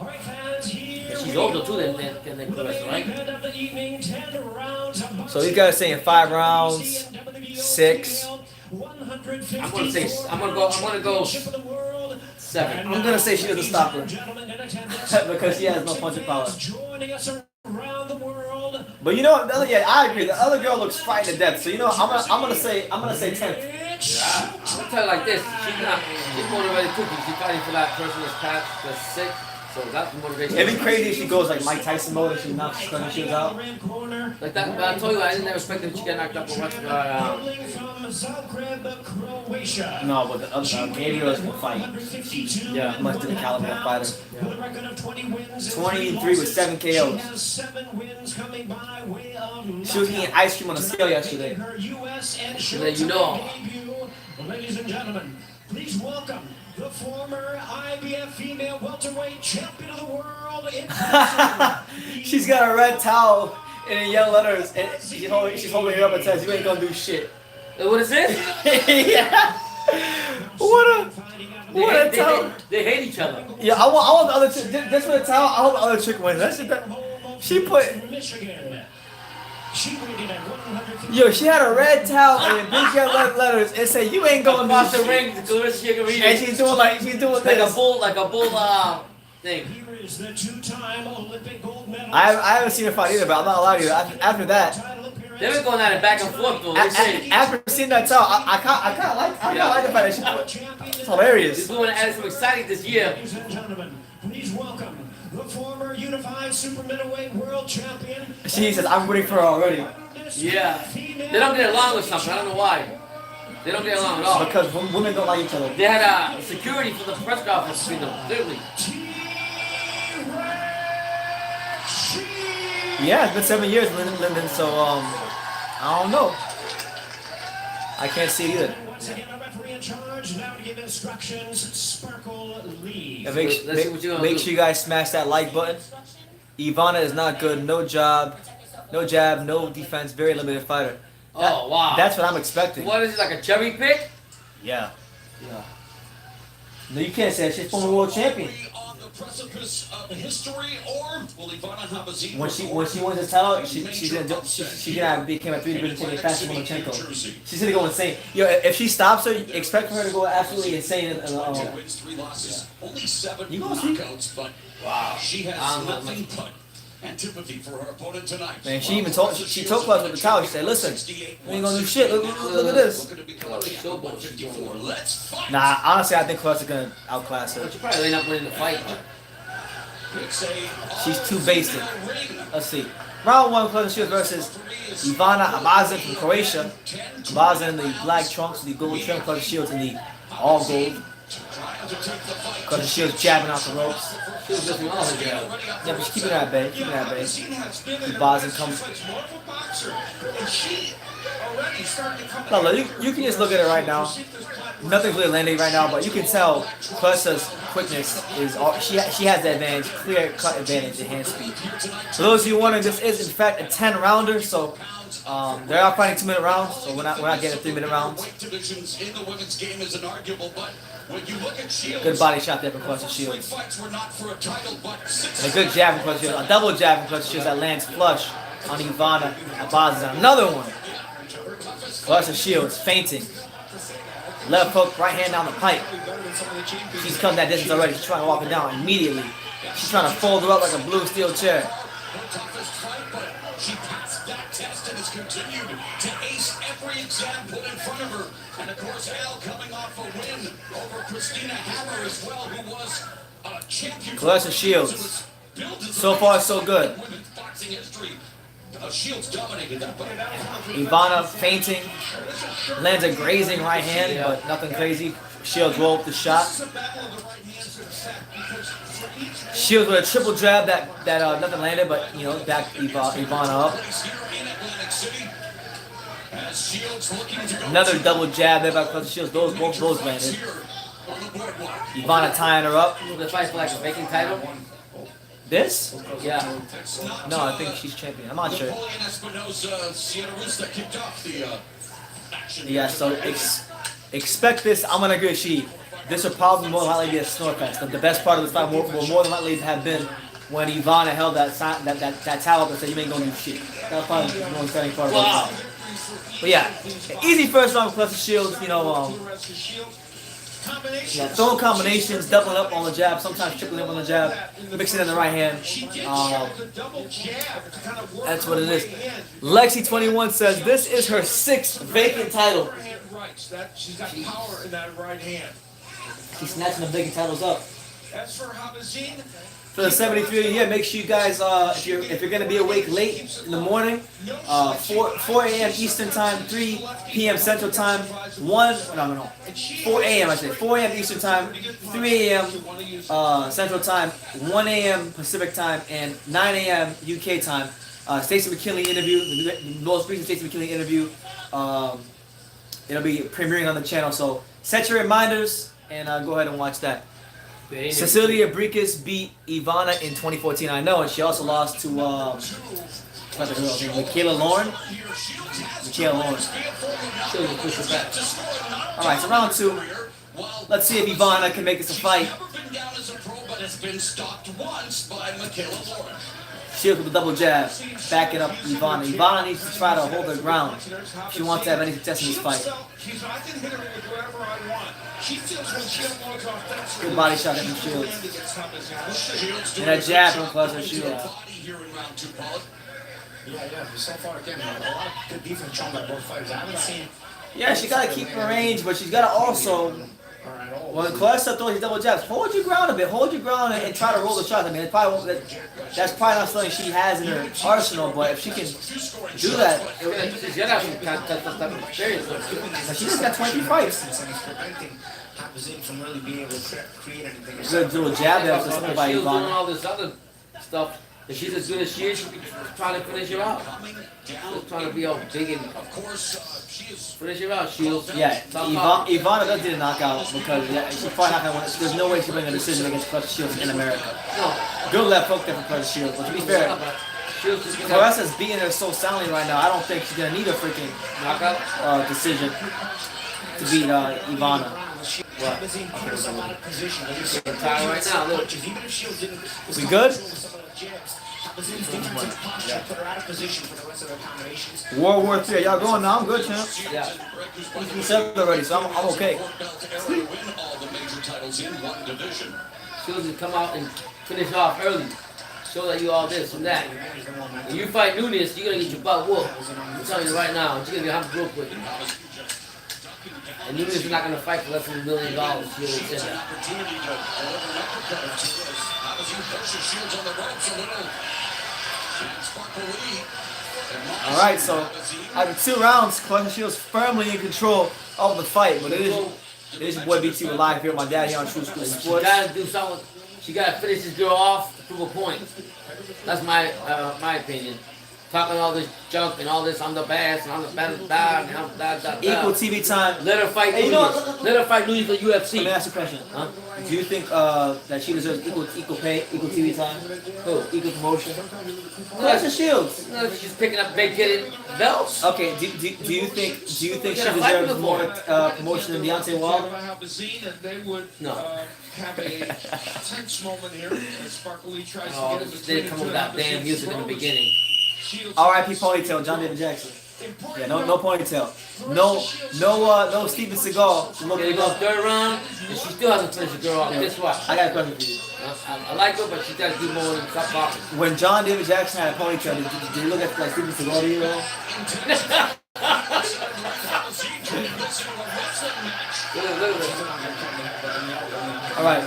B: She's older too than Claressa, right?
A: So these guys are saying 5 rounds, 6.
B: I'm gonna go 7.
A: I'm gonna say she doesn't stop her because she has no punching power. But you know, the other, yeah, I agree. The other girl looks frightened to death. So you know, I'm gonna say 10th.
B: Yeah. I'll tell you like this. She's motivated too because she's fighting for that person that's sick. So that's motivation.
A: It'd be crazy if she goes like Mike Tyson mode and she knocks Claressa Shields out.
B: Like that, but I told you I didn't expect that she got knocked out for
A: No, but the other Gabriel can fight.
B: Yeah.
A: Much different caliber of fighter. 23 with 7 KOs. She was eating ice cream on the scale yesterday.
B: So that you know.
C: Ladies and gentlemen, please welcome the former IBF female welterweight champion of the world.
A: She's got a red towel and in yellow letters, and she's holding it up and says, "You ain't gonna do shit."
B: What is it?
A: Yeah. What a towel.
B: They hate each other.
A: Yeah, I want the other chick. Just for the towel, I hope the other chick wins. That shit. She put. Yo, she had a red towel and big yellow letters and said, "You ain't gonna
B: Across
A: do
B: the
A: shit."
B: ring, Claressa, she can read it.
A: And she's doing
B: like
A: this.
B: a bull thing.
C: Here is the two-time Olympic gold medalist.
A: I haven't seen her fight either, but I'm not allowed to. After that,
B: They've been going at it back and forth though.
A: after seeing that towel, I kind of like the fact that she put. It's hilarious.
B: This woman added some exciting this year.
C: Ladies and gentlemen, please welcome the former unified super middleweight world champion.
A: She says, "I'm rooting for her already."
B: Yeah. They don't get along with something. I don't know why. They don't get along at all.
A: Because women don't like each other.
B: They had security for the press conference between them. Literally.
A: Yeah, it's been 7 years, Lyndon. So I don't know. I can't see it either.
C: Once again, a referee in charge now to give instructions. Sparkle Lee.
A: Yeah,
B: Let's see what you're gonna
A: make
B: do.
A: sure you guys smash that like button. Ivana is not good. No jab, no defense. Very limited fighter.
B: Oh wow.
A: That's what I'm expecting.
B: What is it, like a cherry pick?
A: Yeah. No, you can't say that. She's former world champion.
D: On the precipice of history, or will Ivana Habazin
A: When she wins the title, she's gonna become a 3 division champion faster than Lomachenko. She's gonna go insane. Yo, if she stops her, expect for her to go absolutely insane.
D: wins 3 losses, only 7
A: You gonna see?
D: knockouts, but she has nothing but antipathy for her opponent tonight.
A: Man, she even told she told us with the towel. She said, "Listen, we ain't gonna do shit. Look at this."
D: Let's fight.
A: Nah, honestly, I think Claressa gonna outclass her.
B: She probably end up winning the fight.
A: She's too basic. Let's see. Round 1, Claressa Shields versus Ivana Habazin from Croatia. Habazin in the black trunks, the gold trim. Claressa Shields in the all gold. Claressa Shields jabbing out the ropes.
B: She was just all her jab.
A: Yeah, but she's keeping that bay. Habazin comes. No, you can just look at it right now. Nothing's really landing right now, but you can tell Claressa's quickness is all, she has the advantage, clear cut advantage in hand speed. For those of you wondering, this is in fact a 10 rounder, so they are fighting 2-minute rounds, so we're not getting 3-minute rounds. Good body shot there from Claressa Shields. And a good jab from Claressa Shields, a double jab from Claressa Shields that lands flush on Ivana Habazin. Another one. Claressa Shields fainting. Left hook, right hand down the pipe. She's come that distance already. She's trying to walk it down immediately. She's trying to fold her up like a blue steel chair.
D: She passed that test and has continued to ace every exam put in front of her. And of course, Al coming off a win over Christina Hammer as well, who was a champion.
A: Claressa Shields. So far, so good.
D: Shields dominated that.
A: Ivana fainting. Lands a grazing right hand, but nothing crazy. Shields roll up the shot. Shields with a triple jab that nothing landed, but you know, backed Ivana up. Another double jab there by Claressa Shields. Both those landed. Ivana tying her up.
B: The fight for like a vacant title.
A: This?
B: Yeah.
A: No, I think she's champion. I'm not sure. Yeah, so expect this. I'm gonna agree with she. This will probably more likely be a snore fest. The best part of this fight will more than likely have been when Ivana held that towel up and said, "You ain't gonna do shit." That was probably the most exciting part of the fight. But yeah, easy first round with Claressa Shields. You know, yeah, throwing combinations, doubling up on the jab, sometimes tripling up on the jab, mixing in the right hand. That's what it is. Lexi21 says this is her 6th vacant title.
C: She's got power in that right hand.
A: She's snatching the vacant titles up.
C: As for Habazin,
A: For the 73, yeah, make sure you guys, if you're gonna be awake late in the morning, 4 a.m. Eastern time, 3 p.m. Central time, 4 a.m. I say 4 a.m. Eastern time, 3 a.m. Central time, 1 a.m. Pacific time, and 9 a.m. UK time. Stacey McKinley interview, the most recent Stacey McKinley interview. It'll be premiering on the channel, so set your reminders and go ahead and watch that. Cecilia Brækhus beat Ivana in 2014, I know, and she also lost to Michaela Lauren. Alright, so round 2. Let's see if Ivana can make this a fight. Shields with a double jab, backing up Ivana. Ivana needs to try to hold her ground if she wants to have any success in this fight. Good body shot from Shields. And a jab from Claressa Shields.
E: So far, again, a lot of good defense shown by both fighters. I haven't seen.
A: Yeah, she gotta keep her range, but she's gotta also. When Claressa throws these double jabs, hold your ground a bit. Hold your ground and try to roll the shots. I mean, that's probably not something she has in her arsenal, but if she can do that, she just got 23 fights.
E: From really being able to create anything.
A: Good little jab there for somebody by
B: Doing
A: Ivana.
B: all this other stuff. If she's as good as she is, she'll be trying to finish her out. She's trying to be all big and finish her out. Shields.
A: Yeah, Ivana does get a knockout because she's probably not gonna win. There's no way she'll win a decision against Claressa Shields in America.
B: No.
A: Good left hook there for Claressa Shields. But to be fair, Claressa's beating her so soundly right now. I don't think she's gonna need a freaking
B: knockout
A: decision to beat Ivana.
B: What? Right now, look.
A: We good? World War III. Y'all going now? I'm good, champ.
B: Yeah.
A: We settled already, so I'm okay.
B: Shields to come out and finish off early. Show that you all this and that. When you fight Nunes, you're gonna get your butt whooped. I'm telling you right now, you're gonna get humped real quick. And Nunes is not gonna fight for less than $1 million. You already said that.
A: Alright, so after 2 rounds, Claressa Shields firmly in control of the fight. But it is your boy BT with live here with my dad here on True School
B: She
A: Sports.
B: gotta do something. She gotta finish this girl off to prove a point. That's my opinion. talking all this junk and all this. I'm the best, and I'm the best, and I'm da da da.
A: Equal TV time.
B: Let her fight.
A: Hey, you know what?
B: Let her fight Louis for UFC.
A: Let me ask you a question.
B: Huh?
A: Do you think that she deserves equal pay, equal TV time?
B: Who?
A: Equal promotion? Claressa Shields.
B: No, she's picking up big-hitted belts.
A: Okay, do you think she
B: Get a fight
A: deserves more promotion than Deontay Wilder?
D: Habazin, and they would
B: No.
D: have a tense moment here as Sparkle Lee tries
B: Oh,
D: to get in
B: they didn't come up with that damn music in the beginning.
A: R.I.P. ponytail, John David Jackson. Yeah, no ponytail. No Steven Seagal.
B: Okay, they go third round, and she still hasn't finished the girl off. Guess what?
A: I got a question for you.
B: I like her, but she got to do more than stop talking.
A: When John David Jackson had a ponytail, did you look at like Steven Seagal to you at all? All right.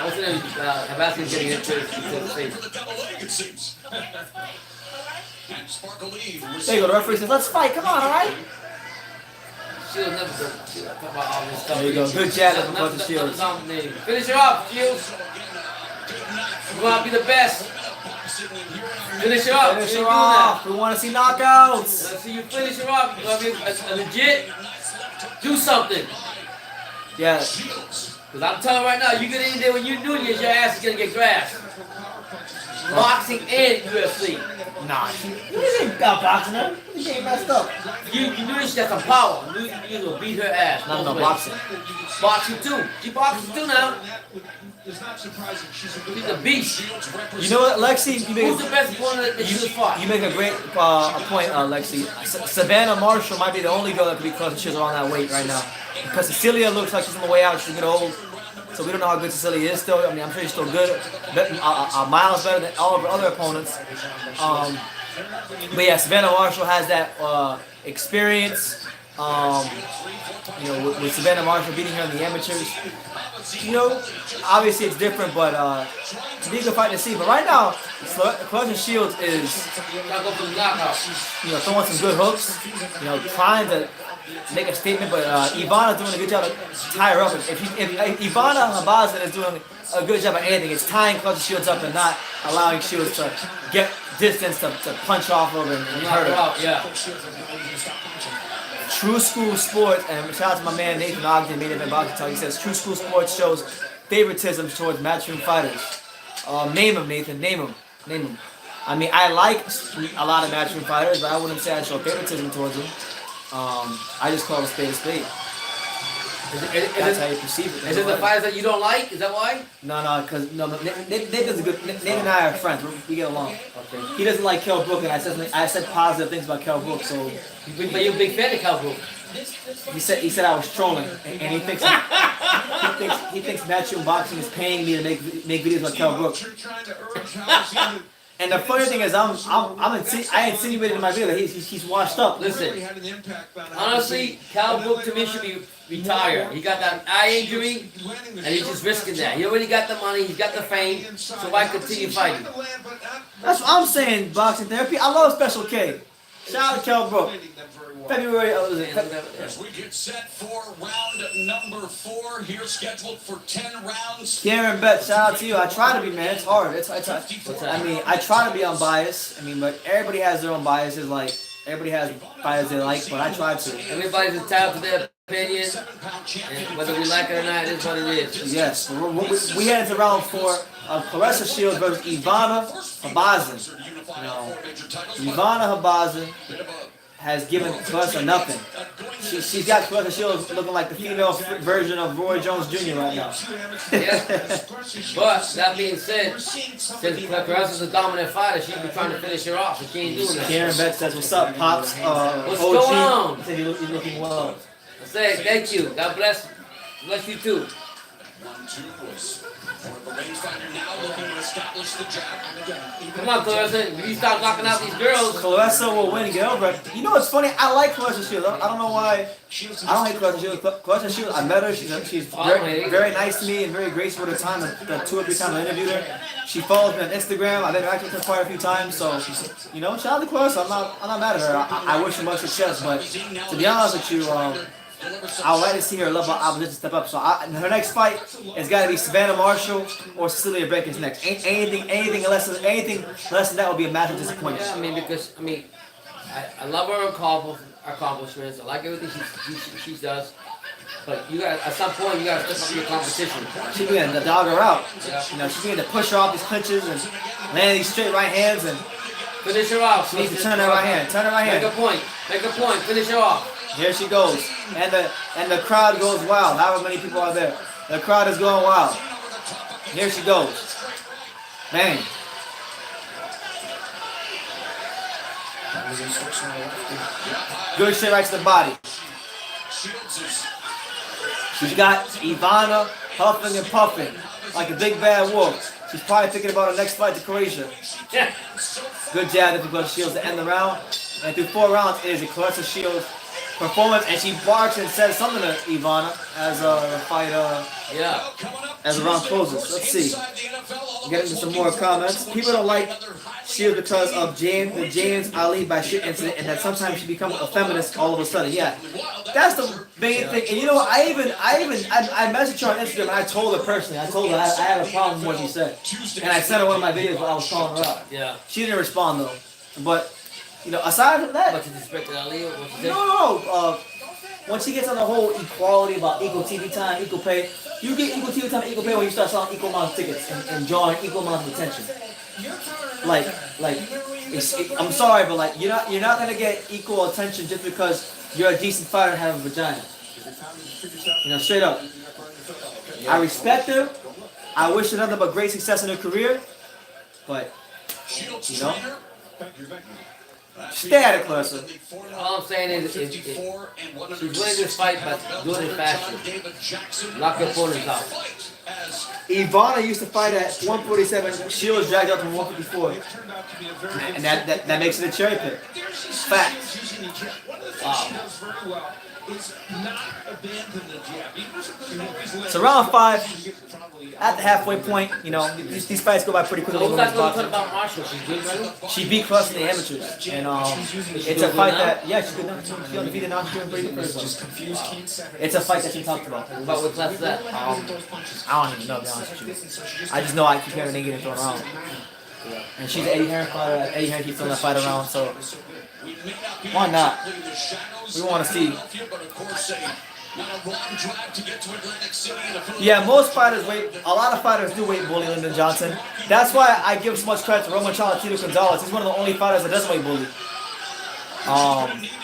B: What's the name? Habazin's getting hit to the face.
A: There you go. The referee says, "Let's fight. Come on, all right."
B: Shields never talk about all this stuff.
A: There you go. Good jab from both the Shields.
B: Finish her off, Shields. You want to be the best. Finish her off.
A: Finish her off. We want to see knockouts.
B: Let's see you finish her off. You want to be a legit. Do something.
A: Yeah.
B: Because I'm telling you right now, you get in there when you're doing this, your ass is going to get grasped. Boxing and UFC.
A: Nah, you ain't got boxing her. You ain't messed up.
B: You knew she got some power. You will beat her ass.
A: No, boxing.
B: Boxing too. She boxes too now.
D: It's not surprising. She's
B: a beast.
A: You know what, Lexi?
B: Who's the best opponent that she's fought?
A: You make a great point, Lexi. Savannah Marshall might be the only girl that could be close to she's around that weight right now. Because Cecilia looks like she's on the way out. She's getting old. So we don't know how good Cecilia is still. I mean, I'm sure she's still good. Miles better than all of her other opponents. But yeah, Savannah Marshall has that experience. You know, with Savannah Marshall beating her in the amateurs. You know, obviously it's different, but it's a good fight to see. But right now, Claressa Shields is, you know, throwing some good hooks. You know, trying to make a statement, but Ivana's doing a good job of tie her up. If Ivana Habazin is doing a good job of anything, it's tying Claressa Shields up and not allowing Shields to get distance to punch off of and hurt her.
B: Yeah.
A: True School Sports, and shout out to my man Nathan Ogden, Main Event Boxing Talk. He says True School Sports shows favoritism towards matchroom fighters. Name them, Nathan. Name them. I mean, I like a lot of matchroom fighters, but I wouldn't say I show favoritism towards them. I just call it a spade a spade. That's how you perceive it.
B: Is it the fighters that you don't like? Is that why?
A: No, because Nathan's a good. Nathan and I are friends. We get along. Okay. He doesn't like Kell Brook, and I said positive things about Kell Brook. So,
B: but you're a big fan of Kell Brook.
A: He said I was trolling, and he thinks matchroom boxing is paying me to make videos about Kell Brook. And the funny thing is, I insinuated in my video that he's washed up.
B: Listen, honestly, Kell Brook to me should be retired. He got that eye injury, and he's just risking that. He already got the money, he's got the fame, so why continue fighting?
A: That's what I'm saying, boxing therapy. I love Special K. Shout out to Kell Brook. February.
D: As we get set for round number 4, here scheduled for 10 rounds.
A: Karen Betts, shout out to you. I try to be, man. It's hard. I mean, I try to be unbiased. I mean, but everybody has their own biases. Like, everybody has fighters they like, but I try to.
B: Everybody's entitled to their opinion, and whether we like it or not, it is what it is.
A: Yes. We head into round 4 of Claressa Shields versus Ivana Habazin. Ivana Habazin has given Claressa nothing. She's got Claressa Shields looking like the female version of Roy Jones Jr. right now.
B: Yeah. But that being said, since Claressa's a dominant fighter, she'd be trying to finish her off, but she ain't doing that.
A: Karen Beck says, "What's up, Pops?"
B: What's going on?
A: He said you're looking well.
B: I say thank you. God bless you too.
D: 1-2 was the rangefinder now looking to establish the jab.
B: Come on, Claressa. You stop knocking out these girls.
A: Claressa will win and get over it. You know what's funny? I like Claressa Shields. I don't know why. I don't hate Claressa Shields. Claressa Shields, I met her. She's very nice to me and very graceful with her time. The 2 or 3 times I interviewed her. She follows me on Instagram. I've interacted with her quite a few times. So, you know, shout out to Claressa. I'm not mad at her. I wish her much success. But to be honest with you, I would like to see her level of opposition step up. So her next fight has got to be Savannah Marshall or Cecilia Braeken's next. Anything less than that would be a massive disappointment.
B: Yeah, I mean, because I love her accomplishments. I like everything she does. But you got at some point you got to step up your competition.
A: She's beginning to dog her out.
B: Yeah.
A: You know, she's beginning to push her off these clinches and land these straight right hands, and
B: Finish her off.
A: she needs to turn her right hand. Turn her right hand.
B: Make a point. Make a point. Finish her off.
A: Here she goes, and the crowd goes wild. However many people are there, the crowd is going wild. Here she goes, bang. Good shit right to the body. She's got Ivana huffing and puffing like a big bad wolf. She's probably thinking about her next fight to Claressa. Good jab that Claressa Shields to end the round. And through 4 rounds, it is a Claressa Shields performance, and she barks and says something to Ivana as the fight as the round closes. Let's see. Get into some more comments. People don't like Shields because of the James Ali by shit incident, and that sometimes she becomes a feminist all of a sudden. Yeah, that's the main thing. And you know what? I messaged her on Instagram, and I told her personally. I told her I had a problem with what she said, and I sent her one of my videos where I was calling her out.
B: Yeah.
A: She didn't respond though, but. You know, aside from that,
B: What you disrespect Ali? What you say?
A: no. Once she gets on the whole equality about equal TV time, equal pay, you get equal TV time, equal pay when you start selling equal amount of tickets and drawing equal amount of attention. I'm sorry, but like you're not gonna get equal attention just because you're a decent fighter and have a vagina. You know, straight up. I respect her. I wish her nothing but great success in her career, but you know. Stay at it, Claressa.
B: All I'm saying is she's winning this fight, but doing it faster. Knock your opponents out.
A: Ivana used to fight at 147. Shields dragged up to 154, and that makes it a cherry pick. Fact.
B: Wow.
A: So round 5, at the halfway point, you know, these fights go by pretty quickly.
B: What was that going to talk about Marshall? She's good, right?
A: She beat Claressa in the amateurs, and it's a fight that she could not. She undefeated, not doing pretty good for herself. It's a fight that she talked about.
B: But what class is that?
A: I don't even know, to be honest with you. I just know I keep hearing they getting thrown around. And she's an Eddie Hearn fighter. Eddie Hearn keeps throwing that fight around, so why not? We want to see. Yeah, most fighters a lot of fighters do weight bully Lyndon Johnson. That's why I give so much credit to Roman Cholatito Gonzalez. He's one of the only fighters that doesn't weight bully.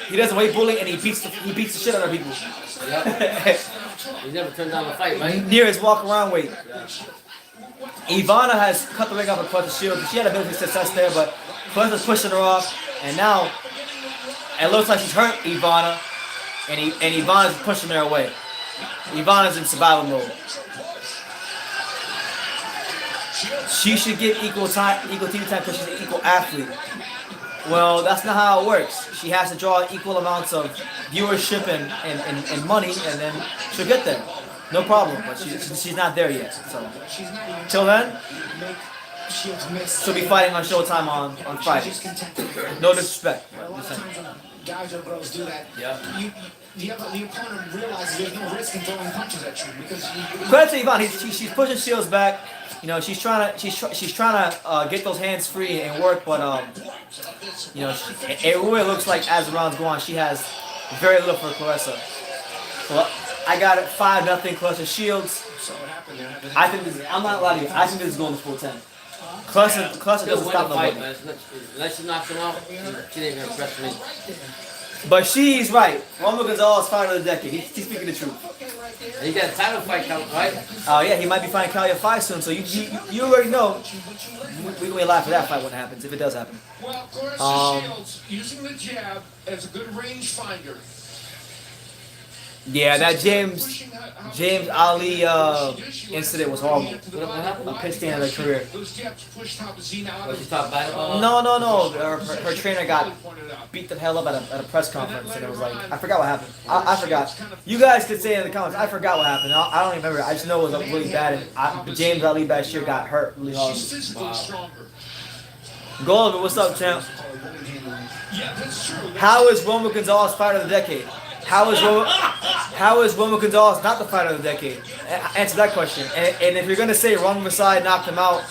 A: He doesn't weight bully, and he beats the shit out of people.
B: Yep. He never turned down a fight, right?
A: Near his walk around weight. Ivana has cut the ring off of Claressa Shields. She had a bit of success there, but Claressa's pushing her off, and now it looks like she's hurt Ivana, and Ivana's pushing her away. Ivana's in survival mode. She should get equal TV time because she's an equal athlete. Well, that's not how it works. She has to draw equal amounts of viewership and money, and then she'll get there. No problem, but she's not there yet. So till then, she'll be fighting on Showtime on Friday. No disrespect.
E: Guys or girls do that.
B: Yeah.
E: The opponent realizes there's no risk in throwing punches at you because
A: credit to Ivana. She's pushing Shields back. You know, she's trying to get those hands free and work, but you know, it really looks like as the rounds go on, she has very little for Claressa. So I got it 5-0 Claressa Shields. I think I'm not lying to you. I think this is going to full 10. Claressa doesn't stop
B: fight,
A: nobody.
B: man. Unless she knocks him out, she ain't gonna press me.
A: But she's right. Roman Gonzalez fighter of the decade. He's speaking the truth.
B: And he got a title fight coming, right?
A: Oh yeah, he might be fighting Kalia 5 soon. So you already know. We can laugh for that fight when it happens, if it does happen.
D: Well, Claressa Shields using the jab as a good range finder.
A: Yeah, that James Ali incident was horrible.
B: What happened?
A: A pitch stand of her career.
D: Those jabs pushed Habazin out
B: Was she
D: of
B: talking bad about?
A: No. Her trainer got beat the hell up at a press conference, and it was like, I forgot what happened. I forgot. You guys could say in the comments, I forgot what happened. I don't remember. I just know it was really bad, and James Ali Bashir got hurt really hard.
D: She's physically stronger.
A: Golden, what's up, champ?
D: Yeah, that's true.
A: How is Roman Gonzalez fighter of the decade? How is Roman? how is Roman Gonzalez not the fighter of the decade? Answer that question. And if you're gonna say Ron Versailles knocked him out,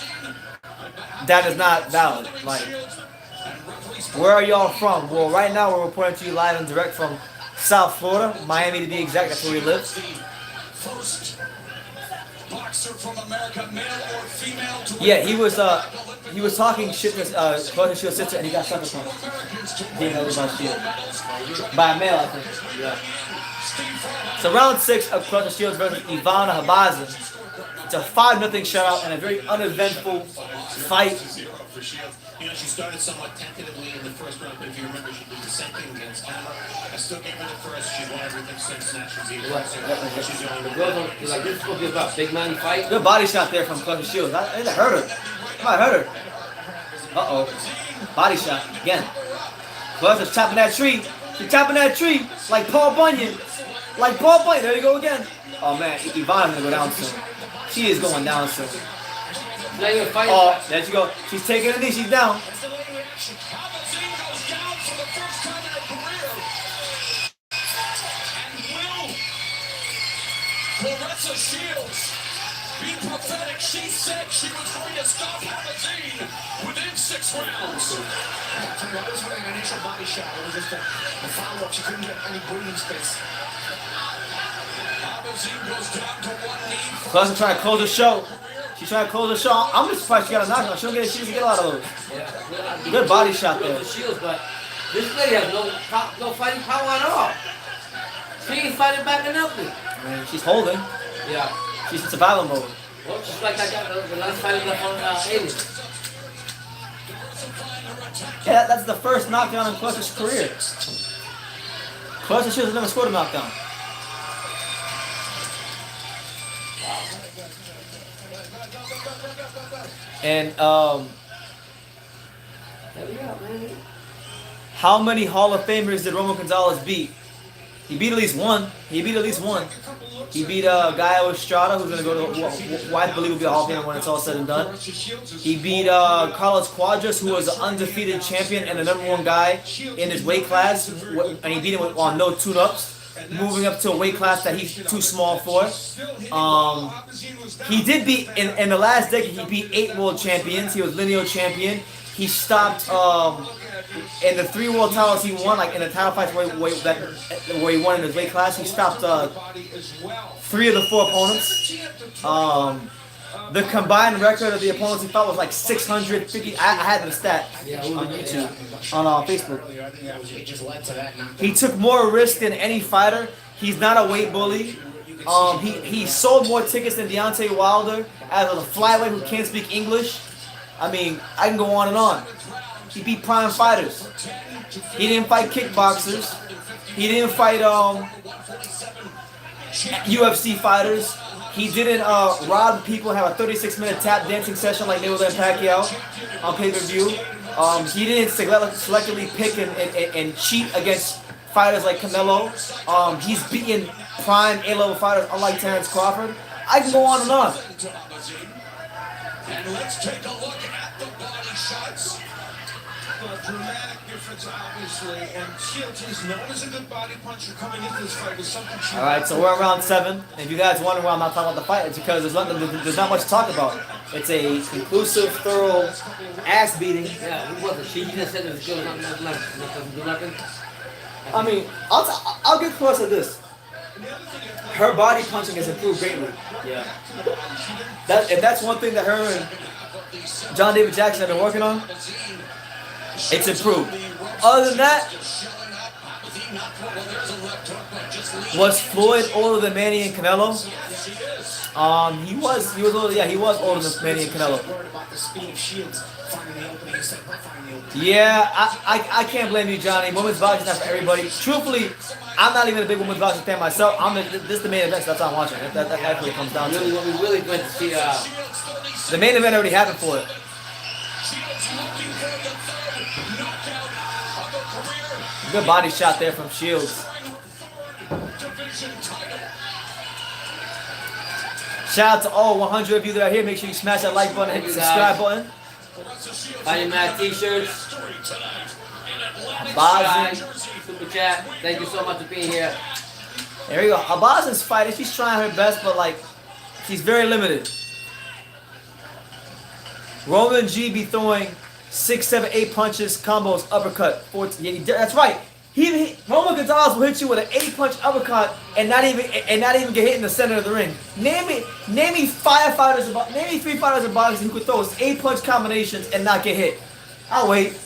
A: that is not valid. Like, where are y'all from? Well, right now we're reporting to you live and direct from South Florida, Miami to be exact. That's where we live.
D: First boxer from America, male or female, to
A: Yeah, he was talking shit to Claressa Shields' sister, and he got sucker punched. He didn't know about Shield by a male, I think. Yeah. So round 6 of Claressa Shields versus Ivana Habazin. It's a 5-0 shutout and a very uneventful fight.
F: For Shields. You know, she started somewhat tentatively in the first round, but if you remember, she did the same thing against Hammer. I still gave her the first. She's won everything since National She's the only one.
B: Like, this is supposed to be about big man fight.
A: Good body shot there from Claressa Shields. I think that hurt her. Might hurt her. Uh-oh. Body shot again. Claressa's chopping that tree. She's chopping that tree like Paul Bunyan. Like Paul Bunyan. There you go again. Oh, man. Ivana's going to go down soon. She is going down soon. Oh, there she go. She's taking a knee. She's down.
D: Habazin goes down for the first time in her career. And will Claressa Shields be prophetic? She said she was going to stop Habazin within 6 rounds.
E: That was an initial body shot. It was just a follow-up. She couldn't get any breathing space.
D: Habazin goes down to one knee.
A: Claressa trying to close the show. She's trying to close the show. I'm just surprised she got a knockout. She doesn't get a lot of those.
B: Yeah.
A: Good body shot there.
B: Shields, but this lady has no fighting power at all. She ain't fighting back or nothing.
A: I mean, she's holding.
B: Yeah.
A: She's in survival mode.
B: Well, she's like the last fight left on Alien.
A: Yeah, that's the first knockdown in Claressa's career. Claressa Shields has never scored a knockdown. And how many Hall of Famers did Roman Gonzalez beat? He beat at least one. He beat a guy out of Estrada who's gonna go to who I believe will be a Hall of Famer when it's all said and done. He beat Carlos Cuadras, who was an undefeated champion and the #1 guy in his weight class, and he beat him on no tune-ups, moving up to a weight class that he's too small for. He did beat in the last decade. He beat 8 world champions. He was lineal champion. He stopped in the 3 world titles he won, like in the title fights where he won in his weight class. He stopped 3 of the 4 opponents. The combined record of the opponents he fought was like 650. I had the stat on YouTube, on Facebook. He took more risk than any fighter. He's not a weight bully. He sold more tickets than Deontay Wilder as a flyweight who can't speak English. I mean, I can go on and on. He beat prime fighters. He didn't fight kickboxers. He didn't fight UFC fighters. He didn't rob people and have a 36-minute tap dancing session like Mayweather and Pacquiao on pay-per-view. He didn't selectively pick and cheat against fighters like Canelo. He's beaten prime A-level fighters unlike Terrence Crawford. I can go on and on.
D: And let's take a look at the body shots.
C: A dramatic difference, obviously, and Shields is known as a good body puncher coming into this fight with something she...
A: All right, so we're on round 7. If you guys wonder why I'm not talking about the fight, it's because there's not much to talk about. It's a conclusive, thorough ass beating.
B: Yeah, who was it? She just said it was good. Nothing.
A: I mean, I'll give Claressa this. Her body punching has improved greatly.
B: Yeah.
A: If that's one thing that her and John David Jackson have been working on, it's improved. Other than that, was Floyd older than Manny and Canelo? He was older. Yeah, he was older than Manny and Canelo. Yeah, I can't blame you, Johnny. Women's boxing is not for everybody. Truthfully, I'm not even a big women's boxing fan myself. This is the main event, so that's what I'm watching. That actually comes down to it.
B: What we really went to see,
A: the main event already happened for it. Good body shot there from Shields. Shout out to all 100 of you that are here. Make sure you smash that like button and hit the subscribe button.
B: Fighting Mad t-shirts.
A: Habazin.
B: Super chat. Thank you so much for being here.
A: There you go. Habazin's fighting. She's trying her best, but like, she's very limited. Roman G be throwing 6, 7, 8 punches, combos, uppercut. 14. Yeah, that's right. Roman Gonzalez will hit you with an 8-punch uppercut and not even get hit in the center of the ring. Name me 3 fighters in boxing who could throw 8-punch combinations and not get hit. I'll wait.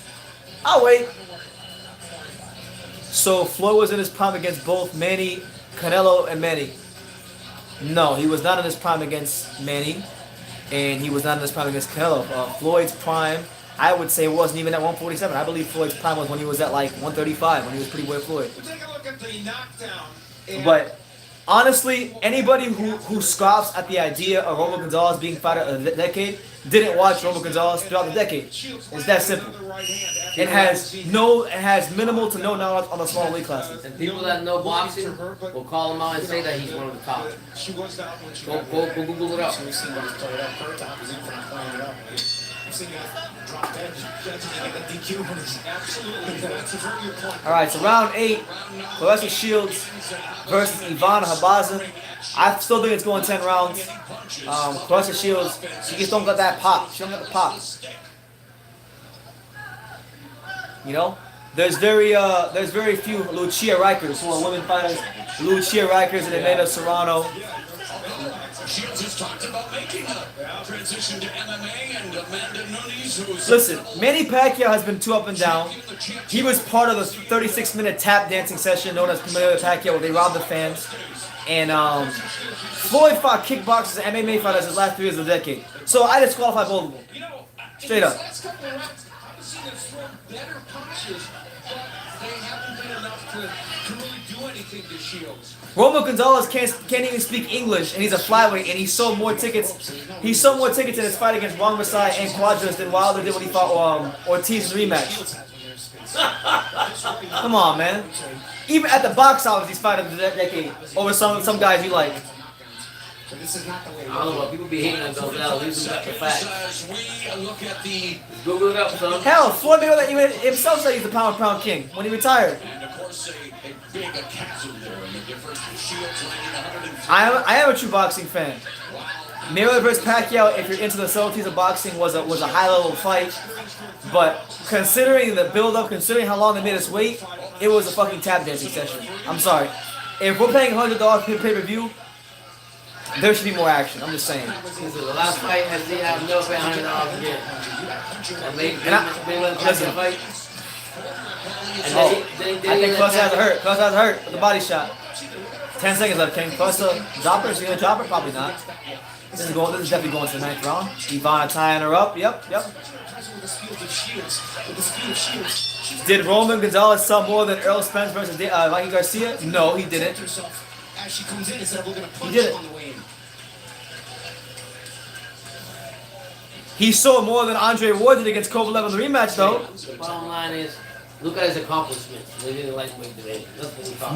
A: So Floyd was in his prime against both Manny, Canelo, and Manny. No, he was not in his prime against Manny, and he was not in his prime against Canelo. Floyd's prime, I would say, wasn't even at 147. I believe Floyd's prime was when he was at like 135, when he was pretty well Floyd.
D: Take a look at the knockdown.
A: But honestly, anybody who scoffs at the idea of Roman Gonzalez being fighter of the decade didn't watch Roman Gonzalez throughout the decade. It's that simple. It has minimal to no knowledge on the small weight classes.
B: And people that know boxing will call him out and say that he's one of the top.
E: She was down when she
B: Go Google it up.
E: We've seen what he's played up. Her top is in for not playing it up. I've seen it drop dead. That's like a DQ when it's absolutely. That's a very good point.
A: All right, so round 8, Claressa Shields versus Ivana Habazin. I still think it's going 10 rounds. Claressa Shields, she just don't got that pop. She don't got the pop. You know, there's very few Lucia Rikers who are women fighters. Lucia Rikers and Amanda Serrano.
D: Shields has talked about making a transition to MMA, and Amanda Nunes, who's...
A: Listen, Manny Pacquiao has been too up and down. He was part of the 36-minute tap dancing session known as Camilo Pacquiao, where they robbed the fans. And Floyd fought kickboxers and MMA fighters his last 3 years of the decade. So I disqualify both of them. Straight up.
D: Last couple of rounds, I've seen them throw better punches, but they haven't been enough to really do anything to Shields.
A: Roman Gonzalez can't even speak English, and he's a flyweight, and he sold more tickets. He sold more tickets in his fight against Juan Versailles and Quadras than Wilder did when he fought Ortiz in the rematch. Come on, man. Even at the box office, he's fighting the decade over some guys you like.
B: I don't know, people be hating on Gonzalez. These are the facts.
D: As we look at the...
B: Google it up, son.
A: Hell, Floyd Mayweather even himself said he's the pound for pound king when he retired.
D: And of course, a big chasm there in the difference. Shields landing 150.
A: I am a true boxing fan. Mayweather versus Pacquiao, if you're into the subtleties of boxing, was a high level fight. But considering the build up, considering how long they made us wait, it was a fucking tap dancing session. I'm sorry. If we're paying $100 pay per view, there should be more action. I'm just saying.
B: The last fight has they have no pay $100 again. Mayweather fight.
A: I think Claressa has a hurt. Claressa has a hurt with the body shot. 10 seconds left. Can Claressa drop her? Is she gonna drop her? Probably not. This is definitely going to the 9th round. Ivana tying her up. Yep. Did Roman Gonzalez sell more than Earl Spence versus Mikey Garcia? No, he didn't. He didn't. He sold more than Andre Ward did against Kovalev in the rematch, though.
B: The bottom line is, look at his accomplishments. They didn't like what he did.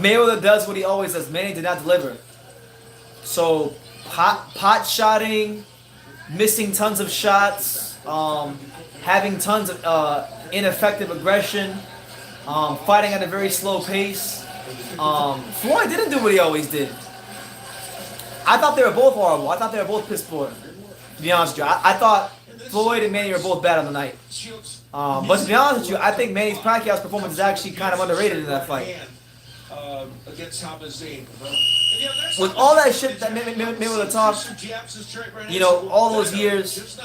A: Mayweather does what he always does. Manny did not deliver. So, pot shotting, missing tons of shots, having tons of ineffective aggression, fighting at a very slow pace. Floyd didn't do what he always did. I thought they were both horrible. I thought they were both piss poor. To be honest with you, I thought Floyd and Manny were both bad on the night. But to be honest with you, I think Manny Pacquiao's performance is actually kind of underrated in that fight.
D: Against Habazin.
A: With all that shit that Mayweather talked, you know, all those years,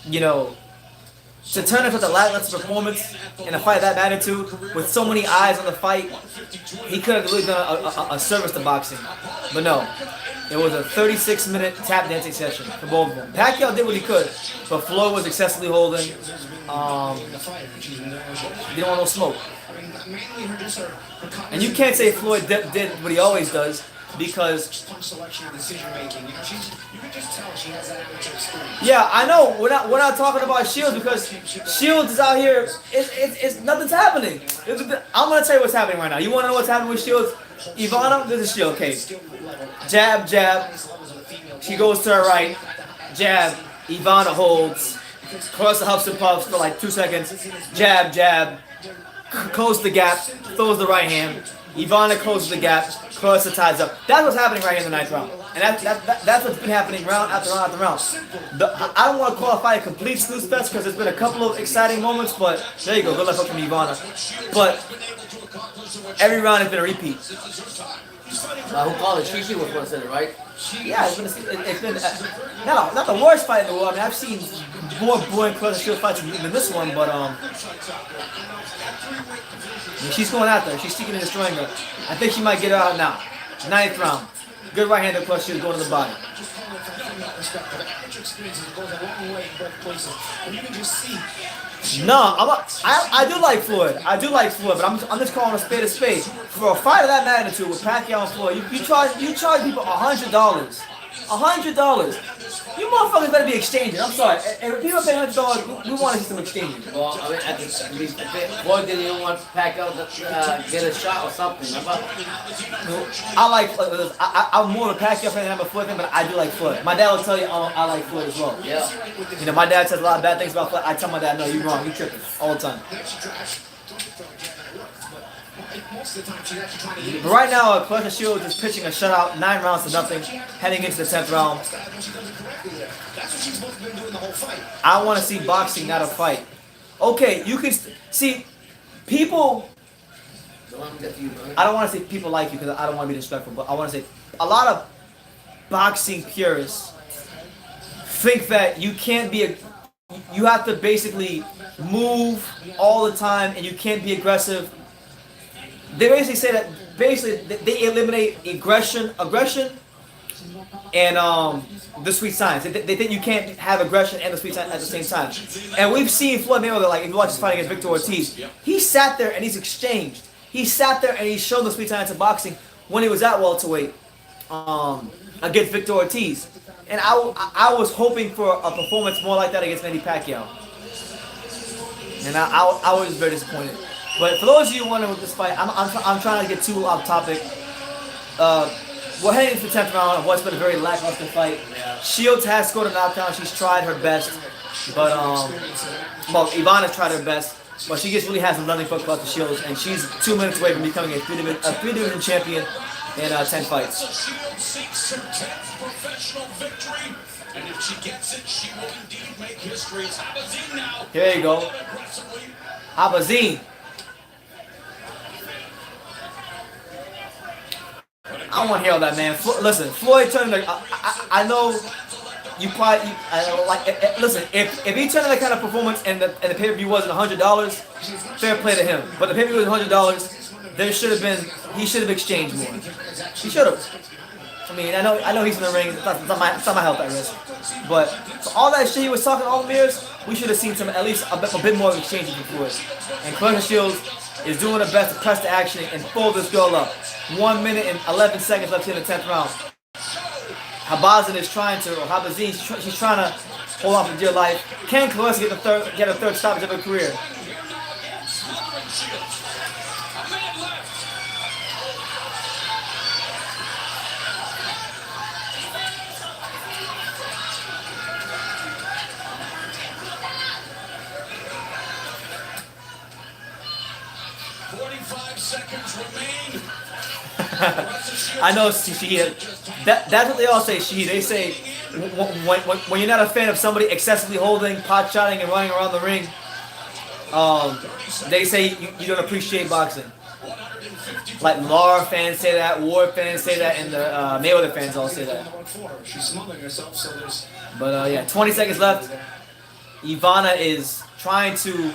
A: you know, to turn it for the lackluster performance in a fight of that magnitude, with so many eyes on the fight, he could have really done a service to boxing. But no, it was a 36-minute tap dancing session for both of them. Pacquiao did what he could, but Floyd was excessively holding. He didn't want no smoke. And you can't say Floyd did what he always does, because yeah, I know we're not talking about Shields, because Shields is out here. It's nothing's happening. I'm gonna tell you what's happening right now. You want to know what's happening with Shields? Ivana, this is Shield. Okay, jab. She goes to her right. Jab. Ivana holds. Claressa huffs and puffs for like 2 seconds. Jab. Closes the gap. Throws the right hand. Ivana closes the gap. Claressa ties up. That's what's happening right here in the ninth round. And that's what's been happening round after round after round. I don't want to qualify a complete snooze fest because there's been a couple of exciting moments, but there you go. Good luck from Ivana. But every round has been a repeat.
B: Who called it? She was one said it, right?
A: Yeah, it's been not the worst fight in the world. I mean, I've seen more boring Claressa Shields fights than this one, but I mean, she's going out there. She's seeking and destroying her. I think she might get her out now. Ninth round. Good right hand Claressa Shields going to the body. No, I do like Floyd. I do like Floyd, but I'm just calling a spade. For a fight of that magnitude with Pacquiao and Floyd, you charge people $100. $100. You motherfuckers better be exchanging. I'm sorry. If people pay $100, we want to see some exchanging.
B: Well, I mean, Floyd didn't even want Pacquiao to get a shot or something.
A: I'm more of a Pacquiao fan than I'm a Floyd fan, but I do like Floyd. My dad will tell you I like Floyd as well.
B: Yeah.
A: You know, my dad says a lot of bad things about Floyd. I tell my dad, no, you're wrong. You're tripping all the time. But right now, Claressa Shields is pitching a shutout, 9 rounds to nothing, heading into the 10th round. I want to see boxing, not a fight. Okay, you can see people. I don't want to say people like you because I don't want to be disrespectful, but I want to say a lot of boxing purists think that you can't be you have to basically move all the time and you can't be aggressive. They basically say that they eliminate aggression and the sweet science. They think you can't have aggression and the sweet science at the same time. And we've seen Floyd Mayweather, like if you watch his fight against Victor Ortiz, he sat there and he's exchanged. He sat there and he showed the sweet science of boxing when he was at welterweight against Victor Ortiz. And I was hoping for a performance more like that against Manny Pacquiao. And I was very disappointed. But for those of you wondering with this fight, I'm trying to get too off topic. We're heading into the 10th round of what's been a very lackluster fight. Shields has scored a knockdown. She's tried her best. But, well, Ivana's tried her best. But she just really has nothing but Claressa Shields. And she's 2 minutes away from becoming a three-division champion in 10 fights.
D: Shields seeks her 10th professional victory. And if she gets it, she will indeed make history. It's Habazin now.
A: Here you go. Habazin. I don't want to hear all that, man. Listen, Floyd turned. I know you probably listen. If he turned in that kind of performance and the pay-per-view wasn't $100, fair play to him. But the pay-per-view was $100. There should have been. He should have exchanged more. He should have. I mean, I know he's in the ring. It's not my health at risk. But for all that shit he was talking all the mirrors, we should have seen at least a bit more of exchanging from Floyd. And Claressa Shields is doing her best to press the action and fold this girl up. 1 minute and 11 seconds left in the 10th round. Habazin is trying to, or Habazin, she's trying to hold on for dear life. Can Claressa get a third stoppage of her career? I know that's what they all say. They say when you're not a fan of somebody excessively holding, pot shotting, and running around the ring, they say you don't appreciate boxing. Like Lara fans say that, Ward fans say that, and the Mayweather fans all say that. But yeah, 20 seconds left. Ivana is trying to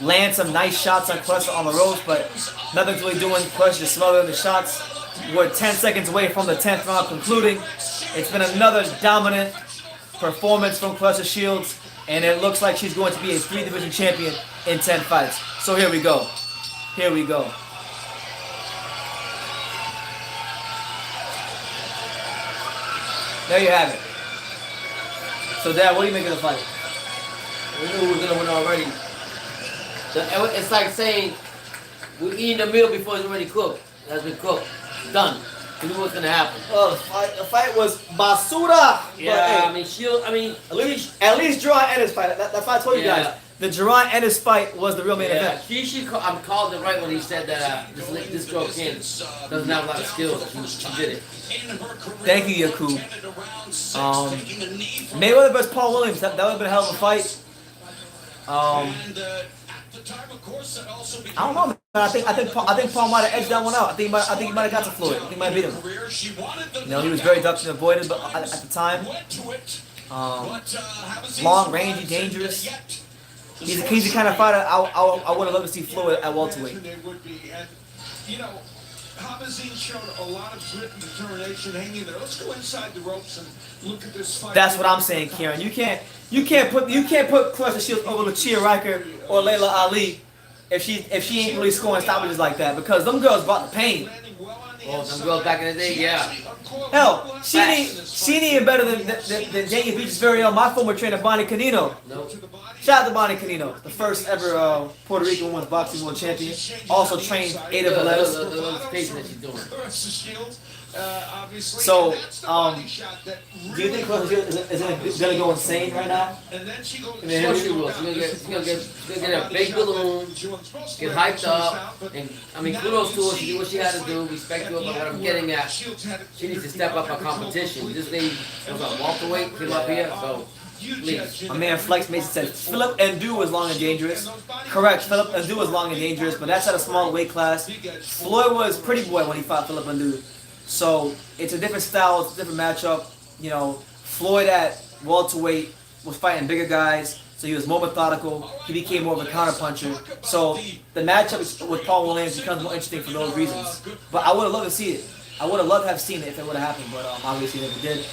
A: land some nice shots on Claressa on the ropes, but nothing's really doing. Claressa just smothering the shots. We're 10 seconds away from the 10th round concluding. It's been another dominant performance from Claressa Shields, and it looks like she's going to be a 3-division champion in 10 fights. So here we go. Here we go. There you have it. So Dad, what do you make of the fight?
B: We knew we were going to win already. It's like saying we're eating the meal before it's already cooked. It has been cooked. It's done. We knew what's gonna happen.
A: Oh, the fight was basura.
B: Yeah,
A: but, hey,
B: I mean, Shield. I mean,
A: at least draw at his fight. That's why I told you guys. the Duran Ennis fight was the real main
B: Yeah,
A: event.
B: I'm called it right when he said that this girl doesn't have a lot of skills. She did it.
A: Thank you, Yakub. Mayweather versus Paul Williams. That would have been a hell of a fight. I don't know, man. I think Paul might have edged that one out. I think he might have got to Floyd. I think he might have beat him. He was very ducked and avoided, but at the time, long, rangy, dangerous. He's the kind of fighter I would have loved to see Floyd at welterweight.
D: You know, Habazin showed a lot of grit and determination hanging there. Let's go inside the ropes and look at this fight.
A: That's what I'm saying, Kieran. You can't put Claressa Shields over Lucia Riker or Layla Ali if she ain't really scoring stoppages like that, because them girls brought the pain.
B: Oh, some girls back in the day, yeah.
A: Hell, she ain't even better than Daniel Beach's very own, my former trainer, Bonnie Canino.
B: Nope.
A: Shout out to Bonnie Canino, the first ever Puerto Rican women's boxing world champion. Also trained Ada Velez.
B: The patient that she's doing.
A: So, do you think Claressa is gonna go insane right now?
B: Of course she will. She's gonna get a big balloon, get hyped up, and I mean, kudos to her. She did what she had to do. Respect to her, but what I'm getting at, she needs to step up her competition. This lady was a welterweight, came up here, so please.
A: My man Flex Mason said Philip Ndu was long and dangerous. Correct, Philip Ndu was long and dangerous, but that's at a small weight class. Floyd was pretty boy when he fought Philip Ndu. So it's a different style, it's a different matchup. You know, Floyd at welterweight was fighting bigger guys, so he was more methodical. He became more of a counterpuncher. So the matchup with Paul Williams becomes more interesting for those reasons. But I would have loved to see it. I would have loved to have seen it if it would have happened, but obviously it never did.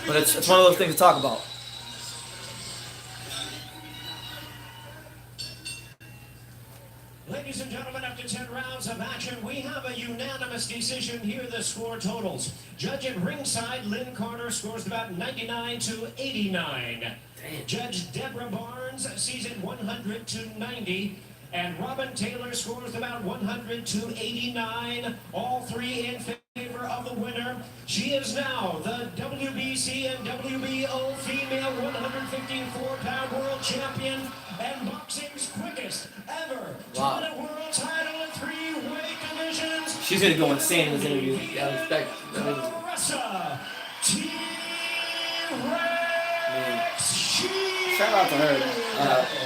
A: But it's one of those things to talk about.
C: Ladies and gentlemen, after 10 rounds of action, we have a unanimous decision. Here are the score totals. Judge at ringside, Lynn Carter scores about 99 to 89.
B: Damn.
C: Judge Deborah Barnes sees it 100 to 90. And Robin Taylor scores about 100 to 89. All three in favor of the winner. She is now the WBC and WBO female 154-pound world champion and boxing's quickest ever to win a world title in 3-weight divisions.
A: She's gonna go insane in this interview.
B: Yeah, respect.
C: Claressa T-Rex Shields.
A: Shout out to her.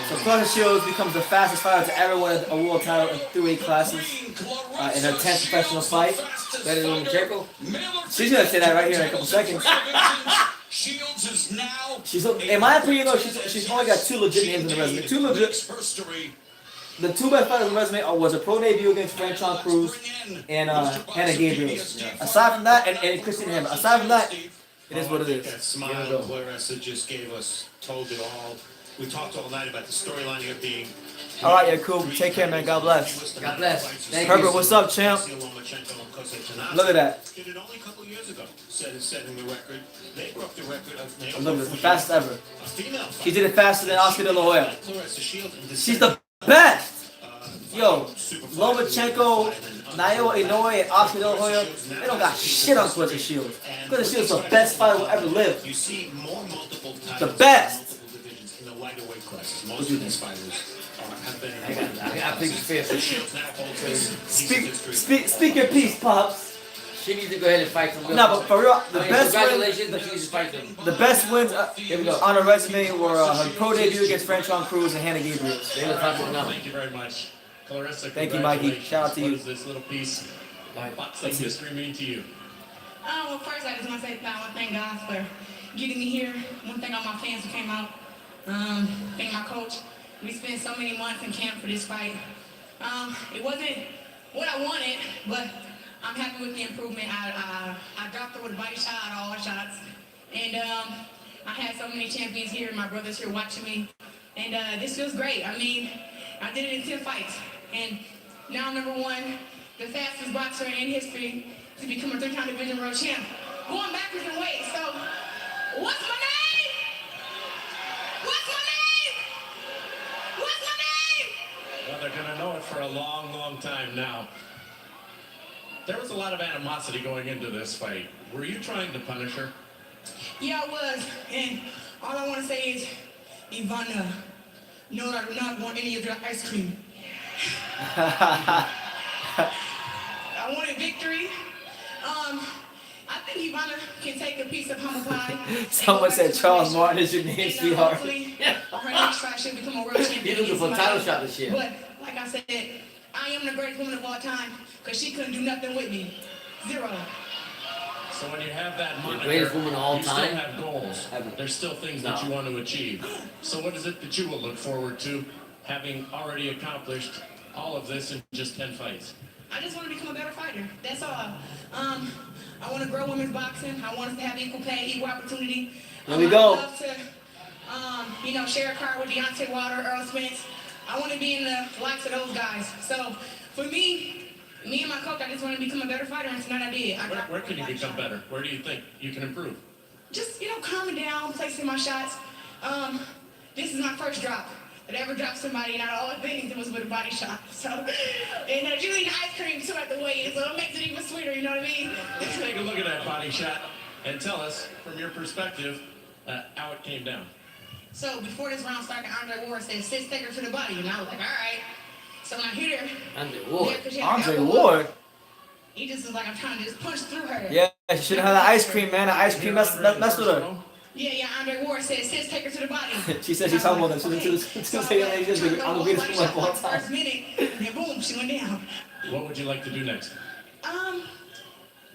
A: So Claressa Shields becomes the fastest fighter to ever win a world title in 3-weight classes in her 10th professional fight.
B: Better than Checo.
A: She's gonna say that right here in a couple seconds.
D: Shields is now,
A: In my opinion, though, she's only got 2 legit names in the resume. 2 legit. The 2 best fighters in the resume was a pro debut against Franchon Cruz and Hannah Gabriel. Aside from that, and Christian Hammer. Aside from that, it is what it is.
F: That smile Claressa just told it all. We talked all night about the storyline here being.
A: All right, Yakub. Take care, man. God bless.
B: God bless. Thank
A: Herbert,
B: you.
A: what's up, champ? Look at that.
F: Did it only a couple years ago, setting the record. They broke the record of
A: Look at this, the fastest ever.
F: a female
A: She did it faster than Oscar De La Hoya.
F: Claressa Shields in
A: She's the best. Yo, Lomachenko, Naoya Inoue, and Oscar De La Hoya, they don't got shit on Claressa Shields. Claressa Shields is the best fighter who ever lived.
F: You see more multiple titles,
A: The best.
F: multiple divisions in the lighter weight classes. Most of these fighters have been in
B: I got big fist.
F: Shields now holds this
A: Speak your piece, Pops.
B: She needs to go ahead and fight some.
A: No, but for real, the best
B: congratulations, but she needs to fight them.
A: The best wins
B: Here we go.
A: on her resume were her pro debut against Franchon Cruz and Hannah Gabriel.
B: They were talking now.
H: Thank you very much. Claressa,
A: Thank you, Mikey.
H: congratulations.
A: Shout out to you.
H: What does this little piece of boxing history mean to you?
J: Well, first I just want to say I want to thank God for getting me here. One thing all my fans who came out. Thank my coach. We spent so many months in camp for this fight. It wasn't what I wanted, but I'm happy with the improvement. I dropped her with a body shot out of all shots. And I had so many champions here, my brothers here watching me. And this feels great. I mean, I did it in 10 fights. And now I'm #1, the fastest boxer in history to become a 3-time division world champ. Going backwards in weight. So, what's my name? What's my name? What's my name?
H: Well, they're going to know it for a long, long time now. There was a lot of animosity going into this fight. Were you trying to punish her?
J: Yeah, I was. And all I want to say is, Ivana, No, I do not want any of your ice cream. I wanted victory. I think Ivana can take a piece of humble pie.
A: Someone said Charles Martin is your name, sweetheart.
J: Hopefully, her next fight she'll become a world champion.
B: You're looking for a title shot this year.
J: But like I said, I am the greatest woman of all time because she couldn't do nothing with me. Zero.
H: So when you have that moniker,
B: greatest woman of all
H: you
B: time?
H: still have goals. There's still things that you want to achieve. So what is it that you will look forward to, having already accomplished all of this in just 10 fights?
J: I just want to become a better fighter. That's all. I want to grow women's boxing. I want us to have equal pay, equal opportunity.
A: There we go.
J: I would love to, share a car with Deontay Wilder, Earl Spence. I want to be in the likes of those guys. So for me and my coach, I just want to become a better fighter, and tonight I did.
H: Where can you become better? Where do you think you can improve?
J: Just, calming down, placing my shots. This is my first drop. That ever dropped somebody, and out of all the things, it was with a body shot. So, and usually the ice cream too at the weigh-in, so it makes it even sweeter, you know what I mean?
H: Let's take a look at that body shot and tell us, from your perspective, how it came down.
J: So before this round started, Andre Ward said, "Sis, take her to the body," and I was like, all right. So when I hit her,
B: Andre Ward.
A: Andre Ward.
J: He just was like, I'm trying to just punch through her.
A: Yeah, she should have had the ice cream, man. The ice cream messed with her.
J: Yeah, Andre Ward said, "Sis, take her to the body."
A: She said she's humble, and she was saying, I'm the greatest woman of all time.
J: First minute, and boom, she went down.
H: What would you like to do next?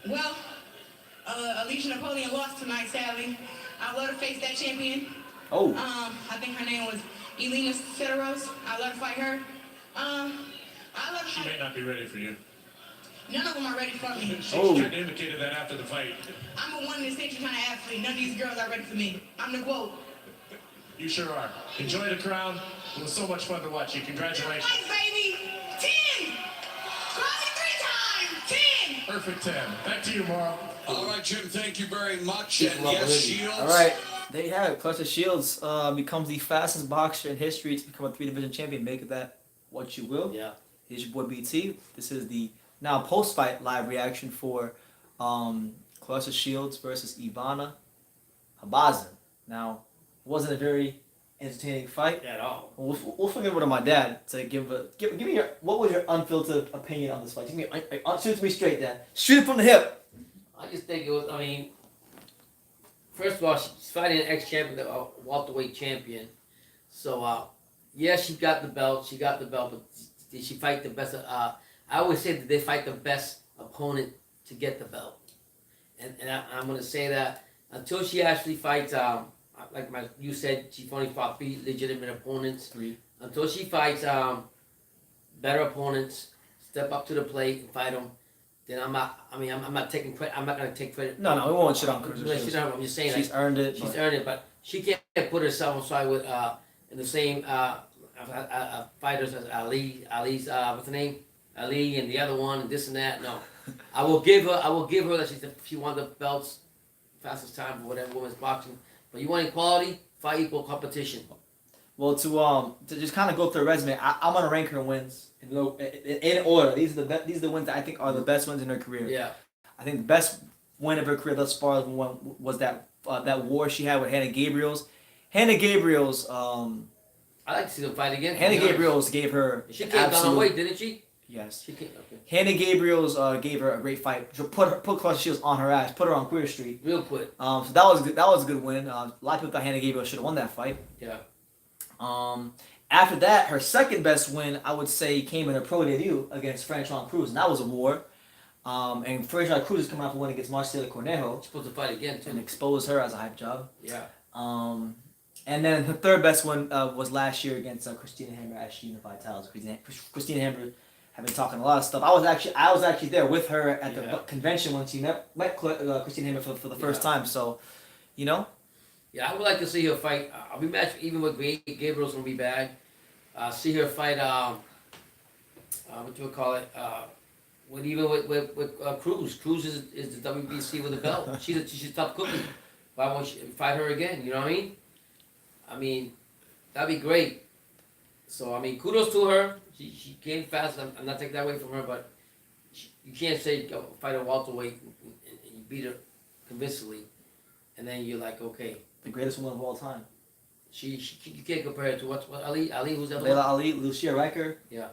J: Well, Alicia Napoleon lost tonight, sadly. I'd love to face that champion.
A: Oh.
J: I think her name was Elena Cederos. I'd love to fight her. I'd love to
H: She
J: fight.
H: may not be ready for you.
J: None of them are ready for me.
H: She kind of indicated that after the fight.
J: I'm a one-in-a-century kind of athlete. None of these girls are ready for me. I'm the quote.
H: You sure are. Enjoy the crowd. It was so much fun to watch you. Congratulations.
J: Thanks, baby. 10. Call me 3 times. 10.
H: Perfect 10. Back to you, Mauro.
D: All right, Jim, thank you very much. And yes, Shields.
A: All right. There you have it. Claressa Shields becomes the fastest boxer in history to become a 3-division champion. Make of that what you will.
B: Yeah.
A: Here's your boy BT. This is the now post-fight live reaction for Claressa Shields versus Ivana Habazin. Now, it wasn't a very entertaining fight
B: At all.
A: We'll forget over to my dad to give me your what was your unfiltered opinion on this fight? Give me shoot it to me straight, Dad. Shoot it from the hip.
B: I just think it was, first of all, she's fighting an ex-champion, a welterweight champion. So, yeah, she got the belt, but did she fight the best? I always say that they fight the best opponent to get the belt. And I'm going to say that until she actually fights, you said, she only fought 3 legitimate opponents.
A: 3.
B: Until she fights better opponents, step up to the plate and fight them, then I'm not taking credit. I'm not going to take credit.
A: No, we won't shit on her.
B: I'm just saying.
A: She's earned it.
B: She's earned it, but she can't put herself on side with in the same fighters as Ali's what's the name? Ali and the other one and this and that. No, I will give her that she won the belts, fastest time for whatever women's boxing. But you want equality, fight equal competition.
A: Well, to just kind of go through her resume, I'm gonna rank her wins in order. These are the wins that I think are the best wins in her career.
B: Yeah.
A: I think the best win of her career thus far was that war she had with Hannah Gabriels. Hannah Gabriels.
B: I like to see them fight again.
A: Hannah Gabriels gave her.
B: She came down on weight, didn't she?
A: Yes.
B: She came. Okay.
A: Hannah Gabriels gave her a great fight. Put Claressa Shields on her ass. Put her on Queer Street.
B: Real quick.
A: So that was good. That was a good win. A lot of people thought Hannah Gabriels should have won that fight.
B: Yeah.
A: After that, her second best win, I would say, came in her pro debut against Franchon Cruz, and that was a war. And Franchon Cruz is coming off a win against Marcela Cornejo.
B: She's supposed to fight again too.
A: And expose her as a hype job.
B: Yeah.
A: And then her third best one was last year against Christina Hammer as she unified titles. Christina Hammer had been talking a lot of stuff. I was actually there with her at the convention when she met Christina Hammer for the first time. So,
B: Yeah, I would like to see her fight. I'll be matched even with Gabriel's gonna be bad. See her fight. What do we call it? With Cruz. Cruz is the WBC with a belt. She's a tough cookie. Why won't she fight her again? You know what I mean? That'd be great. So kudos to her. She came fast. I'm not taking that away from her, but you can't say fight a welterweight and you beat her convincingly, and then you're like, okay.
A: The greatest woman of all time.
B: you can't compare it to what Ali who's the other
A: Layla
B: one?
A: Ali, Lucia Riker.
B: Yeah.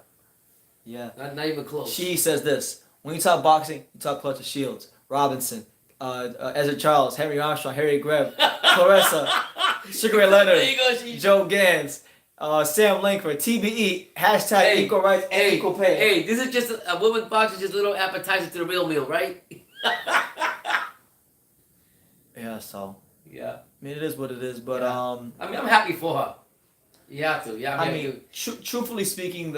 A: Yeah.
B: Not even close.
A: She says this: when you talk boxing, you talk Claressa Shields, Robinson, Ezra Charles, Henry Armstrong, Harry Greb, Claressa, Sugar Ray Leonard,
B: There you go, she-
A: Joe Gans, Sam Langford, TBE, hashtag
B: Hey,
A: equal rights and equal pay.
B: Hey, this is just a women's boxing, just a little appetizer to the real meal, right?
A: Yeah, so
B: Yeah.
A: I mean it is what it is, but
B: Yeah. I mean, I'm happy for her. You have to. Yeah.
A: I mean, truthfully speaking,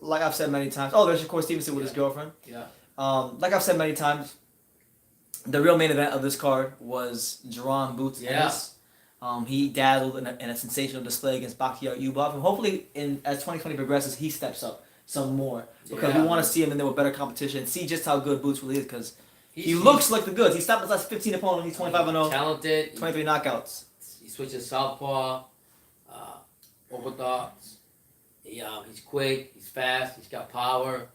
A: like I've said many times. Oh, there's of course Stevenson with his girlfriend.
B: Yeah.
A: Like I've said many times, the real main event of this card was Jerron Boots
B: Yeah.
A: Ennis. He dazzled in a sensational display against Bakhtiar Yubov, and hopefully, as 2020 progresses, he steps up some more because we
B: Yeah.
A: want to see him in there with better competition, see just how good Boots really is because he
B: He's-
A: looks like the goods. He stopped his last 15 opponents. He's 25-0,
B: Talented.
A: 23 knockouts.
B: He switches southpaw, orthodox. He's quick. He's fast. He's got power.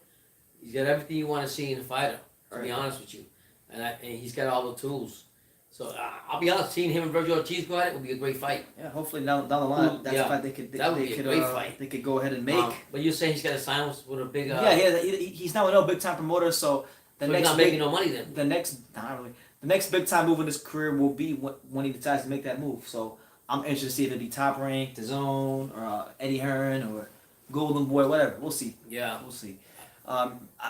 B: He's got everything you want to see in a fighter. To be
A: Right.
B: honest with you, and he's got all the tools. So I'll be honest, seeing him and Virgil Ortiz go at it would be a great fight.
A: Yeah, hopefully down the line, that's
B: Yeah.
A: a fight they could
B: That would be a great fight.
A: they could go ahead and make.
B: But you're saying he's got to sign with a big.
A: Yeah, he's now a no big time promoter, so the
B: So he's
A: next
B: not making no money then.
A: the next big time move in his career will be when he decides to make that move. So I'm interested to see if it'll be Top Rank, The Zone, or Eddie Hearn, or Golden Boy, whatever. We'll see.
B: Yeah.
A: We'll see.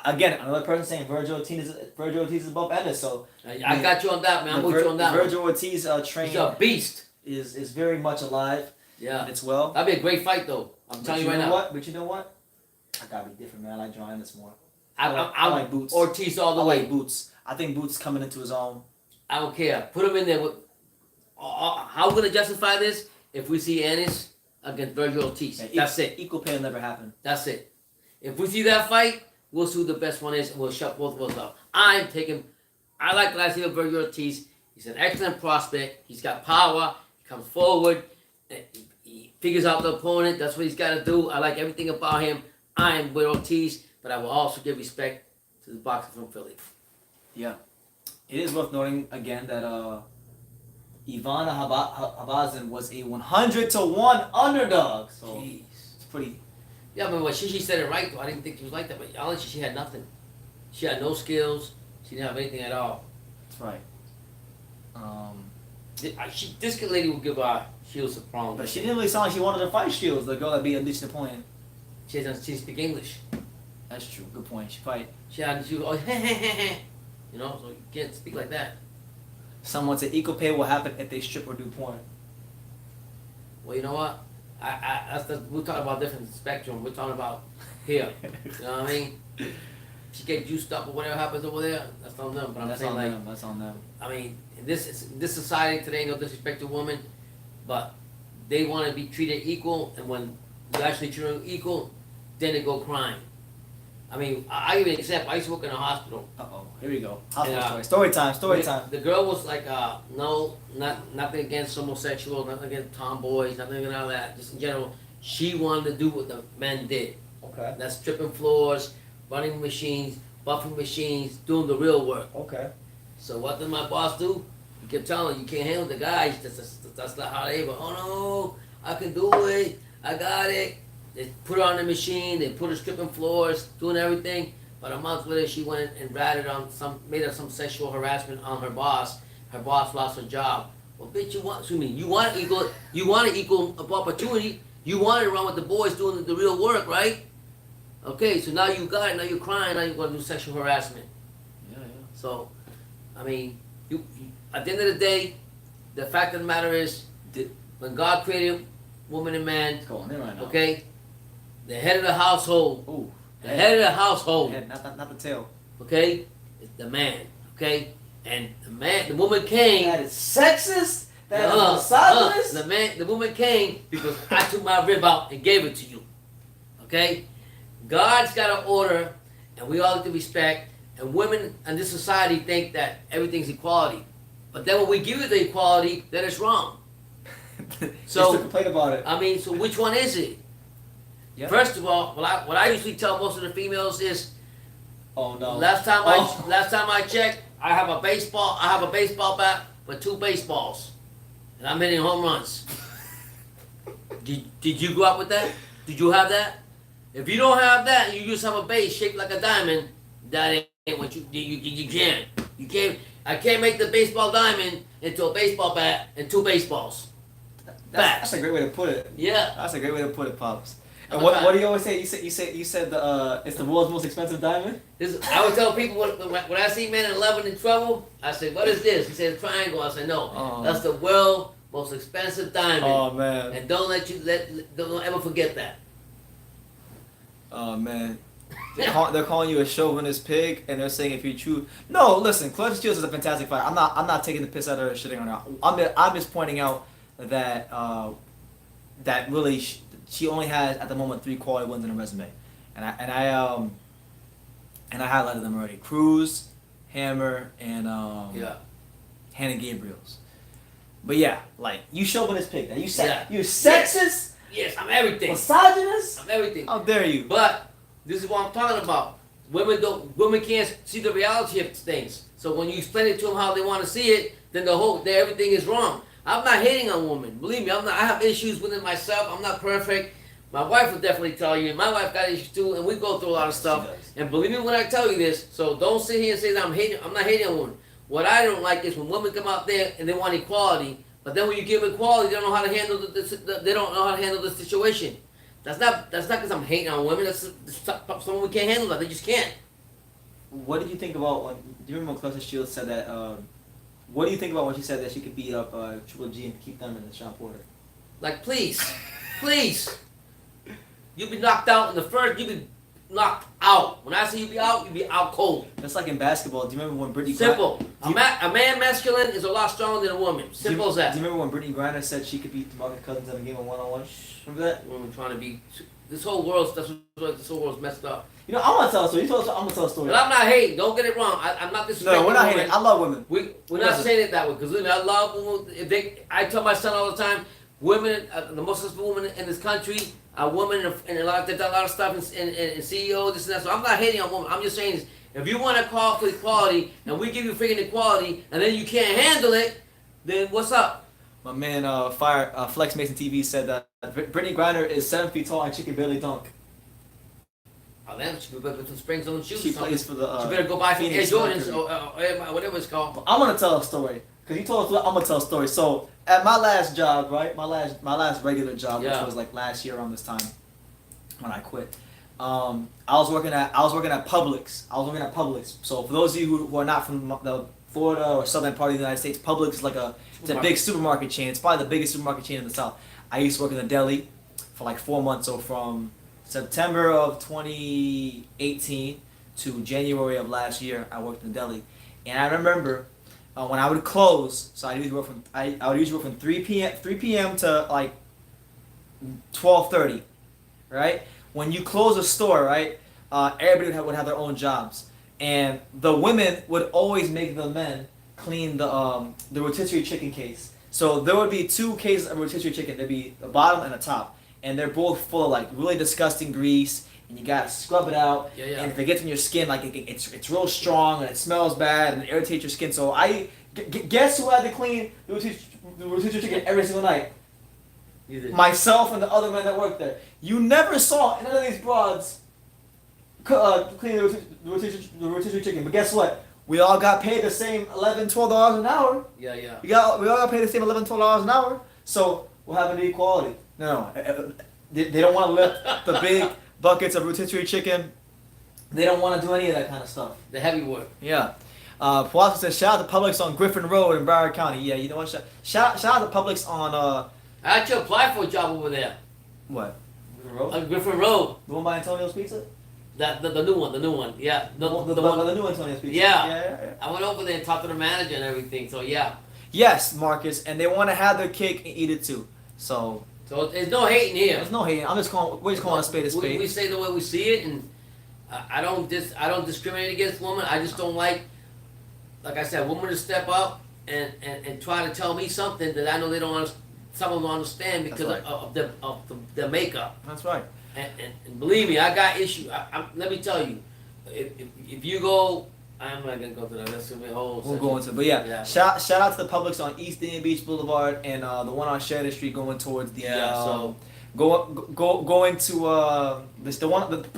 A: Again, another person saying Virgil Ortiz is above Ennis, so
B: I got you on that, man. I'm with you on that.
A: Virgil Ortiz train
B: He's a beast.
A: is very much alive.
B: Yeah.
A: And it's well.
B: That'd be a great fight, though. I'm telling you right now.
A: But you know what? I gotta be different, man. I like John Ennis more.
B: I
A: like Boots.
B: Ortiz all the
A: I
B: way.
A: like Boots. I think Boots coming into his own.
B: I don't care. Put him in there. How we gonna justify this if we see Ennis against Virgil Ortiz?
A: Yeah,
B: That's it.
A: Equal pay will never happen.
B: That's it. If we see that fight, we'll see who the best one is, and we'll shut both of us up. I'm taking. I like last year Virgil Ortiz. He's an excellent prospect. He's got power. He comes forward. He figures out the opponent. That's what he's got to do. I like everything about him. I am with Ortiz, but I will also give respect to the boxer from Philly.
A: Yeah. It is worth noting again that Ivana Habazin was a 100-1 underdog. So
B: Jeez.
A: it's pretty.
B: Yeah, but what she said it right though. I didn't think she was like that, but honestly, she had nothing. She had no skills. She didn't have anything at all.
A: That's right.
B: This lady will give Shields a problem.
A: But she didn't really sound like she wanted to fight Shields, the girl that beat Alicia Napoleon.
B: She doesn't speak English.
A: That's true. Good point. She was
B: Oh, you know, so you can't speak like that.
A: Someone said equal pay will happen if they strip or do porn.
B: Well, you know what? We're talking about different spectrum. We're talking about here. You know what I mean? She get juiced up or whatever happens over there. That's on them. But I'm
A: That's
B: saying
A: on
B: like,
A: them. That's on them.
B: I mean, in this society today, no disrespect to women, but they want to be treated equal, and when you actually treat them equal, then they go crying. I mean, I give you an example. I used to work in a hospital.
A: Uh-oh. Here we go. Hospital
B: Yeah.
A: story. Story time. Story time.
B: The girl was like, no, nothing against homosexuals, nothing against tomboys, nothing against all that. Just in general, she wanted to do what the men did.
A: Okay.
B: That's stripping floors, running machines, buffing machines, doing the real work.
A: Okay.
B: So what did my boss do? He kept telling her, you can't handle the guys. That's not how they were. Oh no, I can do it. I got it. They put her on the machine. They put her stripping floors, doing everything. But a month later, she went and ratted on made up some sexual harassment on her boss. Her boss lost her job. Well, bitch, you want equal opportunity. You want to run with the boys doing the real work, right? Okay, so now you got it. Now you're crying. Now you're going to do sexual harassment.
A: Yeah, yeah.
B: So, I mean, you at the end of the day, the fact of the matter is, when God created woman and man,
A: What's going on right now?
B: okay, the head of the household,
A: Ooh.
B: the head of the household,
A: Head, not the tail.
B: okay, is the man, okay, and the woman came.
A: That is sexist. That is misogynist.
B: the woman came because I took my rib out and gave it to you, okay. God's got an order, and we all have to respect. And women in this society think that everything's equality, but then when we give you the equality, then it's wrong.
A: So complain about it.
B: I mean, so which one is it?
A: Yeah.
B: First of all, what I usually tell most of the females is,
A: Oh no.
B: last time I checked, I have a baseball bat for 2 baseballs, and I'm hitting home runs. Did you grow up with that? Did you have that? If you don't have that, you just have a base shaped like a diamond. That ain't what you can't. You can't. I can't make the baseball diamond into a baseball bat and 2 baseballs.
A: That's a great way to put it.
B: Yeah.
A: That's a great way to put it, Pops. And what do you always say? You said it's the world's most expensive diamond.
B: I would tell people when I see men in love and in trouble, I say, "What is this?" He said, "Triangle." I say, "No, that's the world's most expensive diamond."
A: Oh man.
B: And don't ever forget that.
A: Oh man. They're calling you a chauvinist pig, and they're saying if you're true. No, listen, Claressa Shields is a fantastic fighter. I'm not taking the piss out of her, shitting on her. I'm just pointing out that that really she only has at the moment 3 quality wins in her resume, and I highlighted them already: Cruz, Hammer, and Hannah Gabriel's. But yeah, like you chauvinist pig. Now you sexist.
B: Yes, I'm everything.
A: Misogynist.
B: I'm everything.
A: How dare you?
B: But this is what I'm talking about. Women can't see the reality of things. So when you explain it to them how they want to see it, then everything is wrong. I'm not hating on women. Believe me, I'm not. I have issues within myself. I'm not perfect. My wife will definitely tell you. My wife got issues too, and we go through a lot of stuff. And believe me when I tell you this. So don't sit here and say that I'm hating. I'm not hating on women. What I don't like is when women come out there and they want equality, but then when you give equality, they don't know how to handle they don't know how to handle the situation. That's not because I'm hating on women. That's someone we can't handle that. They just can't.
A: What did you think about when? Do you remember when Claressa Shields said that? What do you think about when she said that she could beat up Triple G and keep them in the shop order?
B: Like, please. You be knocked out in the first. You be knocked out. When I say you be out cold.
A: That's like in basketball. Do you remember when Brittany?
B: Simple. A man masculine is a lot stronger than a woman. Simple as that.
A: Do you remember when Brittany Griner said she could beat DeMarcus Cousins in a game of 1-on-1? Remember that?
B: Women trying to be. This whole world's messed up.
A: You know, I want to tell a story. I'm gonna tell a story.
B: But I'm not hating. Don't get it wrong. I'm not disrespecting.
A: No, we're not
B: women.
A: hating. I love women.
B: We're not saying it that way because I love women. I tell my son all the time, women, the most successful women in this country are women, and they've done a lot of stuff in CEO, this and that. So I'm not hating on women. I'm just saying this. If you want to call for equality and we give you freaking equality and then you can't handle it, then what's up?
A: My man, Flex Mason TV said that Brittany Griner is 7 feet tall and she can barely dunk.
B: Oh, damn, she better put some springs on the shoes.
A: She plays for the.
B: She better go buy some Air
A: Phoenix
B: Jordans or whatever it's called.
A: I'm gonna tell a story because you told us. I'm gonna tell a story. So at my last job, right, my last regular job, which was like last year around this time when I quit. I was working at Publix. So for those of you who are not from the Florida or southern part of the United States, Publix is like it's a big supermarket chain. It's probably the biggest supermarket chain in the South. I used to work in the deli for like 4 months. So from September of 2018 to January of last year, I worked in the deli, and I remember when I would close. So I usually work from 3 p.m. to like 12:30, right? When you close a store, right? Everybody would have their own jobs, and the women would always make the men clean the rotisserie chicken case. So there would be 2 cases of rotisserie chicken. There'd be a bottom and a top. And they're both full of like really disgusting grease, and you gotta scrub it out.
B: Yeah.
A: And if it gets in your skin, like it's real strong and it smells bad and it irritates your skin. So guess who had to clean the rotisserie chicken every single night? Myself and the other men that worked there. You never saw none of these broads clean the rotisserie chicken. But guess what? We all got paid the same $11, $12 an hour.
B: Yeah.
A: We all got paid the same $11, $12 an hour. So what happened to equality? No, they don't want to lift the big buckets of rotisserie chicken. They don't want to do any of that kind of stuff.
B: The heavy work.
A: Yeah. Palazzo says, shout out to Publix on Griffin Road in Broward County. Yeah, you know what? Shout out to Publix on...
B: I actually applied for a job over there.
A: What? Griffin Road?
B: On Griffin Road.
A: The one by Antonio's Pizza?
B: The new one. Yeah.
A: The new Antonio's Pizza.
B: Yeah. I went over there and talked to the manager and everything, so yeah.
A: Yes, Marcus, and they want to have their cake and eat it too. So
B: there's no hating here.
A: There's no hating. We're just calling a spade a spade.
B: We say the way we see it, and I don't discriminate against women. I just don't like I said, women to step up and try to tell me something that I know some of them don't understand because of their makeup.
A: That's right.
B: And believe me, I got issues. Let me tell you, if you go. I'm not gonna go through that. That's gonna be a whole.
A: We'll go into it, but yeah. Shout out to the Publix on East Indian Beach Boulevard and the one on Sheridan Street going towards the Going to the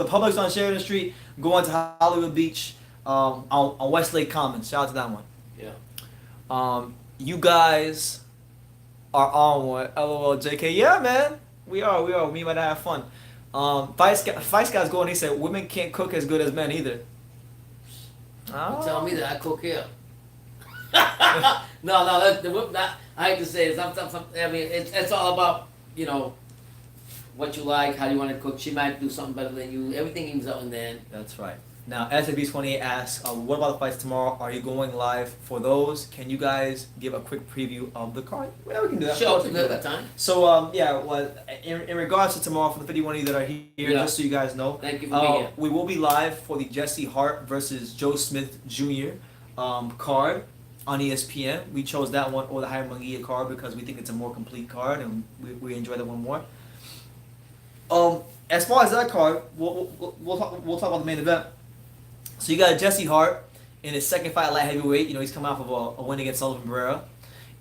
A: Publix on Sheridan Street, going to Hollywood Beach, on Westlake Commons. Shout out to that one.
B: Yeah.
A: You guys are on one. LOL, JK. Yeah, man. We are. Me and my dad have fun. Vice guy's going. He said women can't cook as good as men either.
B: Don't tell me that I cook here. No, that's the whip. Not. I hate to say it. I mean, it's all about what you like, how you want to cook. She might do something better than you. Everything ends up in the end.
A: That's right. Now, SAB28 asks, what about the fights tomorrow? Are you going live for those? Can you guys give a quick preview of the card? Yeah, we can do that.
B: Sure, we can do that time.
A: So, in regards to tomorrow for the 51 that are here, just so you guys know,
B: thank you for being here.
A: We will be live for the Jesse Hart versus Joe Smith Jr. Card on ESPN. We chose that one or the Jaime Munguia card because we think it's a more complete card and we enjoy that one more. As far as that card, we'll talk about the main event. So you got Jesse Hart in his second fight at light heavyweight. He's coming off of a win against Sullivan Barrera.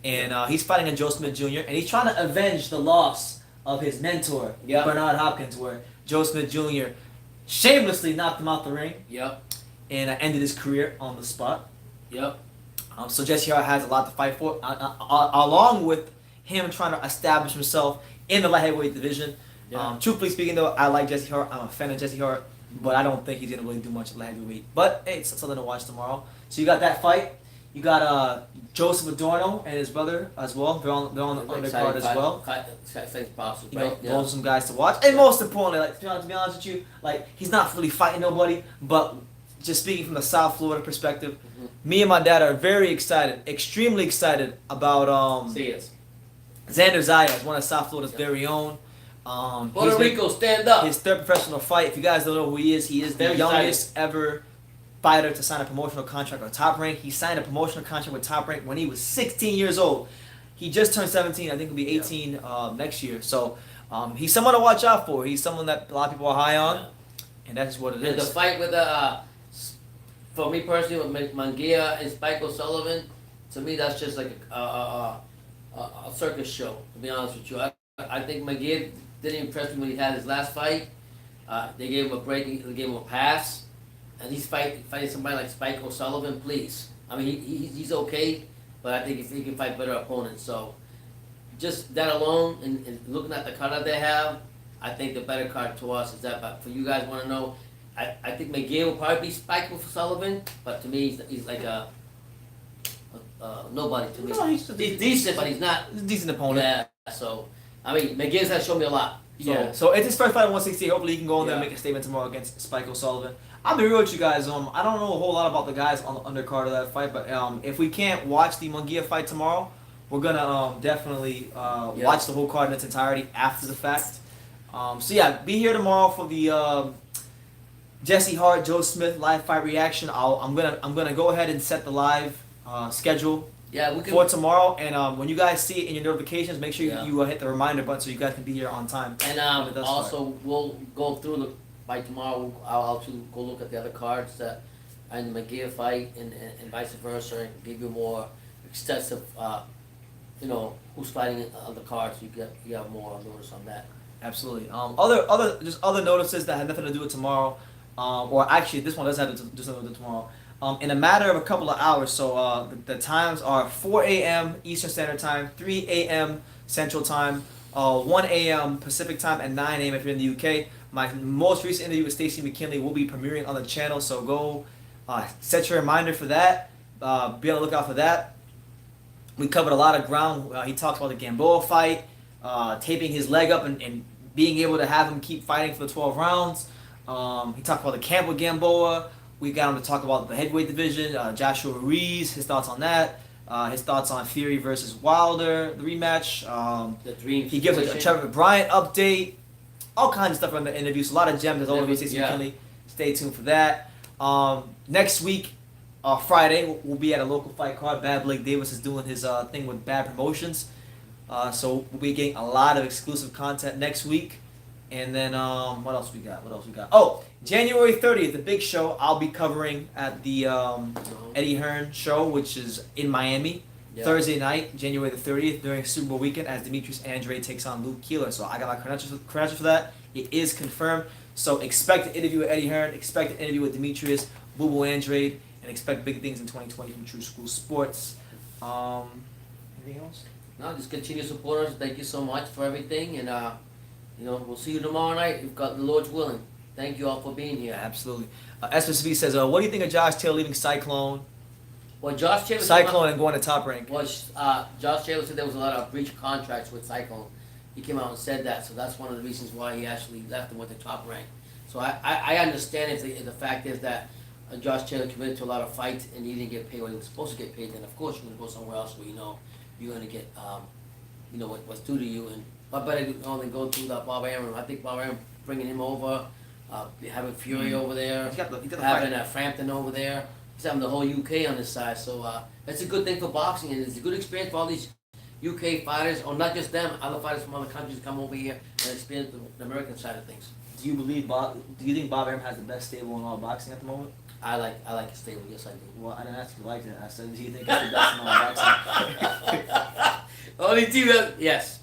A: And he's fighting a Joe Smith Jr. And he's trying to avenge the loss of his mentor, Bernard Hopkins, where Joe Smith Jr. shamelessly knocked him out the ring.
B: Yep.
A: And ended his career on the spot.
B: Yep.
A: So Jesse Hart has a lot to fight for, along with him trying to establish himself in the light heavyweight division.
B: Yeah.
A: Truthfully speaking, though, I like Jesse Hart. I'm a fan of Jesse Hart. But I don't think he's gonna really do much at light heavyweight. But hey, it's something to watch tomorrow. So you got that fight. You got Joseph Adorno and his brother as well. They're on the undercard as well. Those are some guys to watch. And most importantly, to be honest with you, he's not really fighting nobody. But just speaking from the South Florida perspective, me and my dad are very excited, extremely excited about Xander Zayas, one of South Florida's very own.
B: Puerto Rico, stand up.
A: His third professional fight. If you guys don't know who he is the youngest ever fighter to sign a promotional contract with Top Rank. He signed a promotional contract with Top Rank when he was 16 years old. He just turned 17. I think he'll be 18 next year. So he's someone to watch out for. He's someone that a lot of people are high on, and that's what it is.
B: The fight with for me personally, with Munguia and Spike O'Sullivan, to me that's just like a circus show. To be honest with you, I think Munguia didn't impress me when he had his last fight. They gave him a break, they gave him a pass, and he's fighting somebody like Spike O'Sullivan. Please, I mean he's okay, but I think if he can fight better opponents, so just that alone, and looking at the card that they have, I think the better card to us is that. But for you guys want to know, I think Munguia will probably be Spike O'Sullivan, but to me he's like a nobody to me.
A: No, he's
B: decent, but he's not.
A: He's a decent opponent.
B: Yeah, so. I mean, McGinnis has shown me a lot.
A: So it's his first fight at 168. Hopefully he can go in there and make a statement tomorrow against Spike O'Sullivan. I'll be real with you guys. I don't know a whole lot about the guys on the undercard of that fight, but if we can't watch the Munguia fight tomorrow, we're gonna definitely watch the whole card in its entirety after the fact. Be here tomorrow for the Jesse Hart, Joe Smith live fight reaction. I'm gonna go ahead and set the live schedule. For tomorrow, and when you guys see it in your notifications, make sure you hit the reminder button so you guys can be here on time.
B: And also, we'll go through by tomorrow. I'll also go look at the other cards that and the Munguia fight and vice versa, and give you more extensive, who's fighting on the cards. You have more notice on that.
A: Absolutely. Other notices that have nothing to do with tomorrow, or actually this one does have to do something with tomorrow. In a matter of a couple of hours, so the times are 4 a.m. Eastern Standard Time, 3 a.m. Central Time, 1 a.m. Pacific Time, and 9 a.m. if you're in the UK. My most recent interview with Stacey McKinley will be premiering on the channel, so go set your reminder for that. Be on the lookout for that. We covered a lot of ground. He talks about the Gamboa fight, taping his leg up and being able to have him keep fighting for the 12 rounds. He talked about the camp with Gamboa. We got him to talk about the heavyweight division, Joshua Ruiz, his thoughts on that, his thoughts on Fury versus Wilder, the rematch.
B: The dream.
A: He gives a Trevor Bryant update, all kinds of stuff on the interviews. A lot of gems as always. Stacey McKinley. Stay tuned for that. Next week, Friday, we'll be at a local fight card. Bad Blake Davis is doing his thing with Bad Promotions, so we'll be getting a lot of exclusive content next week. And then what else we got? Oh, January 30th, the big show I'll be covering at the Eddie Hearn show, which is in Miami.
B: Yeah.
A: Thursday night, January the 30th, during Super Bowl weekend, as Demetrius Andrade takes on Luke Keeler. So I got my credentials for that. It is confirmed. So expect an interview with Eddie Hearn, expect an interview with Demetrius Boo Andrade, and expect big things in 2020 from True School Sports. Anything else?
B: No, just continue to support us. Thank you so much for everything, and we'll see you tomorrow night. If God, the Lord's willing. Thank you all for being here.
A: Absolutely. SSV says, what do you think of Josh Taylor leaving Cyclone?
B: Well, Josh Taylor.
A: Cyclone and going to Top Rank.
B: Well, Josh Taylor said there was a lot of breach of contracts with Cyclone. He came out and said that, so that's one of the reasons why he actually left and went to Top Rank. So I understand if the fact is that Josh Taylor committed to a lot of fights and he didn't get paid what he was supposed to get paid. Then of course you're going to go somewhere else where you're going to get what's due to you. And but better only go through that Bob Arum. I think Bob Arum bringing him over, having Fury over there,
A: He's got the
B: having Frampton over there. He's having the whole UK on his side. So it's a good thing for boxing, and it's a good experience for all these UK fighters, or not just them, other fighters from other countries come over here and experience the American side of things.
A: Do you think Bob Arum has the best stable in all boxing at the moment?
B: I like his stable, yes I do.
A: Well, I didn't ask if you liked it. I said, do you think it's the best in all boxing?
B: Only team that, yes,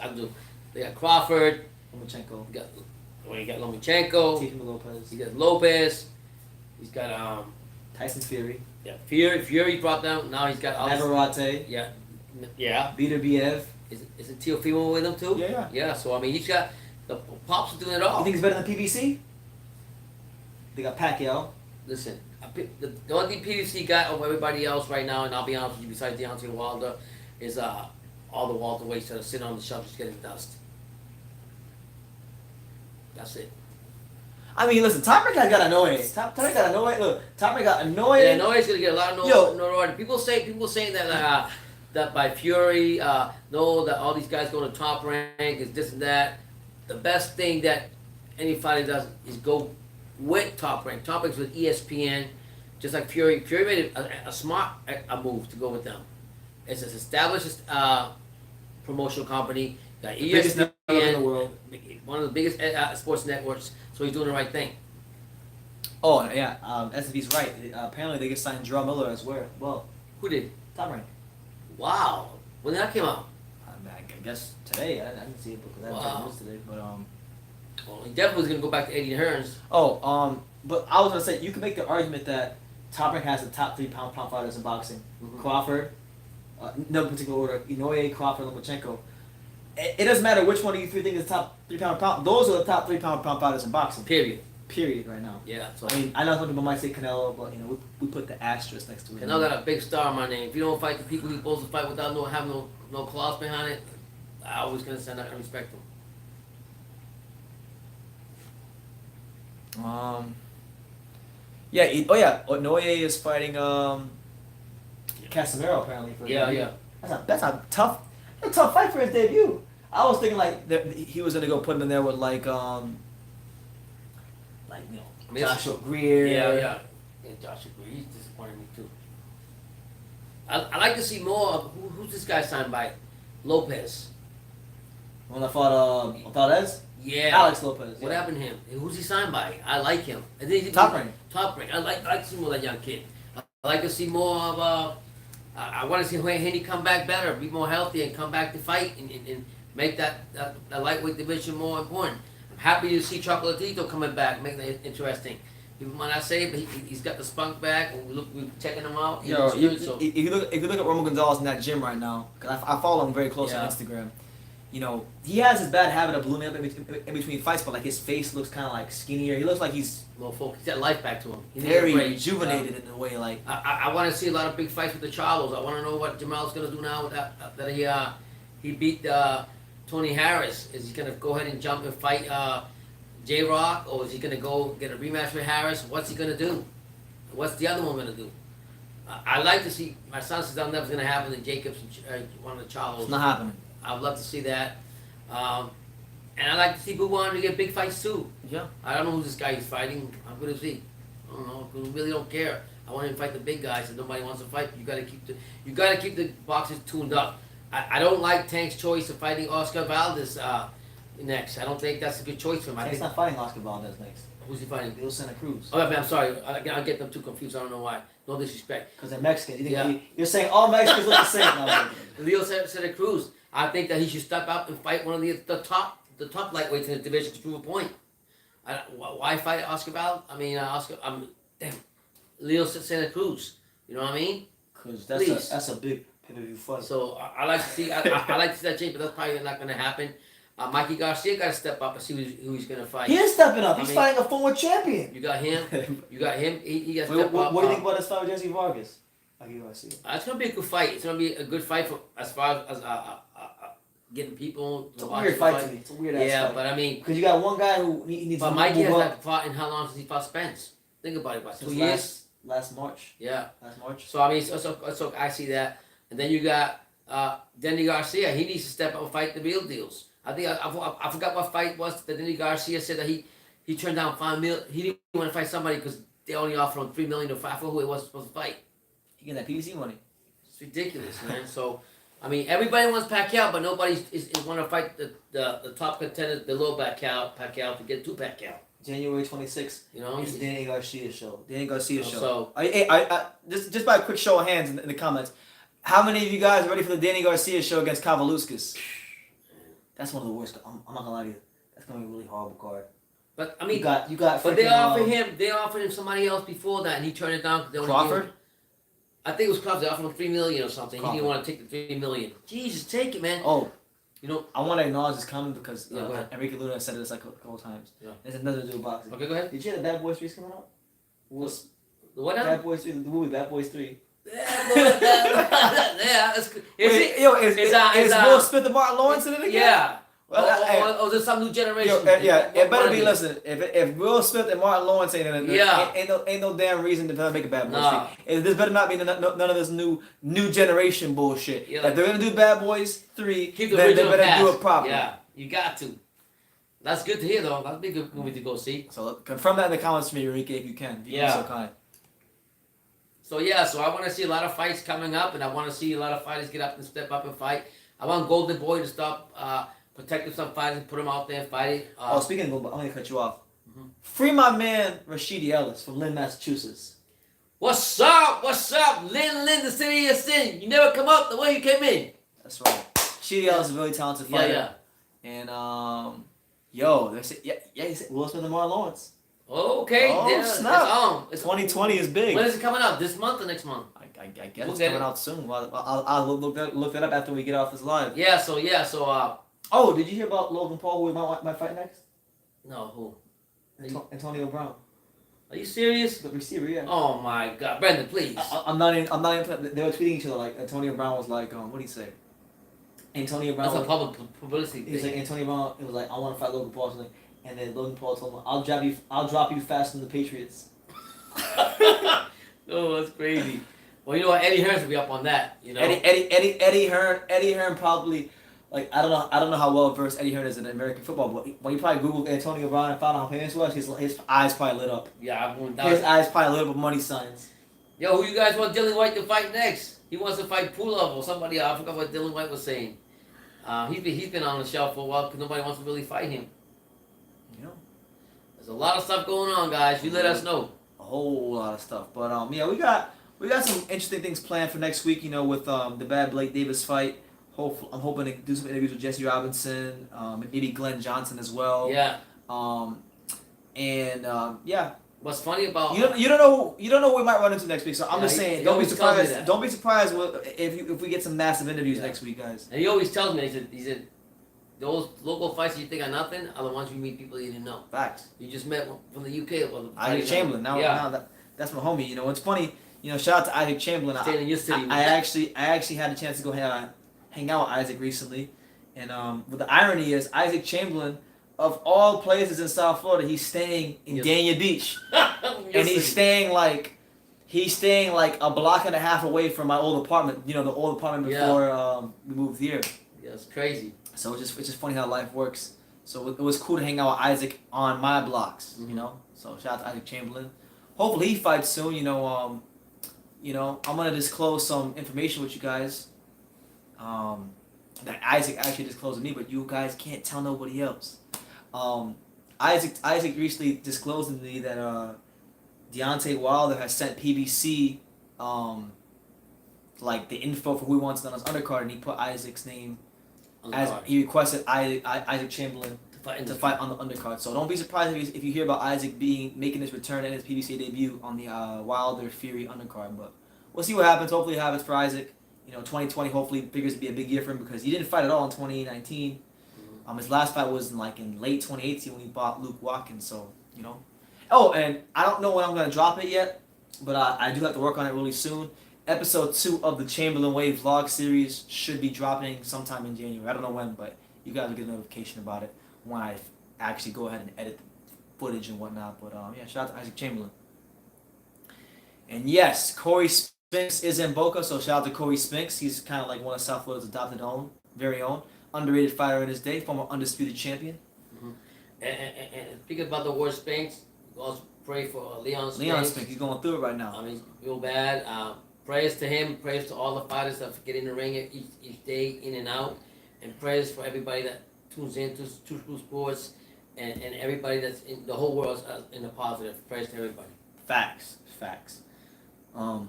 B: I do. They got Crawford,
A: Lomachenko.
B: You got Lomachenko.
A: Team Lopez.
B: He got Lopez. He's got
A: Tyson Fury.
B: Yeah, Fury brought down. Now he's got
A: Navarrete.
B: Yeah.
A: Beater Biev.
B: Is it Teofimo with him too?
A: Yeah.
B: Yeah. So I mean, he's got the Pops are doing it all.
A: You think it's better than PBC? They got Pacquiao.
B: Listen, the only thing PBC got over everybody else right now, and I'll be honest with you, besides Deontay Wilder, is all the welterweights that are sitting on the shelf just getting dust. That's it.
A: I mean, listen, Top Rank got annoyed. Top Rank got annoyed. Look, Top Rank got annoyed.
B: Yeah, Noah's gonna get a lot of notoriety. People saying that that by Fury, that all these guys go to Top Rank is this and that. The best thing that any fighter does is go with Top Rank. Top Rank's with ESPN, just like Fury. Fury made a smart move to go with them. It's an established promotional company. Got
A: Biggest network in the world.
B: One of the biggest sports networks. So he's doing the right thing.
A: Oh yeah, SV's right. Apparently they just signed Drew Miller as well.
B: Who did?
A: Top Rank.
B: Wow. When did that came out?
A: I guess today. I didn't see it because I didn't take news today. But
B: Well, he definitely was gonna go back to Eddie Hearns.
A: But I was gonna say you can make the argument that Top Rank has the top 3 pound fighters in boxing.
B: Mm-hmm.
A: Crawford, no particular order. Inoue, Crawford, Lomachenko. It doesn't matter which one of you three think is top 3 pound. Those are the top 3 pound fighters in boxing. Period. Right now.
B: Yeah. So
A: I mean, I know some people might say Canelo, but we put the asterisk next to it.
B: Canelo got a big star on my name. If you don't fight the people you're supposed to fight without having no claws behind it, I always gonna send out and respect them.
A: Noye is fighting Casemiro apparently for
B: Yeah.
A: That's a tough fight for his debut. I was thinking he was gonna go put him in there with Joshua Greer.
B: Yeah, Joshua Greer, he's disappointing me too. I like to see more of who's this guy signed by? Lopez.
A: When I fought Valdez?
B: Yeah.
A: Alex Lopez.
B: What
A: yeah.
B: happened to him? Who's he signed by? I like him. And then
A: Top Rank.
B: Top Rank. I like to see more of that young kid. I like to see more of I want to see Haney come back better, be more healthy, and come back to fight and make that lightweight division more important. I'm happy to see Chocolatito coming back, make that interesting. People might not say it, but he's got the spunk back. We're checking him out.
A: If you look at Roman Gonzalez in that gym right now, because I follow him very close on Instagram. He has this bad habit of blooming up in between fights, but his face looks kind of skinnier. He looks like he's
B: more focused. He's got life back to him. He's
A: very rejuvenated in a way.
B: I want to see a lot of big fights with the Charlos. I want to know what Jamal's going to do now with that he beat Tony Harris. Is he going to go ahead and jump and fight J-Rock, or is he going to go get a rematch with Harris? What's he going to do? What's the other one going to do? I like to see. My son says that never's going to happen to Jacobs, one of the Charlos.
A: It's not happening.
B: I'd love to see that. And I like to see Bubba to get big fights too.
A: Yeah.
B: I don't know who this guy is fighting. I'm going to see. I don't know. I really don't care. I want him to fight the big guys, and nobody wants to fight. You got to keep the boxers tuned up. I don't like Tank's choice of fighting Oscar Valdez next. I don't think that's a good choice for him.
A: Tank's not fighting Oscar Valdez next.
B: Who's he fighting?
A: Leo Santa Cruz.
B: Oh, I'm sorry. I get them too confused. I don't know why. No disrespect.
A: Because they're Mexican. You think
B: Yeah.
A: you're saying all Mexicans look the same? No, I'm joking.
B: Leo Santa Cruz. I think that he should step up and fight one of the top lightweights in the division to prove a point. Why fight Oscar Val? I mean, damn, Leo Santa Cruz. You know what I mean?
A: Because
B: Please.
A: that's a big pay-per-view fight.
B: So I like to see I like to see that change, but that's probably not going to happen. Mikey Garcia got to step up and see who he's going to fight.
A: He is stepping up.
B: I
A: He's
B: mean,
A: fighting a former champion.
B: You got him. You got him. He got to
A: Wait,
B: step up.
A: what do you think about this fight with Jesse Vargas? Mikey Garcia.
B: It's going to be a good fight. It's going to be a good fight for as far as getting people.
A: It's a
B: watch
A: weird
B: the
A: fight to me. It's a weird ass fight.
B: Yeah, but I mean,
A: because you got one guy who needs
B: but
A: to
B: Mikey
A: move
B: has
A: up.
B: not fought in how long since he fought Spence? Think about it, about
A: Since
B: 2 years.
A: Last March.
B: Yeah.
A: Last March.
B: So I mean, so I see that, and then you got Denny Garcia. He needs to step up and fight the real deals. I think I forgot what fight was that Denny Garcia said that he turned down $5 million. He didn't want to fight somebody because they only offered him $3 million to fight. I forgot who it was supposed to fight.
A: He get that PBC money.
B: It's ridiculous, man. So I mean, everybody wants Pacquiao, but nobody is want to fight the top contender, the low Pacquiao to get to Pacquiao.
A: January 26th.
B: You know,
A: It's Danny Garcia show. Danny Garcia show.
B: So
A: I just by a quick show of hands in the comments, how many of you guys are ready for the Danny Garcia show against Kavaluskas? That's one of the worst. I'm not gonna lie to you. That's gonna be a really horrible card.
B: but I mean,
A: You got.
B: but they
A: freaking,
B: offered him somebody else before that, and he turned it down because they only
A: Crawford.
B: gave him- I think it was Crawford. They offered him $3 million or something.
A: Crawford.
B: He didn't want to take the $3 million. Jesus, take it, man.
A: Oh,
B: You know.
A: I want to acknowledge this comment because
B: Yeah, go ahead.
A: Enrique Luna said this like a couple times.
B: Yeah.
A: There's another to do with boxing.
B: Okay, go ahead.
A: Did you hear the Bad Boys 3 is coming out?
B: The what now?
A: Bad Boys 3, the movie Bad Boys 3.
B: Yeah, is it?
A: Yo, is Will Smith and Martin Lawrence in it again?
B: Yeah.
A: Well,
B: Or there's some new generation.
A: Yo, yeah, it better be.
B: One of
A: Listen, if Will Smith and Martin Lawrence ain't in it,
B: Yeah.
A: ain't no damn reason to make a Bad Boys
B: Nah.
A: 3. This better not be none of this new generation bullshit.
B: Yeah.
A: If they're gonna do Bad Boys 3,
B: Keep the
A: then they
B: original
A: better
B: cast.
A: do it properly.
B: Yeah, you got to. That's good to hear, though. That'd be a good movie to go see.
A: So confirm that in the comments for me, Enrique, if you can. If you
B: Yeah.
A: be so kind.
B: So yeah, so I want to see a lot of fights coming up, and I want to see a lot of fighters get up and step up and fight. I want Golden Boy to stop protecting some fighters and put them out there and fighting.
A: Speaking of Golden Boy, I'm gonna cut you off.
B: Mhm.
A: Free my man Rashidi Ellis from Lynn, Massachusetts.
B: What's up? What's up? Lynn, the city of sin. You never come up the way you came in.
A: That's right. Rashidi Ellis is a really talented
B: Yeah,
A: fighter.
B: yeah.
A: And yo, they say he said Will Smith and Martin Lawrence.
B: Okay.
A: Oh,
B: yeah,
A: snap.
B: It's on. It's
A: 2020 is big.
B: When is it coming out? This month or next month?
A: I guess
B: We'll
A: it's
B: get
A: coming
B: it.
A: out soon. Well, I'll look that up after we get off this live.
B: Yeah. So
A: Oh, did you hear about Logan Paul who might fight next?
B: no, who?
A: Antonio Brown,
B: Are you serious?
A: the receiver. Yeah.
B: Oh my God, Brendan, please.
A: I'm not even. They were tweeting each other like Antonio Brown was like, what do you say? Antonio Brown.
B: That's a
A: was-
B: public publicity
A: He was like
B: thing.
A: Antonio Brown. It was like I want to fight Logan Paul. Something. And then Logan Paul told him, I'll drop you faster than the Patriots.
B: Oh, that's crazy. Well, you know what? Eddie Hearns will be up on that. You know.
A: Eddie Hearn probably, like I don't know how well versed Eddie Hearn is in American football, but when you probably Googled Antonio Brown and found out how famous he was, his eyes probably lit up.
B: Yeah, I'm going
A: His
B: down.
A: eyes probably lit up with money signs.
B: Yo, who you guys want Dylan White to fight next? He wants to fight Pulov or somebody. I forgot what Dylan White was saying. He's been on the shelf for a while because nobody wants to really fight him.
A: You know,
B: There's a lot of stuff going on, guys. You let us know.
A: a whole lot of stuff. But yeah, we got some interesting things planned for next week. You know, with the bad Blake Davis fight. I'm hoping to do some interviews with Jesse Robinson, and maybe Glenn Johnson as well.
B: Yeah.
A: Yeah.
B: What's funny about
A: You don't know who we might run into next week. So I'm
B: Yeah,
A: just saying,
B: he
A: don't be
B: always tells me
A: surprised.
B: that.
A: Don't be surprised if we get some massive interviews
B: Yeah.
A: next week, guys.
B: and he always tells me, he said, those local fights you think are nothing are the ones you meet people you didn't know.
A: Facts.
B: You just met one from the UK. Or the
A: Isaac Chamberlain. Now that's my homie. You know, it's funny. You know, shout out to Isaac Chamberlain.
B: Staying in your city.
A: I actually had a chance to go hang out with Isaac recently, and but the irony is Isaac Chamberlain, of all places in South Florida, he's staying in
B: Yes.
A: Dania Beach, and he's staying like a block and a half away from my old apartment. You know, the old apartment before we moved here.
B: Yeah, it's crazy.
A: So it's just funny how life works. So it was cool to hang out with Isaac on my blocks.
B: Mm-hmm.
A: You know, so shout out to Isaac Chamberlain. Hopefully he fights soon. You know, I'm gonna disclose some information with you guys. That Isaac actually disclosed to me, but you guys can't tell nobody else. Isaac recently disclosed to me that Deontay Wilder has sent PBC like the info for who he wants on his undercard, and he put Isaac's name as he requested Isaac Chamberlain to fight on the undercard. So don't be surprised if you hear about Isaac making his return and his PBC debut on the Wilder Fury undercard. But we'll see what happens. Hopefully it happens for Isaac. 2020 hopefully figures to be a big year for him because he didn't fight at all in 2019. His last fight was in late 2018 when he fought Luke Watkins. So Oh, and I don't know when I'm gonna drop it yet, but I do have to work on it really soon. Episode 2 of the Chamberlain Way vlog series should be dropping sometime in January. I don't know when, but you guys will get a notification about it when I actually go ahead and edit the footage and whatnot. But yeah, shout out to Isaac Chamberlain. And yes, Corey Spinks is in Boca, so shout out to Corey Spinks. He's kind of like one of South Florida's adopted very own, underrated fighter in his day, former undisputed champion.
B: Mm-hmm. And speaking about the war Spinks, also pray for Leon Spinks.
A: Leon Spinks, he's going through it right now.
B: I mean, real bad. Prayers to him, prayers to all the fighters that get in the ring each day, in and out, and prayers for everybody that tunes in to Two School Sports, and everybody that's in the whole world in the positive. Prayers to everybody.
A: Facts. So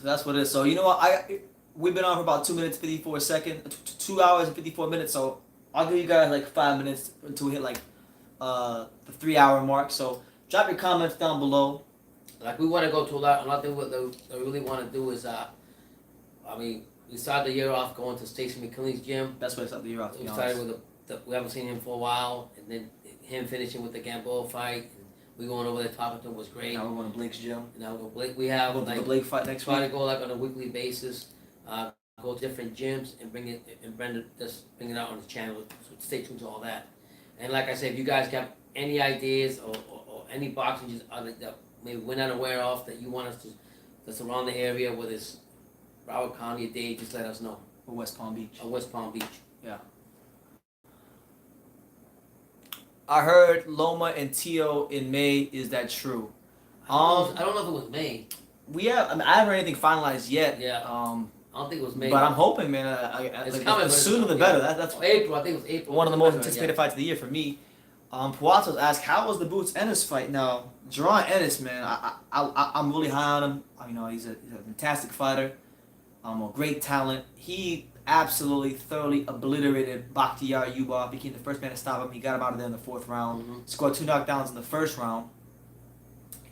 A: that's what it is. So you know what? We've been on for about 2 minutes 54 seconds, 2 hours and 54 minutes. So I'll give you guys like 5 minutes until we hit like the 3 hour mark. So drop your comments down below.
B: Like we want to go to another thing what I really want to do is we started the year off going to Stacey McKinley's gym.
A: Best way to start the year off.
B: We started with we haven't seen him for a while, and then him finishing with the Gamboa fight. And we going over there talking to him was great.
A: Now we're going to Blake's gym.
B: Now we're Blake. We have
A: the Blake fight next week.
B: Try to go on a weekly basis. Go to different gyms and bring it out on the channel. So stay tuned to all that. And like I said, if you guys got any ideas or any boxing that maybe we're not aware of that you want us to that's around the area, whether it's Broward County or Dade, just let us know.
A: Or West Palm Beach. Yeah. I heard Loma and Tio in May. Is that true?
B: I don't know if it was May.
A: I haven't heard anything finalized yet.
B: Yeah. I don't think it was May.
A: But I'm hoping, man. The sooner the better. That's
B: April. I think it was April.
A: One of the most anticipated fights of the year for me. Puatos asked, how was the Boots Ennis fight? Now, Jerron Ennis, man, I'm really high on him. He's a fantastic fighter. A great talent. He absolutely, thoroughly obliterated Bakhtiar Yubov. Became the first man to stop him. He got him out of there in the 4th round. Mm-hmm. Scored 2 knockdowns in the 1st round.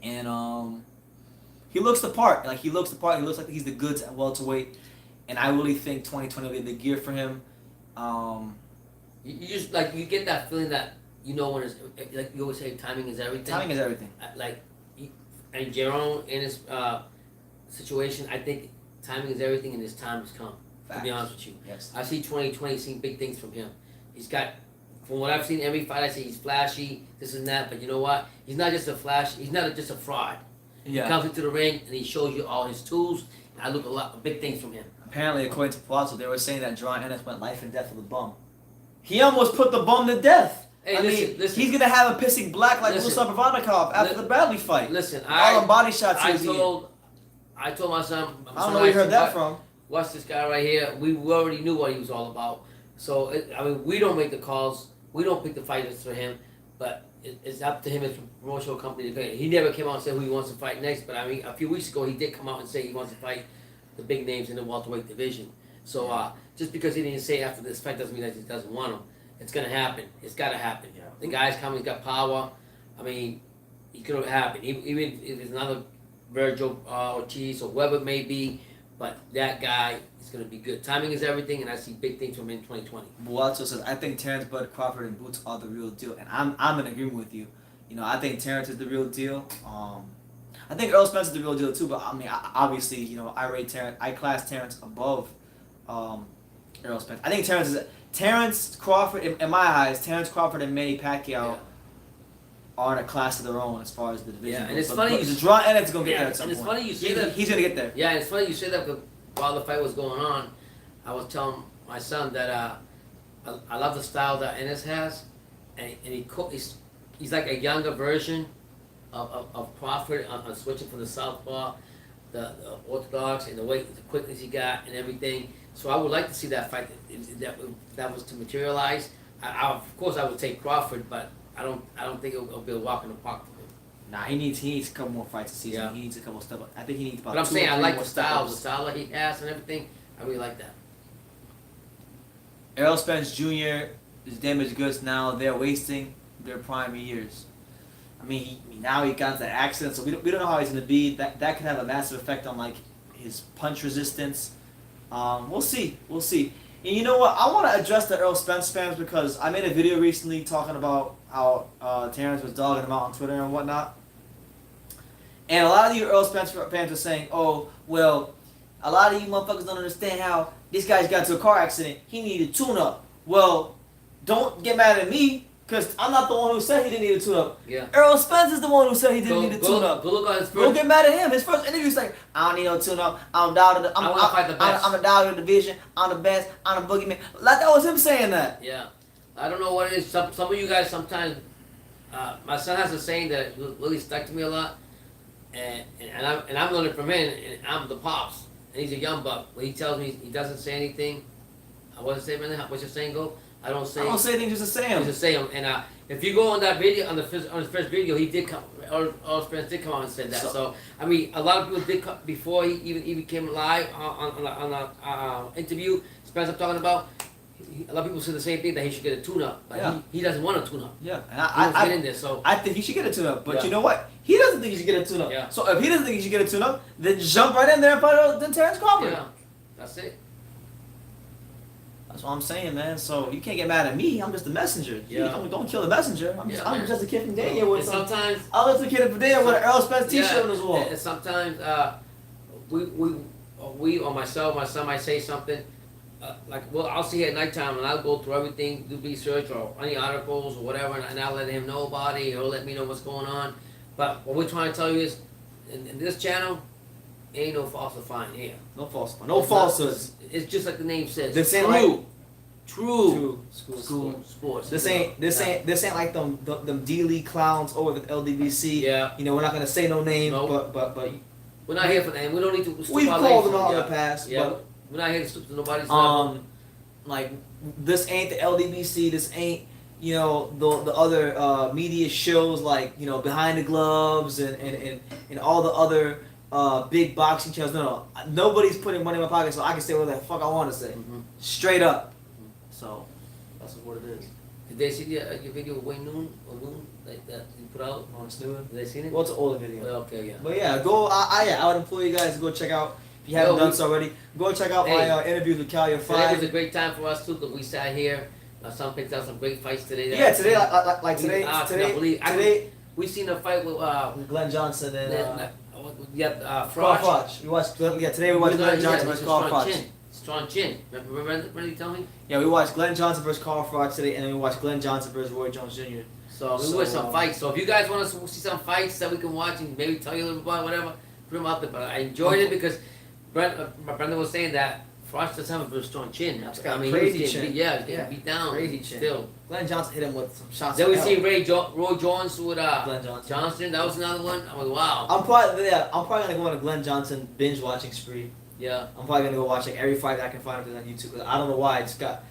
A: And he looks the part. He looks like he's the goods at welterweight. And I really think 2020 will be the gear for him.
B: You just you get that feeling that when it's like you always say, timing is everything.
A: Timing is everything.
B: And Jerome in his situation, I think timing is everything, and his time has come. Facts. To be honest with you,
A: yes.
B: I see 2020 seeing big things from him. He's got, from what I've seen, every fight I see, he's flashy, this and that. But you know what? He's not just a flash. He's not just a fraud. Yeah. He comes into the ring and he shows you all his tools. And I look a lot of big things from him.
A: Apparently, according to Palazzo, they were saying that Jerron Ennis went life and death with the bum. He almost put the bum to death.
B: Hey, listen.
A: He's gonna have a pissing black like Ruslan Ivanikov after the Bradley fight.
B: Listen,
A: all the body shots.
B: I told my son.
A: I don't know where you heard that from.
B: Watch this guy right here. We already knew what he was all about. So we don't make the calls. We don't pick the fighters for him, but it's up to him as a promotional company to pay. He never came out and said who he wants to fight next. But a few weeks ago he did come out and say he wants to fight the big names in the welterweight division. So just because he didn't say after this fight doesn't mean that he doesn't want them. It's gonna happen. It's gotta happen. Yeah. The guy's coming. He's got power. It could happen. Even if it's another Virgil Ortiz or whoever it may be, but that guy is gonna be good. Timing is everything, and I see big things from him in 2020.
A: Buatso says, I think Terrence Bud Crawford and Boots are the real deal, and I'm in agreement with you. I think Terrence is the real deal. I think Earl Spence is the real deal too, but obviously, I rate Terrence. I class Terrence above Earl Spence. I think Terrence Crawford, in my eyes, Terrence Crawford and Manny Pacquiao are in a class of their own as far as the division goes.
B: And it's funny.
A: Jerron Ennis is going to get there at some point.
B: And it's funny you say that.
A: He's going to get there.
B: Yeah, and it's funny you say that because while the fight was going on, I was telling my son that I love the style that Ennis has, and he's like a younger version of Crawford on switching from the southpaw, the orthodox, and the quickness he got and everything. So I would like to see that fight that was to materialize. Of course I would take Crawford, but don't think it'll be a walk in the park for him.
A: Nah, he needs a couple more fights this season.
B: Yeah.
A: He needs a couple step up. I think he needs about.
B: But I'm
A: 2 or
B: saying I
A: 3
B: like
A: more
B: the style
A: step-ups.
B: that he has and everything. I really like that.
A: Errol Spence Jr. is damaged goods now. They're wasting their prime years. I mean, now he got into that accident, so we don't know how he's going to be. That could have a massive effect on like his punch resistance. We'll see. And you know what? I want to address the Errol Spence fans because I made a video recently talking about how Terrence was dogging him out on Twitter and whatnot. And a lot of you Errol Spence fans are saying, "Oh, well, a lot of you motherfuckers don't understand how this guy's got into a car accident. He needed tune-up." Well, don't get mad at me, because I'm not the one who said he didn't need a tune-up.
B: Yeah.
A: Errol Spence is the one who said he didn't need a tune-up.
B: Go look at his first.
A: Don't get mad at him. His first interview is like, "I don't need no tune-up. I'm dog of the,
B: I wanna fight the best.
A: I'm a dog of the division. I'm the best. I'm the boogeyman." Like that was him saying that.
B: Yeah. I don't know what it is. Some of you guys sometimes. My son has a saying that really stuck to me a lot, and I'm learning from him. And I'm the pops, and he's a young buck. When he tells me he doesn't say anything, what's it say, Brandon? What's your saying go? I don't say
A: things, just to say them.
B: Just say them. And if you go on that video, on his first video, he did come. All Spence did come on and said that. So I mean, a lot of people did come before he even came live on the interview. Spence I'm talking about. A lot of people say the same thing, that he should get a tune-up. But
A: Yeah.
B: he doesn't want a tune-up.
A: Yeah, and
B: He wants to get in there. So
A: I think he should get a tune-up. But
B: Yeah.
A: you know what? He doesn't think he should get a tune-up.
B: Yeah.
A: So if he doesn't think he should get a tune-up, then jump right in there and fight Terrence Crawford.
B: yeah, that's it.
A: That's what I'm saying, man. So you can't get mad at me. I'm just the messenger.
B: Yeah.
A: Don't kill the messenger. I'm
B: Yeah,
A: just a kid from Daniel with
B: And
A: some.
B: sometimes
A: I was a kid from Daniel with an Earl Spence T-shirt on his wall.
B: And sometimes we or myself, my son might say something. I'll see at nighttime and I'll go through everything, do research or any articles or whatever, and I'll let him know about it. He'll let me know what's going on. But what we're trying to tell you is, in this channel, ain't no falsifying here.
A: No falsifying. No falsehoods.
B: It's just like the name says.
A: This ain't
B: True
A: School
B: sports.
A: This ain't like them D League clowns over the LDBC.
B: Yeah.
A: You know, we're not gonna say no name,
B: Nope.
A: but
B: We're not here for that. And we don't need to.
A: we've called them out in the past.
B: Yeah.
A: But
B: We're not here to stoop to nobody's level.
A: like this ain't the LDBC. This ain't the other media shows like Behind the Gloves and all the other big boxing channels. No, nobody's putting money in my pocket, so I can say whatever the fuck I want to say, straight up. So that's what it is.
B: Did they see your video of Wayne Noon like that you put out on Snooze? Did they see it?
A: Well, it's an older video.
B: Well, okay, yeah.
A: But yeah, go. I would employ you guys to go check out. If you haven't done so already, go check out my interviews with Calio
B: Today
A: 5.
B: was a great time for us too, because we sat here. Some picked out some great fights today.
A: Yeah, today like today
B: we seen a fight with
A: Glenn Johnson and
B: Froch.
A: We watched today we watched Glenn Johnson versus Carl Froch.
B: Strong chin. Remember you tell me?
A: Yeah, we watched Glenn Johnson versus Carl Froch today, and then we watched Glenn Johnson versus Roy Jones Jr.
B: So we watched some fights. So if you guys want to see some fights that we can watch and maybe tell you a little bit about whatever, put them out there. But I enjoyed it because Brenda was saying that Froch doesn't have a very strong chin.
A: He's got a crazy chin.
B: He's getting beat down.
A: Crazy chin.
B: Still.
A: Glenn Johnson hit him with some shots.
B: Then we see Roy Jones with
A: Glenn
B: Johnson. That was another one. I'm like, wow.
A: I'm probably gonna go on a Glenn Johnson binge watching spree.
B: Yeah.
A: I'm probably gonna go watch like every fight that I can find on YouTube. Cause I don't know why. I just got.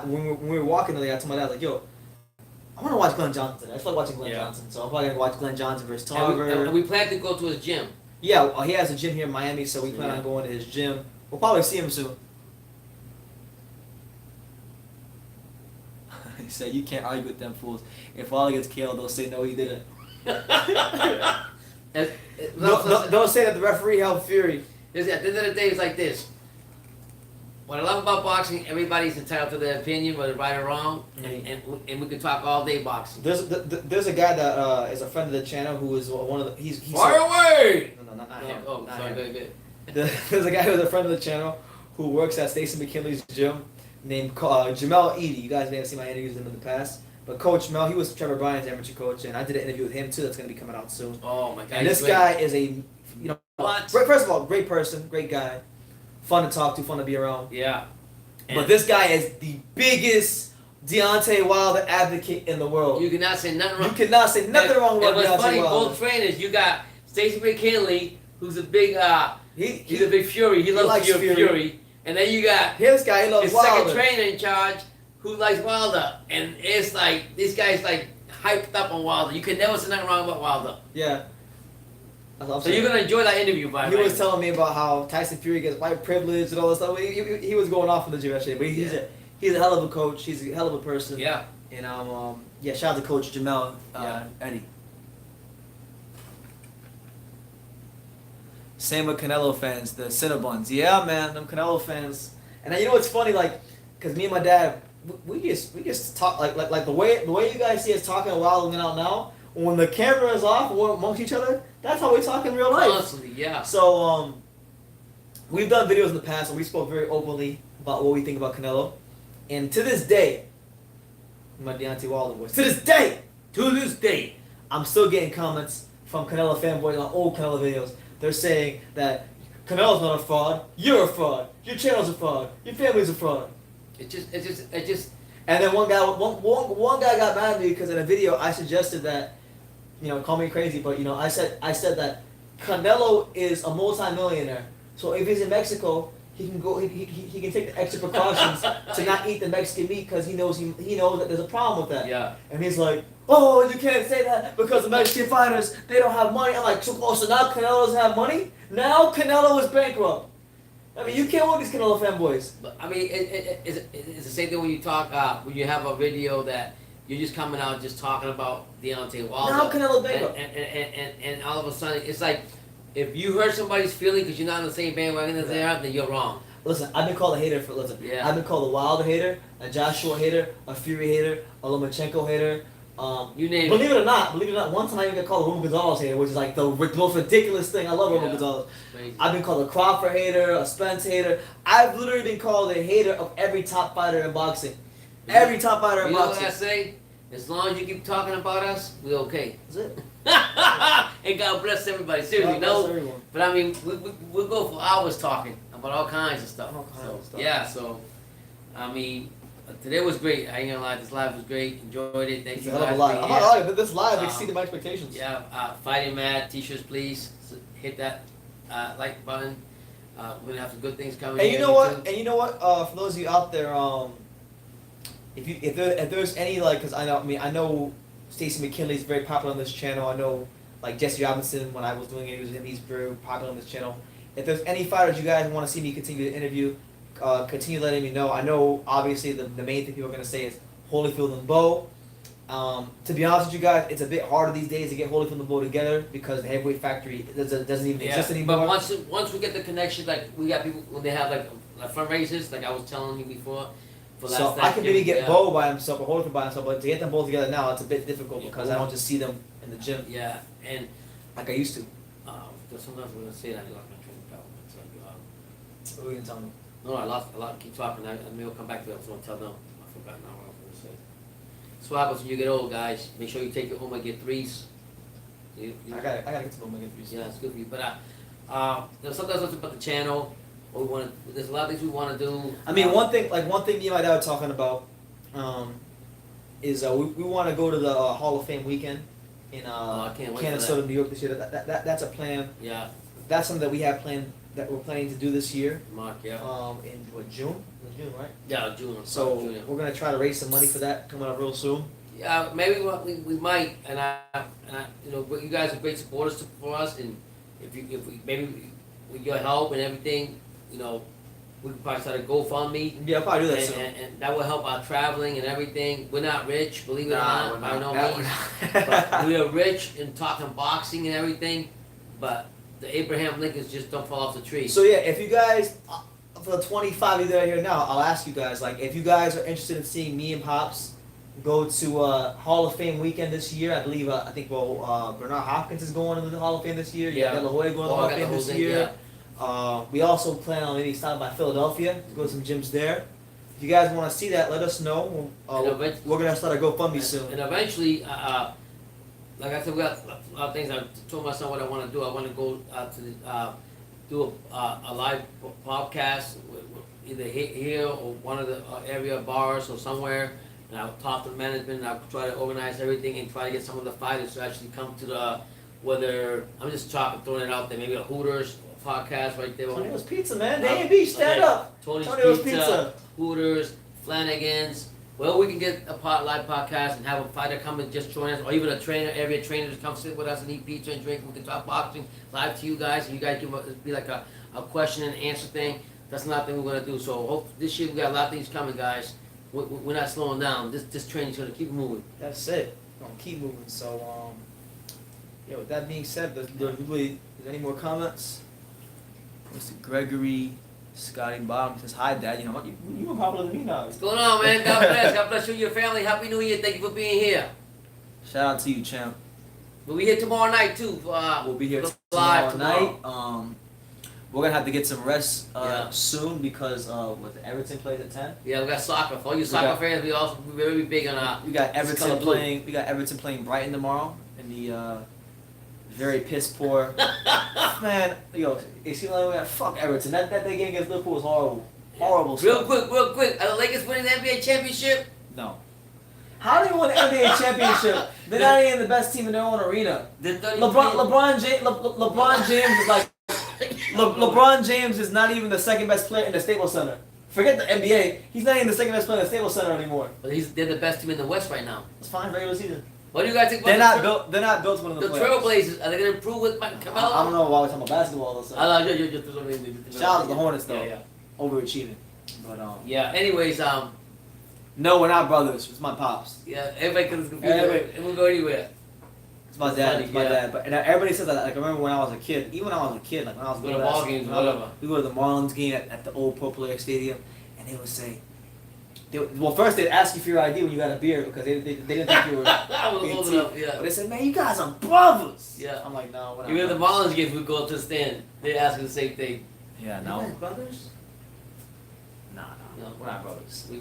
A: When we were walking today, I told my dad like, "Yo, I want to watch Glenn Johnson. I just like watching Glenn Johnson, so I'm probably gonna watch Glenn Johnson versus Tarver."
B: And we plan to go to his gym.
A: Yeah, he has a gym here in Miami, so we plan on going to his gym. We'll probably see him soon. He said, "You can't argue with them fools. If Wally gets killed, they'll say no, he didn't." Don't say that the referee helped Fury.
B: At the end of the day, it's like this. What I love about boxing, everybody's entitled to their opinion, whether right or wrong, and we can talk all day boxing.
A: There's a guy that is a friend of the channel who is one of the he's
B: fire away.
A: No, not him.
B: Oh,
A: Not
B: sorry,
A: him.
B: good.
A: There's a guy who's a friend of the channel who works at Stacey McKinley's gym named Jamel Edie. You guys may have seen my interviews with him in the past. But Coach Mel, he was Trevor Bryan's amateur coach, and I did an interview with him too. That's going to be coming out soon.
B: Oh my God!
A: And this guy is
B: what?
A: First of all, great person, great guy, fun to talk to, fun to be around.
B: Yeah.
A: But this guy is the biggest Deontay Wilder advocate in the world.
B: You cannot say nothing wrong.
A: You cannot say nothing wrong about
B: what's
A: Deontay
B: funny,
A: Wilder.
B: both trainers, you got Stacey McKinley, who's a big he's a
A: he
B: big Fury. He loves
A: likes
B: Fury. And then you got
A: this guy. He loves
B: his
A: Wilder.
B: second trainer in charge who likes Wilder. And it's like this guy's like hyped up on Wilder. You can never say nothing wrong about Wilder.
A: Yeah. That's what I'm
B: So you're gonna enjoy that interview, by
A: He
B: the way.
A: was telling me about how Tyson Fury gets white privilege and all this stuff. He was going off in the gym yesterday, but he's a hell of a coach. He's a hell of a person.
B: Yeah.
A: And shout out to Coach Jamel Eddie. Same with Canelo fans, the Cinnabons. Yeah, man, them Canelo fans. And then, you know what's funny, like, cause me and my dad, we just talk like the way you guys see us talking a while out now. When the camera is off, we're amongst each other. That's how we talk in real life.
B: Constantly, yeah.
A: So we've done videos in the past, and we spoke very openly about what we think about Canelo. And to this day, my Deontay Wilder voice. To this day, I'm still getting comments from Canelo fanboys on old Canelo videos. They're saying that Canelo's not a fraud. You're a fraud. Your channel's a fraud. Your family's a fraud.
B: It just.
A: And then one guy got mad at me because in a video I suggested that, call me crazy, but I said that Canelo is a multi-millionaire. So if he's in Mexico, he can go. He can take the extra precautions to not eat the Mexican meat because he knows that there's a problem with that.
B: Yeah.
A: And he's like, oh, you can't say that because the Mexican fighters, they don't have money. I'm like, so now Canelo doesn't have money? Now Canelo is bankrupt. I mean, you can't want these Canelo fanboys.
B: But I mean, it's the same thing when you talk when you have a video that you're just coming out just talking about Deontay Wilder.
A: Now Canelo bankrupt.
B: And all of a sudden, it's like if you hurt somebody's feeling because you're not on the same bandwagon as they are, then you're wrong.
A: Listen, I've been called a hater
B: Yeah.
A: I've been called a Wilder hater, a Joshua hater, a Fury hater, a Lomachenko hater.
B: You name
A: believe it or not, one time I even got called a Roman Gonzalez hater, which is like the most ridiculous thing. I love Roman Gonzalez.
B: Crazy.
A: I've been called a Crawford hater, a Spence hater. I've literally been called a hater of every top fighter in boxing. Every top fighter in
B: You know
A: boxing.
B: what I say? As long as you keep talking about us, we're okay.
A: That's it.
B: And God bless everybody. Seriously,
A: God bless everyone.
B: But I mean, we'll go for hours talking about all kinds of stuff.
A: All kinds of stuff.
B: Yeah, so, I mean, today was great. I ain't gonna lie, this live was great. Enjoyed it. Thank
A: It's
B: you
A: a hell of
B: guys
A: a
B: for
A: live.
B: being
A: I'm
B: here.
A: not lying, but this live exceeded my expectations.
B: Yeah, Fighting Mad t-shirts, please. Hit that like button. We're gonna have some good things coming.
A: And
B: here
A: you know what?
B: too.
A: And you know what? For those of you out there, if there's any because I know Stacey McKinley's very popular on this channel. I know like Jesse Robinson when I was doing interviews with him, he's very popular on this channel. If there's any fighters you guys want to see me continue to interview, continue letting me know. I know obviously the main thing people are gonna say is Holyfield and Bo. To be honest with you guys, it's a bit harder these days to get Holyfield and Bo together because the heavyweight factory doesn't even exist anymore.
B: But once we get the connection, like we got people when they have like fundraisers, like I was telling you before. For
A: So I can maybe get Bo by himself or Holyfield by himself, but to get them both together now, it's a bit difficult because I don't just see them in the gym
B: Yeah, and
A: like I used to.
B: because sometimes we're gonna say that I lost my train of thought. It's like,
A: What were you gonna tell them?
B: no, I lost a lot. Keep talking. I may come back to that. I was gonna tell them. I forgot now what I was gonna say. That's what happens when you get old, guys. Make sure you take your omega 3s.
A: I gotta get to Omega 3s.
B: Yeah, it's good for you. But there's sometimes something about the channel. What we want to. There's a lot of things we want to do.
A: I mean, one thing me and my dad were talking about is we want to go to the Hall of Fame weekend in
B: I can't wait for
A: Canada,
B: that.
A: New York this year. That's a plan.
B: Yeah,
A: That's something that we have planned that we're planning to do this year.
B: Mark. Yeah.
A: In June? In June, right?
B: Yeah, June.
A: So
B: June, yeah.
A: we're gonna try to raise some money for that coming up real soon.
B: Yeah, maybe we might, and I, but you guys are great supporters for us, and if we maybe with your help and everything, we could probably start a GoFundMe,
A: Yeah, I'll probably do that
B: and,
A: soon.
B: and that will help our traveling and everything. We're not rich, believe it or
A: Nah,
B: not,
A: we're
B: by
A: not.
B: no
A: Nah,
B: means,
A: we're not.
B: but we are rich in talking boxing and everything, but the Abraham Lincolns just don't fall off the tree.
A: So yeah, if you guys, for the 25 of you that are here now, I'll ask you guys, like, if you guys are interested in seeing me and Pops go to Hall of Fame weekend this year, I believe, Bernard Hopkins is going to the Hall of Fame this year.
B: Yeah.
A: You got La Jolla going to the Hall of Fame this year. We also plan on maybe stopping by Philadelphia to go to some gyms there. If you guys want to see that, let us know. We're gonna start a GoFundMe soon.
B: And eventually, like I said, we got a lot of things. I told my son what I want to do. I want to go to do a live podcast, either here or one of the area bars or somewhere. And I'll talk to the management and I'll try to organize everything and try to get some of the fighters to actually come to whether, I'm just throwing it out there, maybe a Hooters podcast right there.
A: Tonio's Pizza, man. A&B, stand up.
B: Tony's
A: Tonio's
B: Pizza, Hooters, Flanagan's, Well, we can get a live podcast and have a fighter come and just join us, or even a trainer, area trainer, to come sit with us and eat pizza and drink. We can talk boxing live to you guys, and you guys give us be like a question and answer thing. That's another thing we're gonna do. So hope this year we got a lot of things coming, guys. We're not slowing down. This training's gonna keep moving.
A: That's it. Gonna keep moving. So yeah. With that being said, is there any more comments? Mr. Gregory, Scotty Bottom says, "Hi, Dad. You know what? You more popular than me now."
B: What's going on, man? God bless. God bless you and your family. Happy New Year. Thank you for being here.
A: Shout out to you, champ.
B: We'll be here tomorrow night too.
A: We'll be here
B: live
A: tomorrow night. We're gonna have to get some rest
B: Yeah.
A: soon because with Everton plays at 10.
B: Yeah, we got soccer. For all you soccer fans, we also very big on
A: We got
B: this
A: Everton
B: color blue.
A: playing. We got Everton playing Brighton tomorrow in the very piss poor. Man, yo, it seems like fuck Everton. That game against Liverpool was horrible. Horrible
B: Real
A: stuff.
B: quick. Are the Lakers winning the NBA championship?
A: No. How do they win the NBA championship? They're not even the best team in their own arena. LeBron James is like LeBron James is not even the second best player in the Staples Center. Forget the NBA. He's not even the second best player in the Staples Center anymore.
B: But they're the best team in the West right now.
A: It's fine, regular season.
B: What do you guys think about
A: They're not built to win
B: the
A: the playoffs.
B: Trailblazers? Are they going to improve with Carmelo?
A: I don't know why we're talking about basketball all of a sudden.
B: I know, you're
A: Shout out to the Hornets though.
B: Yeah.
A: Overachieving. But
B: Yeah, anyways,
A: no, we're not brothers. It's my pops.
B: yeah, everybody can compete.
A: Everybody-
B: It will go anywhere.
A: It's my
B: It's
A: dad.
B: funny,
A: It's my
B: yeah.
A: dad. But and everybody says that. Like I remember when I was a kid. Even when I was a kid, like when I was
B: Go to
A: little,
B: ball games, whatever.
A: we go to the Marlins game at the old Pro Player Stadium, and they would say, first they'd ask you for your ID when you got a beer because they didn't think you were.
B: I was old
A: 18.
B: enough, yeah.
A: But they said, "Man, you guys are brothers."
B: Yeah.
A: I'm like, no, we're not.
B: Even the
A: brothers."
B: Marlins games, we go up to the stand. They ask us the same thing.
A: Yeah,
B: You
A: no.
B: guys brothers?
A: Nah,
B: No,
A: we're not brothers.
B: We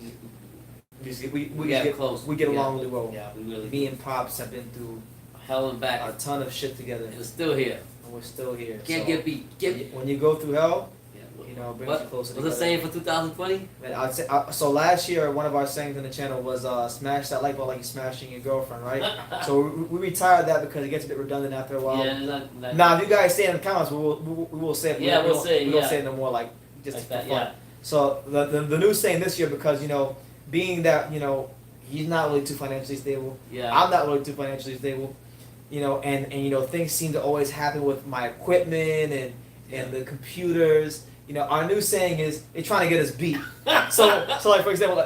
B: just,
A: We
B: get
A: get
B: close.
A: We get
B: Yeah.
A: along really well.
B: yeah, we really
A: Me and Pops have been through
B: hell and back.
A: a ton of shit together,
B: It was still here.
A: and we're still here.
B: Can't
A: So,
B: get beat.
A: when you go through hell,
B: Yeah.
A: you know, it brings
B: What
A: you closer
B: was
A: together.
B: the saying for 2020?
A: Man, I'd say, so last year, one of our sayings on the channel was smash that light bulb like you're smashing your girlfriend, right? So we retired that because it gets a bit redundant after a while.
B: Yeah, not
A: Now, if you guys say in the comments, we will say it.
B: Yeah,
A: we
B: we'll
A: won't-
B: say,
A: we won't
B: yeah.
A: say it no more, like, just
B: like
A: for
B: that.
A: fun.
B: Yeah.
A: So the new saying this year, because, you know, being that, you know, he's not really too financially stable,
B: Yeah.
A: I'm not really too financially stable, you know, and you know, things seem to always happen with my equipment and the computers. You know, our new saying is they're trying to get us beat. so like for example,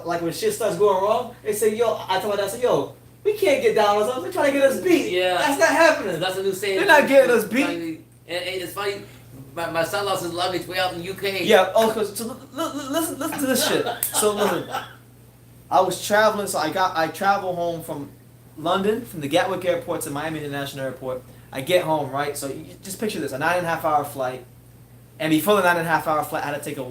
A: like when shit starts going wrong, they say, yo, I told my dad, I said, yo, we can't get down on something. They're trying to get us beat.
B: Yeah.
A: That's not happening.
B: That's a new saying.
A: They're not getting us beat.
B: And it's funny. My son lost his luggage way out in the UK.
A: Yeah. Oh, so listen to this shit. So listen, I was traveling. So I travel home from London, from the Gatwick Airport to Miami International Airport. I get home, right? So you just picture this: a 9.5 hour flight. And before the 9.5 hour flight, I had to take a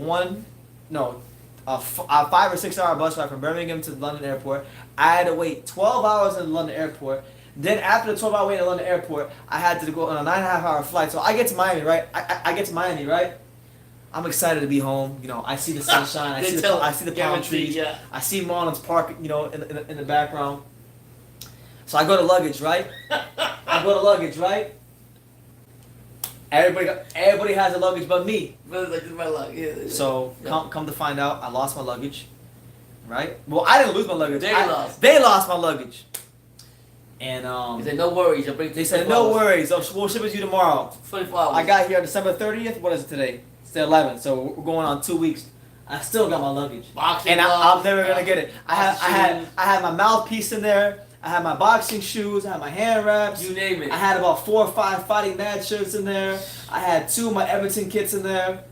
A: 5 or 6 hour bus ride from Birmingham to the London airport. I had to wait 12 hours in the London airport. Then after the 12 hour wait in the London airport, I had to go on a 9.5 hour flight. So I get to Miami, right? I get to Miami, right? I'm excited to be home. You know, I see the sunshine. I see the palm trees.
B: Yeah.
A: I see Marlins Park, you know, in the background. So I go to luggage, right? Everybody has their luggage but me.
B: But it's like, this is my luck. Yeah.
A: So
B: Yeah.
A: come to find out, I lost my luggage. Right? Well, I didn't lose my luggage.
B: They
A: They lost my luggage. And
B: He said, no worries. I'll bring it to
A: they
B: you
A: said,
B: 24
A: no
B: hours.
A: worries. We'll ship it to you tomorrow.
B: 24 hours.
A: I got here December 30th. What is it today? It's the 11th. So we're going on 2 weeks. I still got my luggage.
B: Boxing
A: And I'm
B: gloves,
A: never gonna get it. I had my mouthpiece in there. I had my boxing shoes. I had my hand wraps.
B: You name it.
A: I had about 4 or 5 fighting mad shirts in there. I had 2 of my Everton kits in there.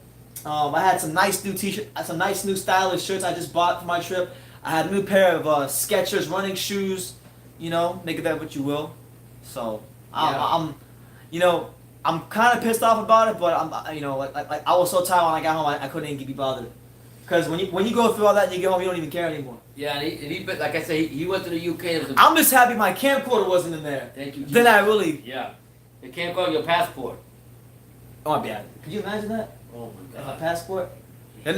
A: I had some nice new t-shirt, some nice new stylish shirts I just bought for my trip. I had a new pair of Skechers running shoes. You know, make of that what you will. So I'm you know, I'm kind of pissed off about it, but I'm, you know, like I was so tired when I got home, I couldn't even be bothered. Because when you go through all that and you get home, you don't even care anymore.
B: Yeah, and he like I said, he went to the UK. It was a,
A: I'm just happy my camcorder wasn't in there.
B: Thank you.
A: Then I really.
B: Yeah. They can't call your passport.
A: Oh, I'd be happy. Could you imagine that?
B: Oh my
A: My
B: God.
A: passport. Then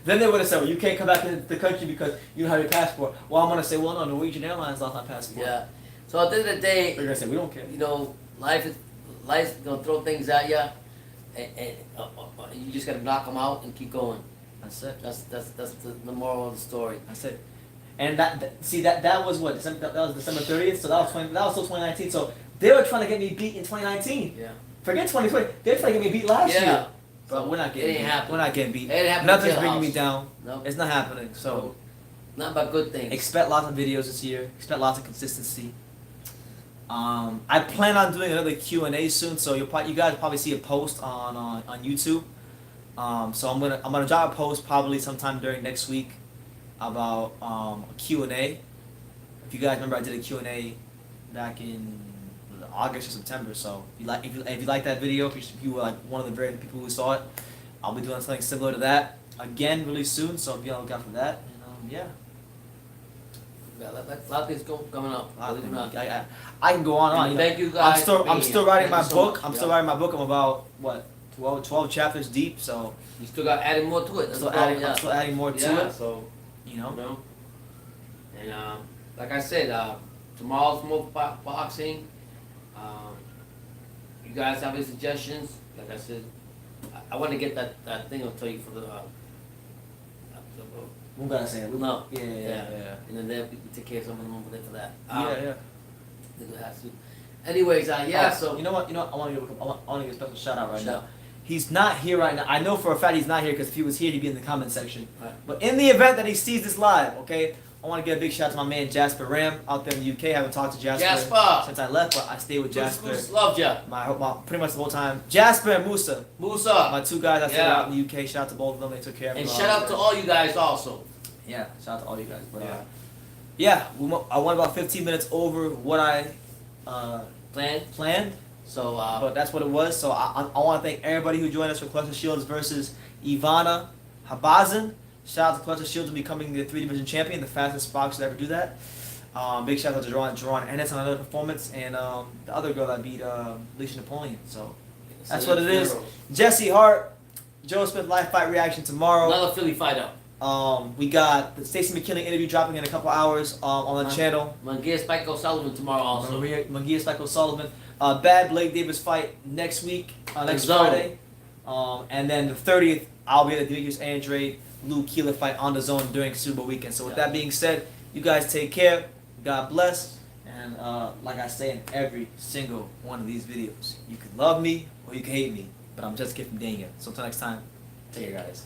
A: they would have said, well, you can't come back to the country because you don't have your passport. Well, I'm gonna say, well, no, Norwegian Airlines lost my passport.
B: Yeah. So at the end of the day,
A: They're gonna say we don't care.
B: you know, life's gonna throw things at you, and you just gotta knock them out and keep going.
A: That's it.
B: That's the moral of the story.
A: That's it. And that was what December, that was December 30th. So that was still 2019. So they were trying to get me beat in 2019.
B: Yeah.
A: Forget 2020. They're trying to get me beat last
B: Yeah.
A: year. But we're not
B: It
A: getting
B: ain't
A: beat.
B: happening.
A: We're not getting beat.
B: It ain't happening
A: Nothing's
B: to
A: bringing me
B: House.
A: down.
B: Nope.
A: It's not happening. So
B: Nothing but good things.
A: expect lots of videos this year. Expect lots of consistency. I plan on doing another Q&A soon, so you guys will probably see a post on YouTube. So I'm gonna drop a post probably sometime during next week about a Q&A. If you guys remember, I did a Q&A back in August or September. So if you like that video, if you were like one of the very people who saw it, I'll be doing something similar to that again really soon. So be on the lookout for that. And yeah.
B: Yeah, a lot of things coming up. Believe it or not.
A: I can go on and on.
B: Thank you guys.
A: I'm still writing my
B: Thank you so
A: book.
B: much.
A: I'm still writing my book. I'm about what 12 chapters deep. So
B: You still got adding more to it.
A: I'm still adding more to
B: Yeah,
A: it.
B: so
A: You know.
B: And like I said, tomorrow's more boxing. You guys have any suggestions? Like I said, I want to get that thing I'll tell you for the.
A: We're gonna say it.
B: No.
A: Yeah.
B: And then we take care of some of them over there for that.
A: Yeah.
B: They have to. Anyways, yeah.
A: Oh,
B: So
A: you know what? I want to give a special shout out right
B: Shout
A: now.
B: out.
A: He's not here right now. I know for a fact he's not here because if he was here, he'd be in the comment section.
B: Right.
A: But in the event that he sees this live, okay, I want to give a big shout out to my man Jasper Ram out there in the UK. I haven't talked to Jasper since I left, but I stayed with Jasper.
B: Loved ya.
A: My pretty much the whole time. Jasper and Musa,
B: Musa.
A: my two guys I stayed
B: Yeah.
A: out in the UK. Shout out to both of them. They took care of me.
B: And
A: while
B: shout
A: I
B: out
A: was
B: to
A: there.
B: all you guys also.
A: Yeah, shout out to all you guys. But
B: Yeah.
A: I went about 15 minutes over what I planned.
B: So
A: But that's what it was. So I want to thank everybody who joined us for Claressa Shields versus Ivana Habazin. Shout out to Claressa Shields for becoming the 3-division champion, the fastest boxer to ever do that. Big shout out to Jerron Ennis on another performance, and the other girl that beat Alicia Napoleon. So that's what it is. Jesse Hart, Joe Smith live fight reaction tomorrow.
B: Another Philly fighter.
A: We got the Stacey McKinley interview dropping in a couple hours on the channel.
B: Mangia Spike O'Sullivan tomorrow also.
A: Mangia Spike O'Sullivan. Bad Blake Davis fight next week, next
B: Zone.
A: Friday. And then the 30th, I'll be at the Demetrius Andrade Lou Keeler fight on the zone during Super Bowl weekend. So with that being said, you guys take care. God bless. And like I say in every single one of these videos, you can love me or you can hate me, but I'm just Kid from Daniel. So until next time, take care, guys.